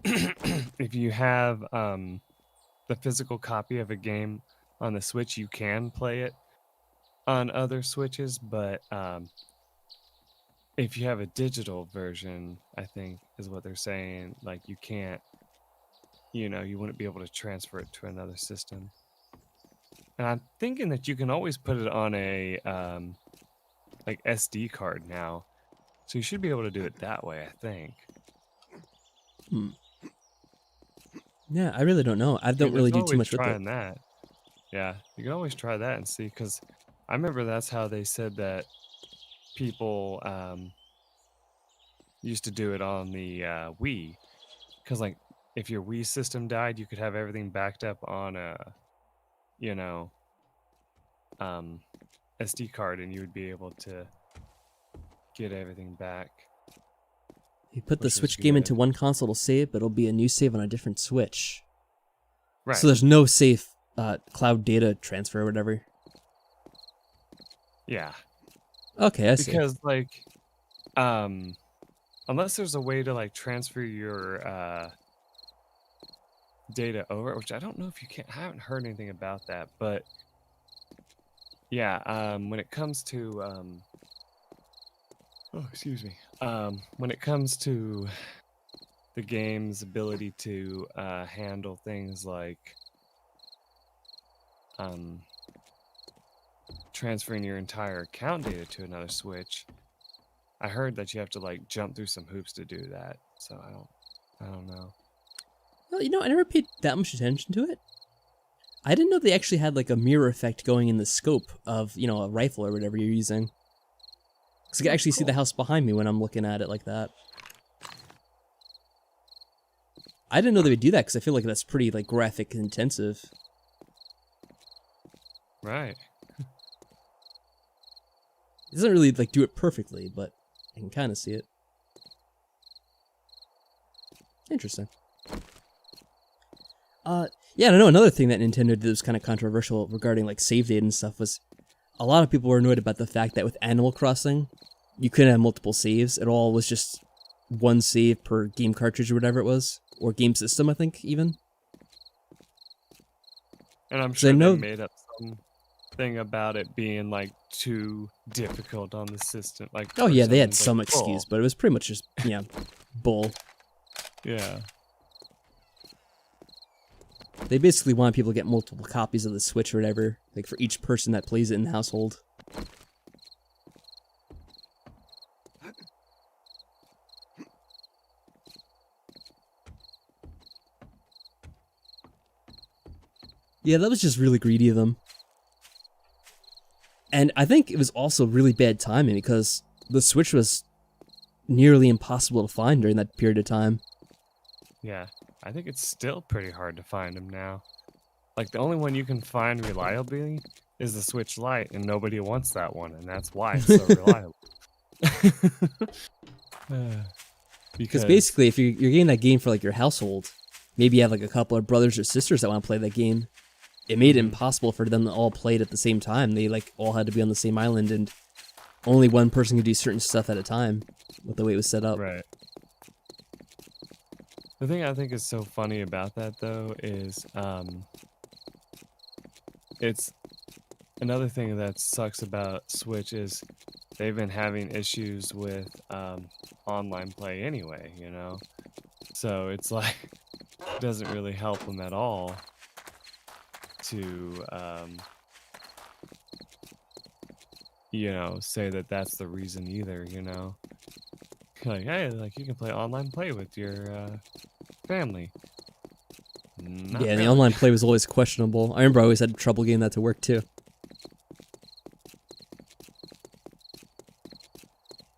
if you have the physical copy of a game on the Switch, you can play it on other Switches, but if you have a digital version, I think is what they're saying, like you can't, you know, you wouldn't be able to transfer it to another system. And I'm thinking that you can always put it on a like SD card now, so you should be able to do it that way, I think. Yeah, I really don't know. I don't really do too much with it. Trying that. Yeah, you can always try that and see, because I remember that's how they said that people used to do it on the Wii, because like if your Wii system died, you could have everything backed up on a, you know, SD card, and you would be able to get everything back. You put the Switch game into one console to save, but it'll be a new save on a different Switch. Right. So there's no safe cloud data transfer or whatever. Yeah. Okay, I see. Because like, unless there's a way to like transfer your data over, which I don't know if you can. I haven't heard anything about that, but yeah, when it comes to oh, excuse me. When it comes to the game's ability to handle things like transferring your entire account data to another Switch, I heard that you have to like jump through some hoops to do that. So I don't know. Well, you know, I never paid that much attention to it. I didn't know they actually had like a mirror effect going in the scope of, you know, a rifle or whatever you're using. Because I can actually see the house behind me when I'm looking at it like that. I didn't know they would do that because I feel like that's pretty like graphic intensive. Right. It doesn't really like do it perfectly, but I can kind of see it. Interesting. Yeah, I don't know. Another thing that Nintendo did that was kind of controversial regarding like save data and stuff was a lot of people were annoyed about the fact that with Animal Crossing, you couldn't have multiple saves. It all was just one save per game cartridge or whatever it was, or game system, I think even. And I'm sure they made up something about it being like too difficult on the system. Like, oh yeah, they had some excuse, but it was pretty much just bull. Yeah. They basically want people to get multiple copies of the Switch or whatever, like for each person that plays it in the household. Yeah, that was just really greedy of them. And I think it was also really bad timing because the Switch was nearly impossible to find during that period of time. Yeah, I think it's still pretty hard to find them now. Like, the only one you can find reliably is the Switch Lite, and nobody wants that one, and that's why it's so reliable. Because basically, if you're getting that game for like your household, maybe you have like a couple of brothers or sisters that want to play that game, it made it impossible for them to all play it at the same time. They like all had to be on the same island, and only one person could do certain stuff at a time with the way it was set up. Right. The thing I think is so funny about that, though, is it's another thing that sucks about Switch is they've been having issues with online play anyway, you know? So it's like, it doesn't really help them at all to, you know, say that that's the reason either, you know? Like, hey, like, you can play online play with your family. Not yeah, and really. the online play was always questionable. I remember I always had trouble getting that to work too.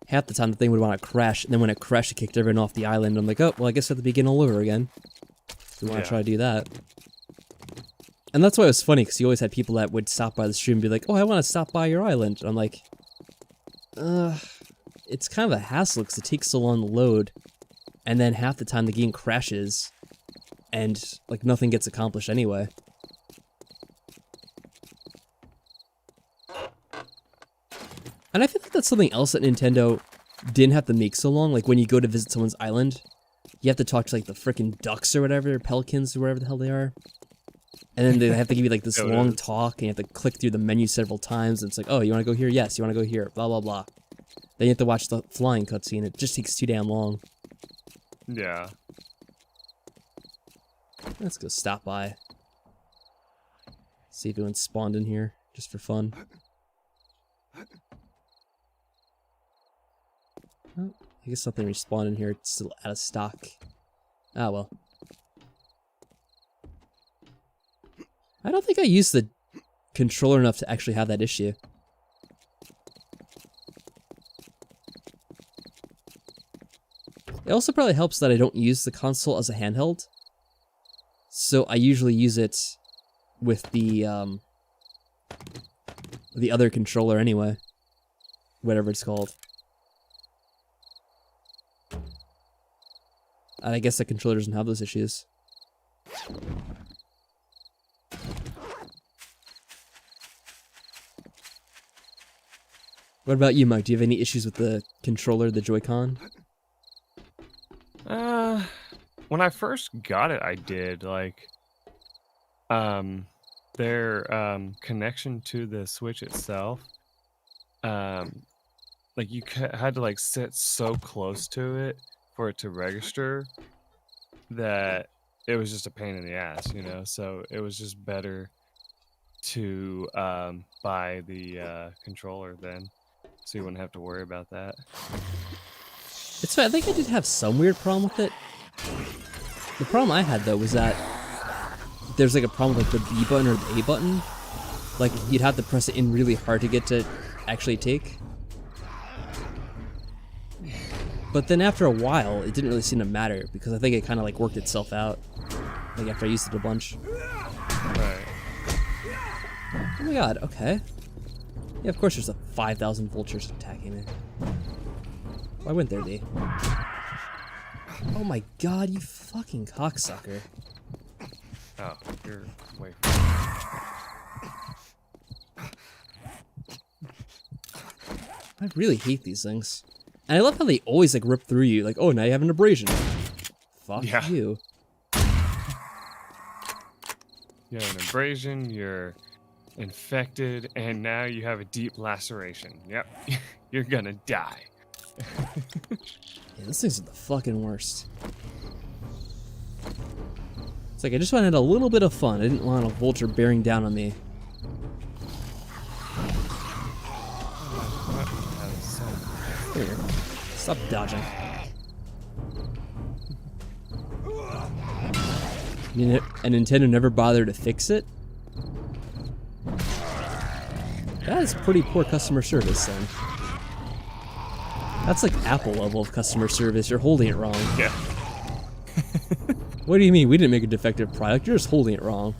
Half the time the thing would want to crash, and then when it crashed, it kicked everyone off the island. I'm like, oh, well, I guess I have to begin all over again. If we want to try to do that. And that's why it was funny, because you always had people that would stop by the stream and be like, oh, I want to stop by your island. And I'm like, it's kind of a hassle, because it takes so long to load. And then half the time the game crashes, and like nothing gets accomplished anyway. And I feel like that's something else that Nintendo didn't have to make so long. Like when you go to visit someone's island, you have to talk to like the freaking ducks or whatever, pelicans or whatever the hell they are. And then they have to give you like this long talk, and you have to click through the menu several times. And it's like, oh, you want to go here? Yes. You want to go here? Blah, blah, blah. Then you have to watch the flying cutscene. It just takes too damn long. Yeah. Let's go stop by. See if anyone spawned in here, just for fun. Oh, I guess something respawned in here. It's still out of stock. Ah, well. I don't think I used the controller enough to actually have that issue. It also probably helps that I don't use the console as a handheld. So I usually use it with the other controller anyway. Whatever it's called. And I guess the controller doesn't have those issues. What about you, Mike? Do you have any issues with the controller, the Joy-Con? When I first got it, I did. Like, their connection to the Switch itself, like you had to like sit so close to it for it to register that it was just a pain in the ass, you know. So it was just better to buy the controller then, so you wouldn't have to worry about that. It's fine. I think I did have some weird problem with it. The problem I had though was that there's like a problem with like the B button or the A button. Like you'd have to press it in really hard to get to actually take. But then after a while, it didn't really seem to matter because I think it kind of like worked itself out. Like after I used it a bunch. Right. Oh my god, okay. Yeah, of course there's a 5,000 vultures attacking me. Why wouldn't there be? Oh my god, you fucking cocksucker. Oh, you're way. I really hate these things. And I love how they always like rip through you, like, oh, now you have an abrasion. Fuck you. You have an abrasion, you're infected, and now you have a deep laceration. Yep, you're gonna die. Yeah, those things are the fucking worst. It's like I just wanted a little bit of fun. I didn't want a vulture bearing down on me. Here, stop dodging. And Nintendo never bothered to fix it? That is pretty poor customer service then. That's like Apple level of customer service. You're holding it wrong. Yeah. What do you mean? We didn't make a defective product. You're just holding it wrong.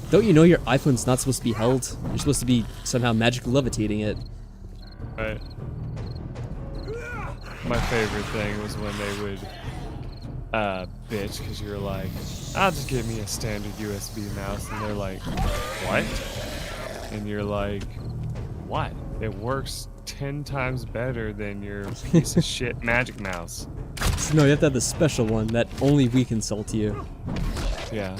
Don't you know your iPhone's not supposed to be held? You're supposed to be somehow magically levitating it. Right. My favorite thing was when they would bitch because you're like, I'll just give me a standard USB mouse, and they're like, what? And you're like, what? It works 10 times better than your piece of shit magic mouse. So no, you have to have the special one that only we can sell to you. Yeah.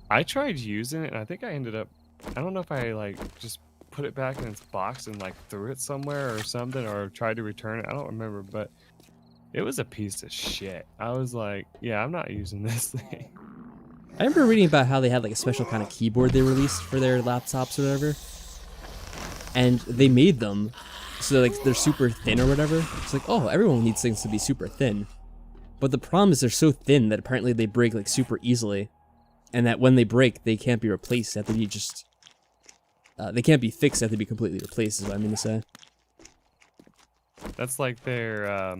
I tried using it, and I think I ended up, I don't know if I like just put it back in its box and like threw it somewhere or something, or tried to return it. I don't remember, but it was a piece of shit. I was like, yeah, I'm not using this thing. I remember reading about how they had like a special kind of keyboard they released for their laptops or whatever. And they made them so like they're super thin or whatever. It's like, oh, everyone needs things to be super thin. But the problem is they're so thin that apparently they break like super easily. And that when they break, they can't be replaced. They have to be just... they can't be fixed, they have to be completely replaced, is what I mean to say. That's like their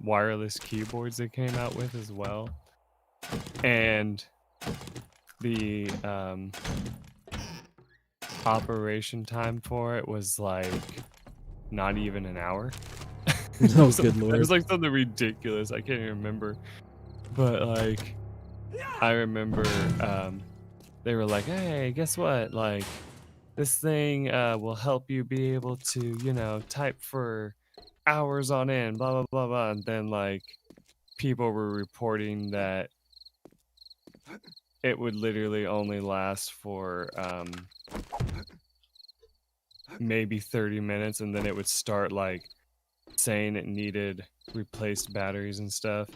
wireless keyboards they came out with as well. And the operation time for it was like not even an hour. Oh, good lord. It was like something ridiculous. I can't even remember. But like, I remember they were like, hey, guess what? Like, this thing will help you be able to, you know, type for hours on end, blah blah blah blah, and then like people were reporting that it would literally only last for maybe 30 minutes, and then it would start like saying it needed replaced batteries and stuff.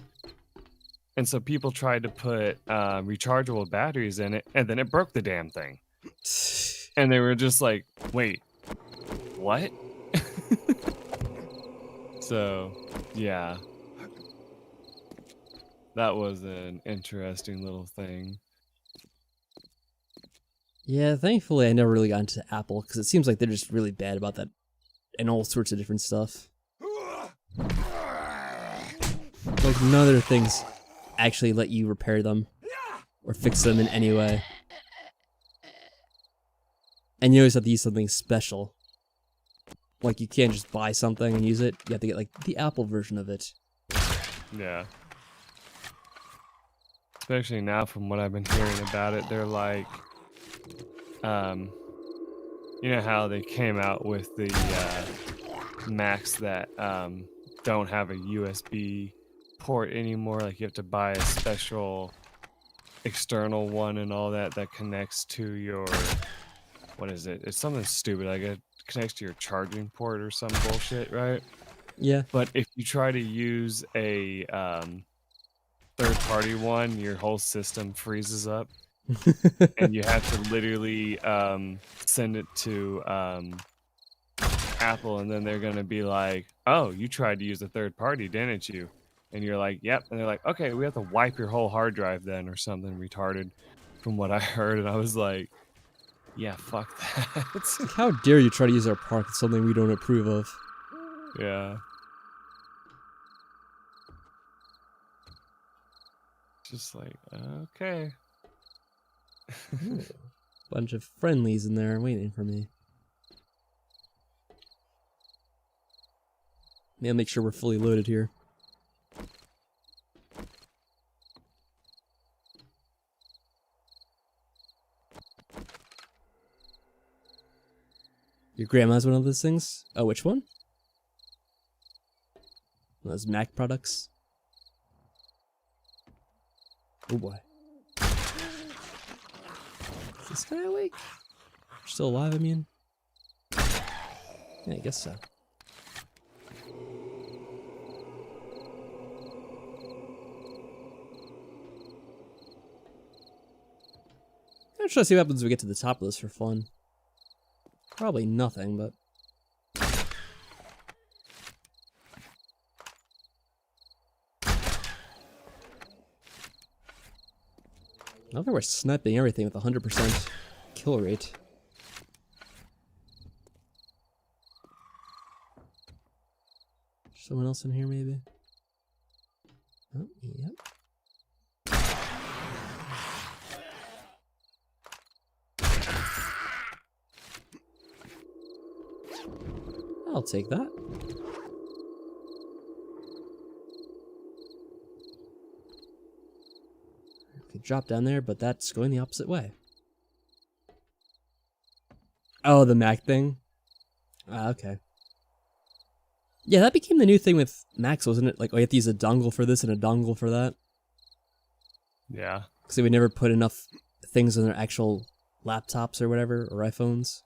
And so people tried to put rechargeable batteries in it, and then it broke the damn thing. And they were just like, wait, what? So, yeah. That was an interesting little thing. Yeah, thankfully I never really got into Apple, because it seems like they're just really bad about that and all sorts of different stuff. Like, none of their things actually let you repair them or fix them in any way. And you always have to use something special. Like, you can't just buy something and use it. You have to get, like, the Apple version of it. Yeah. Especially now from what I've been hearing about it, they're like, you know how they came out with the Macs that don't have a USB port anymore? Like you have to buy a special external one and all that that connects to your, what is it? It's something stupid, like it connects to your charging port or some bullshit, right? Yeah. But if you try to use a third-party one, your whole system freezes up. And you have to literally send it to Apple, and then they're going to be like, oh, you tried to use a third party, didn't you? And you're like, yep. And they're like, okay, we have to wipe your whole hard drive then, or something retarded from what I heard. And I was like, yeah, fuck that. Like, how dare you try to use our park? It's something we don't approve of. Yeah. Just like, okay. Bunch of friendlies in there waiting for me. Maybe I'll make sure we're fully loaded here. Your grandma's one of those things? Oh, which one? Those Mac products? Oh boy. Is this guy awake? Still alive, I mean? Yeah, I guess so. I'm trying to see what happens when we get to the top of this for fun. Probably nothing, but... I love how we're sniping everything with 100% kill rate. Someone else in here, maybe? Oh, yep. I'll take that. Could drop down there, but that's going the opposite way. Oh, the Mac thing? Ah, okay. Yeah, that became the new thing with Macs, wasn't it? Like, oh, you have to use a dongle for this and a dongle for that. Yeah. Because they would never put enough things on their actual laptops or whatever, or iPhones.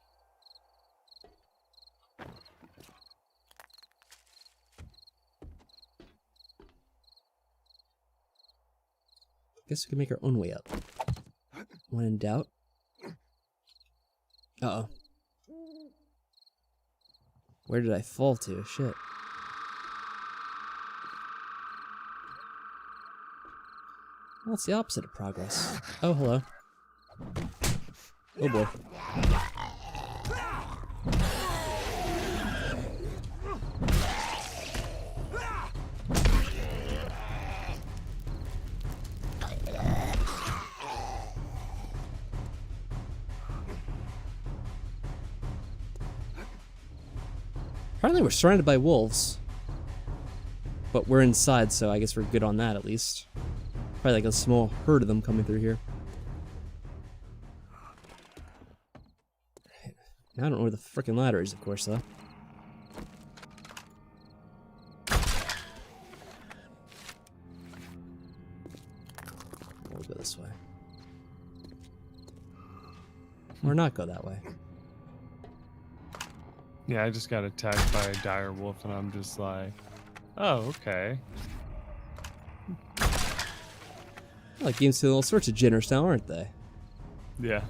Guess we can make our own way up. When in doubt. Uh-oh. Where did I fall to? Shit. Well, it's the opposite of progress. Oh, hello. Oh boy. Apparently we're surrounded by wolves. But we're inside, so I guess we're good on that at least. Probably like a small herd of them coming through here. Now I don't know where the frickin' ladder is, of course, though. Or not go that way. Yeah, I just got attacked by a dire wolf, and I'm just like, oh, okay. Like games feel all sorts of generous now, aren't they? Yeah.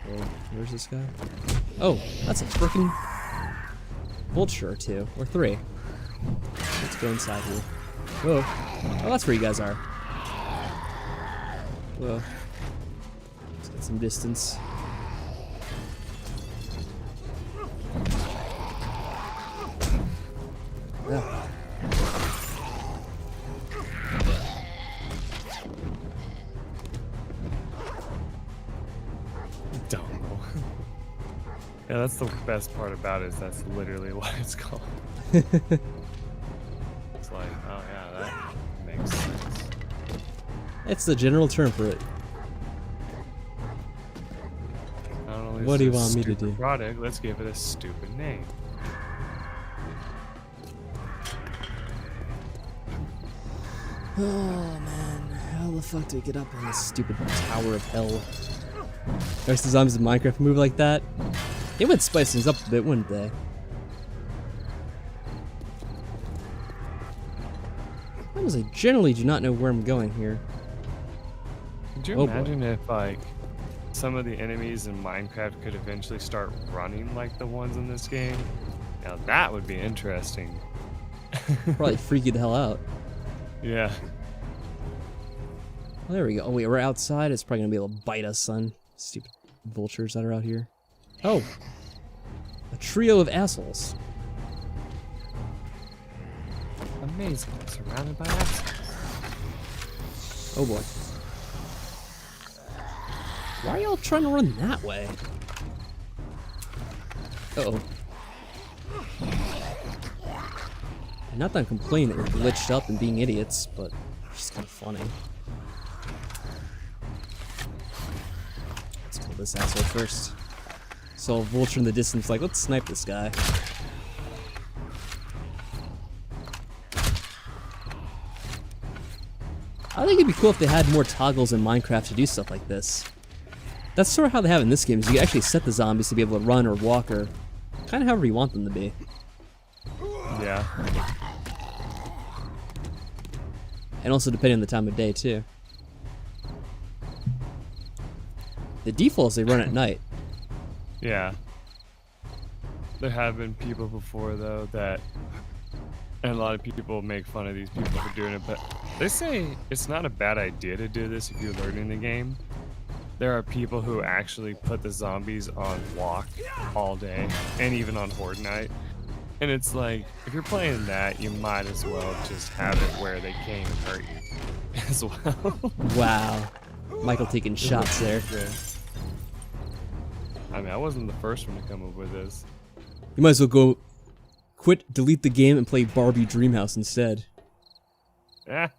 Oh, where's this guy? Oh, that's a freaking vulture or 2 or 3. Let's go inside here. Whoa. Oh, that's where you guys are. Whoa. Let's get some distance. Yeah. Don't know. Yeah, that's the best part about it, is that's literally what it's called. It's like, oh yeah, that makes sense. It's the general term for it. Not only What is do you it a want me to stupid do? Product, let's give it a stupid name. Oh man, how the fuck do I get up on this stupid tower of hell? There's the zombies in Minecraft move like that. They would spice things up a bit, wouldn't they? Because I generally do not know where I'm going here. Could you Oh, boy. imagine if, like, some of the enemies in Minecraft could eventually start running like the ones in this game? Now that would be interesting. Probably freak you the hell out. Yeah. Well, there we go. Oh wait, we're outside. It's probably gonna be able to bite us, son. Stupid vultures that are out here. Oh, a trio of assholes. Amazing. Surrounded by assholes. Oh boy. Why are y'all trying to run that way? Uh-oh. Not that I'm complaining that we're glitched up and being idiots, but it's just kind of funny. Let's kill this asshole first. So a vulture in the distance, like, let's snipe this guy. I think it'd be cool if they had more toggles in Minecraft to do stuff like this. That's sort of how they have it in this game, is you can actually set the zombies to be able to run or walk or kind of however you want them to be. Yeah. And also depending on the time of day, too. The default is they run at night. Yeah. There have been people before, though, that... And a lot of people make fun of these people for doing it, but they say it's not a bad idea to do this if you're learning the game. There are people who actually put the zombies on walk all day, and even on Horde Night. And it's like, if you're playing that, you might as well just have it where they can't even hurt you as well. Wow. Michael taking shots there. Yeah. I mean, I wasn't the first one to come up with this. You might as well go quit, delete the game, and play Barbie Dreamhouse instead. Oh,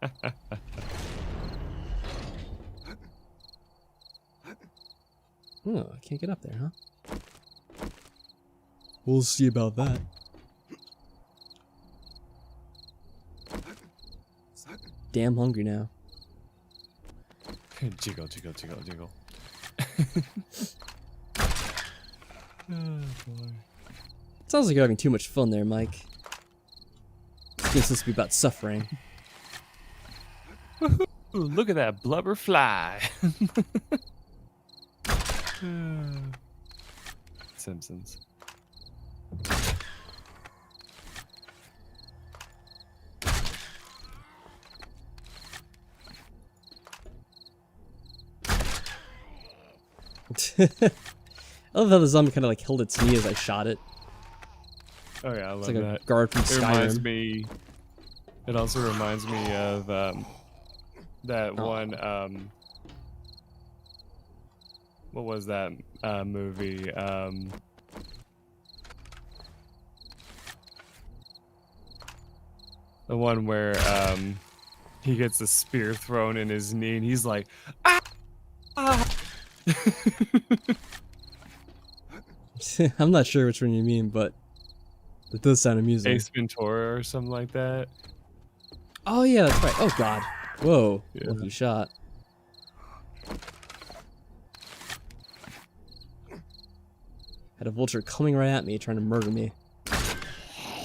I can't get up there, huh? We'll see about that. Damn hungry now. Jiggle, jiggle, jiggle, jiggle. Oh, boy. Sounds like you're having too much fun there, Mike. This game's supposed to be about suffering. Ooh, look at that blubber fly. Simpsons. I love how the zombie kind of like held its knee as I shot it. Oh yeah, I love It's like that. a guard from It reminds Skyrim. me. It also reminds me of that one. What was that movie? The one where he gets a spear thrown in his knee, and he's like, ah! Ah! I'm not sure which one you mean, but it does sound amusing. Ace Ventura or something like that. Oh yeah, that's right. Oh god. Whoa. Yeah. Lucky shot. Had a vulture coming right at me, trying to murder me.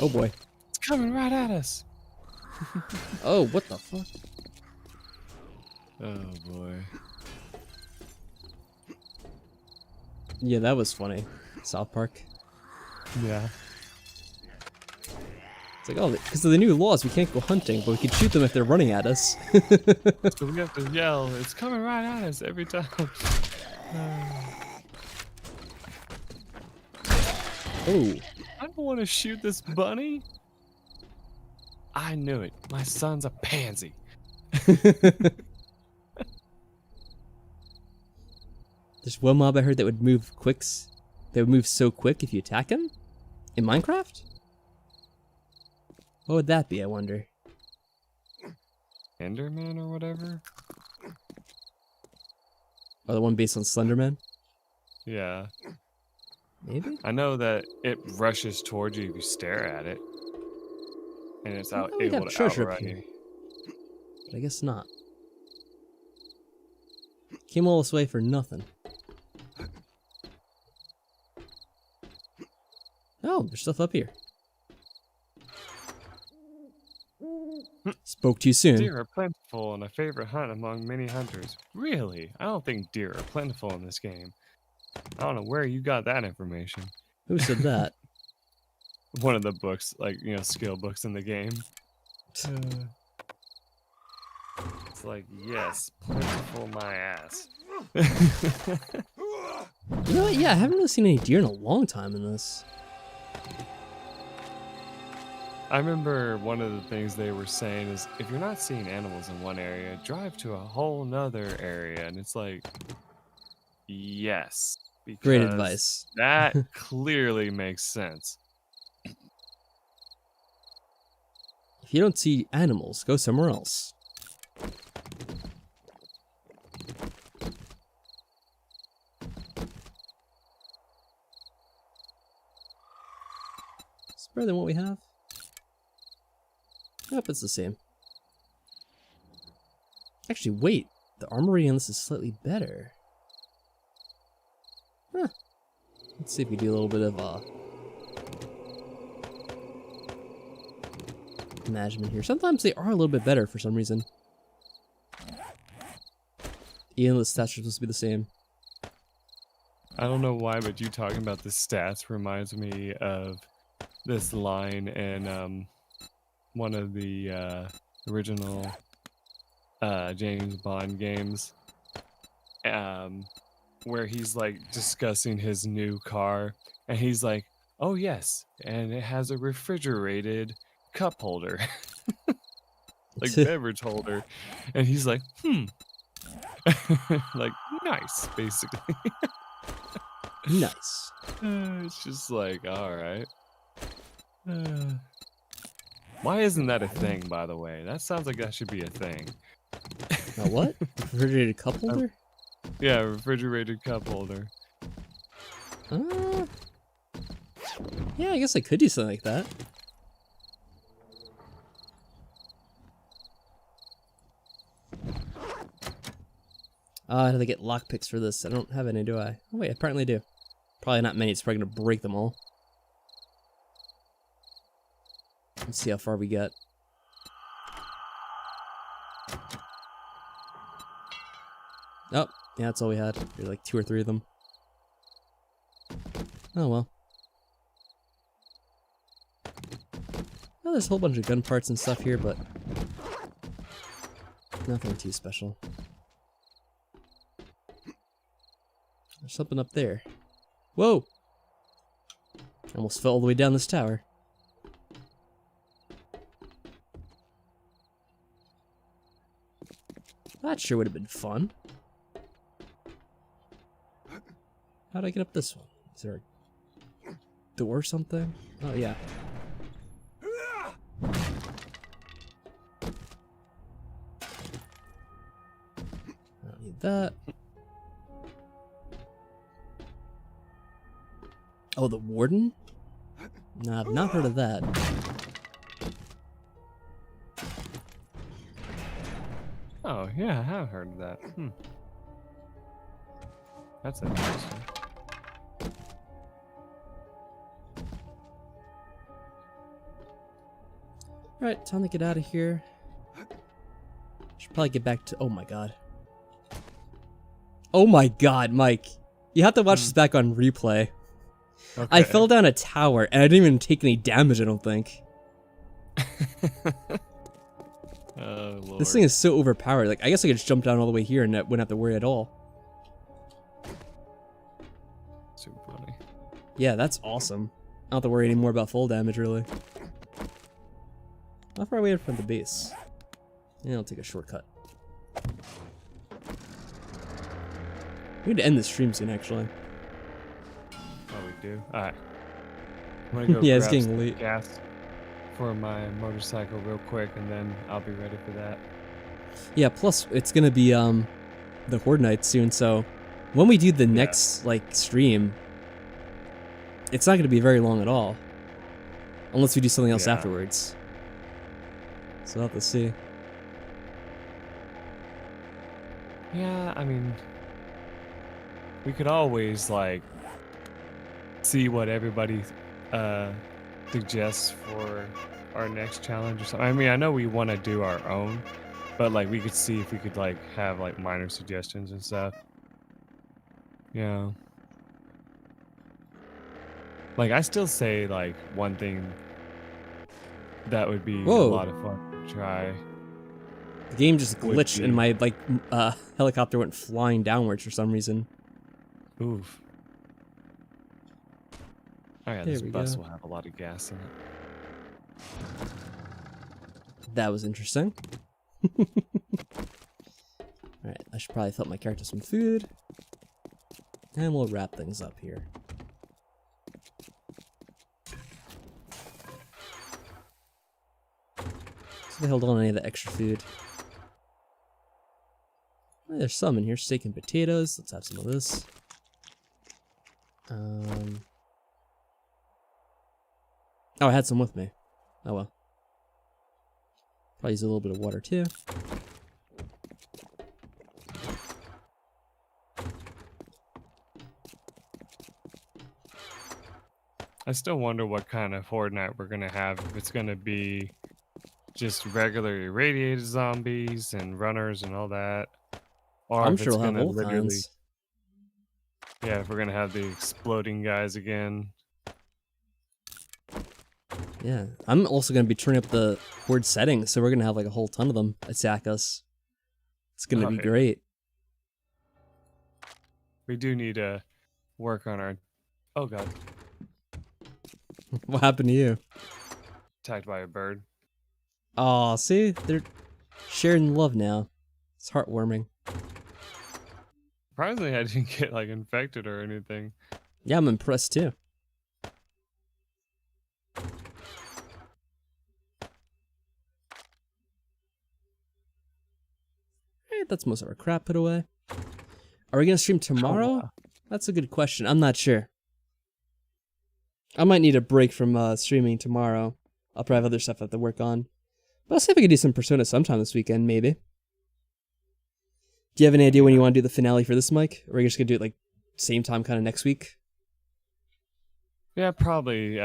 Oh boy. It's coming right at us. Oh, what the fuck? Oh boy. Yeah, that was funny. South Park. Yeah. It's like, oh, because of the new laws, we can't go hunting, but we can shoot them if they're running at us. So we have to yell, it's coming right at us every time. Oh. I don't want to shoot this bunny. I knew it. My son's a pansy. There's one mob I heard that would move quicks. That would move so quick if you attack him? In Minecraft? What would that be, I wonder? Enderman or whatever? Oh, the one based on Slenderman? Yeah. Maybe? I know that it rushes towards you if you stare at it. And it's thought we'd have able to treasure up outrun here. you. But I guess not. Came all this way for nothing. Oh, there's stuff up here. Spoke too soon. Deer are plentiful and a favorite hunt among many hunters. Really? I don't think deer are plentiful in this game. I don't know where you got that information. Who said that? One of the books, like, you know, skill books in the game. It's like, yes, plentiful my ass. You know what? Yeah, I haven't really seen any deer in a long time in this. I remember one of the things they were saying is if you're not seeing animals in one area, drive to a whole nother area. And it's like, yes. Great because advice. That clearly makes sense. If you don't see animals, go somewhere else. It's better than what we have. Yep, it's the same. Actually, wait. The armory on this is slightly better. Huh. Let's see if we do a little bit of management here. Sometimes they are a little bit better for some reason. Even though the stats are supposed to be the same. I don't know why, but you talking about the stats reminds me of this line in one of the original James Bond games, where he's like discussing his new car, and he's like, "Oh yes, and it has a refrigerated cup holder, like beverage holder," and he's like, like nice, basically. Nice. It's just like, all right. Why isn't that a thing, by the way? That sounds like that should be a thing. Now what? Refrigerated cup holder? Yeah, refrigerated cup holder. Yeah, I guess I could do something like that. How do they get lockpicks for this? I don't have any, do I? Oh wait, I apparently do. Probably not many, it's probably gonna break them all. Let's see how far we get. Oh, yeah, that's all we had. There were like 2 or 3 of them. Oh well. Oh, there's a whole bunch of gun parts and stuff here, but nothing too special. There's something up there. Whoa! Almost fell all the way down this tower. That sure would have been fun. How'd I get up this one? Is there a door or something? Oh, yeah. I don't need that. Oh, the warden? No, I've not heard of that. Oh, yeah, I have heard of that. That's interesting. Alright, time to get out of here. Should probably get back to... Oh my god. Oh my god, Mike. You have to watch this back on replay. Okay. I fell down a tower, and I didn't even take any damage, I don't think. Oh, Lord. This thing is so overpowered. Like, I guess I could just jump down all the way here and wouldn't have to worry at all. Super funny. Yeah, that's awesome. I don't have to worry anymore about full damage, really. How far away from the base? Yeah, I'll take a shortcut. We need to end this stream soon, actually. Oh, we do? Alright. I'm gonna go Yeah, it's grab getting some late. gas for my motorcycle real quick, and then I'll be ready for that. Yeah, plus it's gonna be the Horde Night soon, so when we do the next like stream, it's not gonna be very long at all. Unless we do something else Yeah. afterwards. So I'll have to see. Yeah, I mean, we could always, like, see what everybody suggests for our next challenge or something. I mean, I know we want to do our own, but, like, we could see if we could, like, have, like, minor suggestions and stuff. Yeah. Like, I still say, like, one thing that would be Whoa. a lot of fun to try. The game just Would glitched be- and my like helicopter went flying downwards for some reason. Oof. Oh yeah, There this we bus go. will have a lot of gas in it. That was interesting. Alright, I should probably fill up my character some food. And we'll wrap things up here. So they held on any of the extra food. Oh, there's some in here. Steak and potatoes. Let's have some of this. Oh, I had some with me. Oh well. Probably use a little bit of water too. I still wonder what kind of Horde Night we're gonna have. If it's gonna be just regular irradiated zombies and runners and all that, or I'm if sure it's we'll have gonna all literally, kinds. yeah, if we're gonna have the exploding guys again. Yeah, I'm also gonna be turning up the horde settings, so we're gonna have like a whole ton of them attack us. It's gonna be Okay. great. We do need to work on our. Oh god, What happened to you? attacked by a bird. Aw, see? They're sharing love now. It's heartwarming. Surprisingly, I didn't get like infected or anything. Yeah, I'm impressed too. Alright, that's most of our crap put away. Are we gonna stream tomorrow? wow. That's a good question. I'm not sure. I might need a break from streaming tomorrow. I'll probably have other stuff I have to work on. But I'll see if I can do some Persona sometime this weekend, maybe. Do you have any idea when you want to do the finale for this, Mike? Or are you just gonna do it like same time kind of next week? Yeah, probably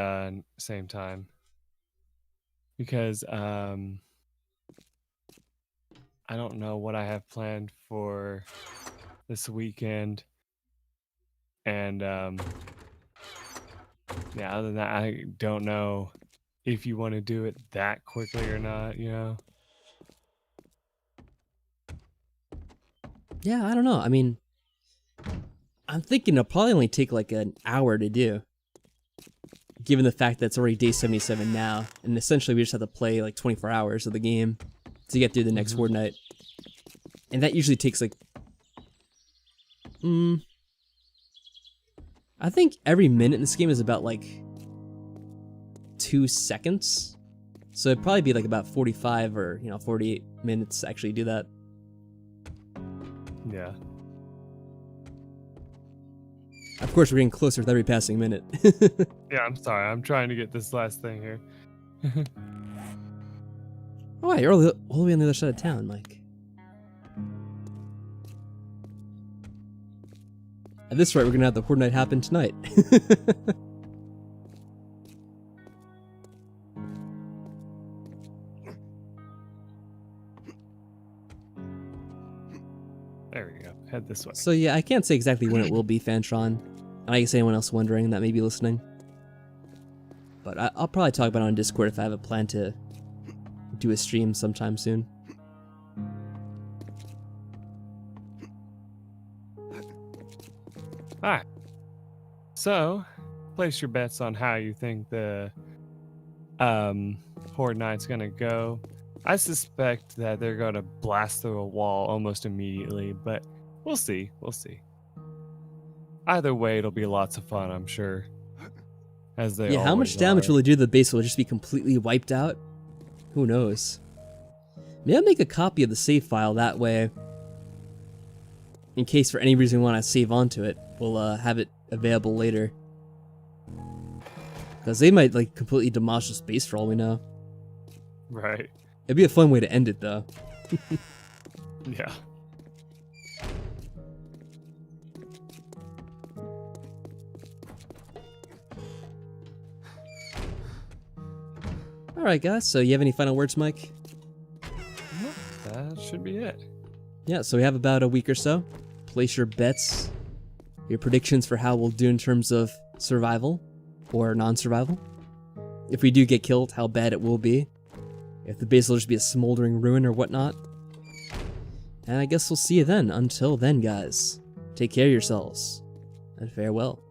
same time. Because I don't know what I have planned for this weekend. And yeah, other than that, I don't know if you want to do it that quickly or not, you know? Yeah, I don't know. I mean, I'm thinking it'll probably only take like an hour to do. Given the fact that it's already day 77 now, and essentially we just have to play like 24 hours of the game to get through the next Horde Night. And that usually takes like... I think every minute in this game is about like 2 seconds. So it'd probably be like about 45 or, 48 minutes to actually do that. Yeah. Of course, we're getting closer with every passing minute. Yeah, I'm sorry. I'm trying to get this last thing here. Oh, wow, you're all the way on the other side of town, Mike. At this rate, we're gonna have the Horde Night happen tonight. this way. So yeah, I can't say exactly when it will be, Fantron. And I guess anyone else wondering that may be listening. But I'll probably talk about it on Discord if I have a plan to do a stream sometime soon. Alright. So, place your bets on how you think the Horde Knight's gonna go. I suspect that they're gonna blast through a wall almost immediately, but we'll see. We'll see. Either way, it'll be lots of fun, I'm sure. As they Yeah, how much always damage are. will they do to the base? Will it just be completely wiped out? Who knows? Maybe I'll make a copy of the save file that way. In case for any reason we want to save onto it, we'll have it available later. Because they might like completely demolish the space for all we know. Right. It'd be a fun way to end it though. Yeah. Alright guys, so you have any final words, Mike? Nope, that should be it. Yeah, so we have about a week or so. Place your bets, your predictions for how we'll do in terms of survival or non-survival. If we do get killed, how bad it will be. If the base will just be a smoldering ruin or whatnot. And I guess we'll see you then. Until then, guys, take care of yourselves, and farewell.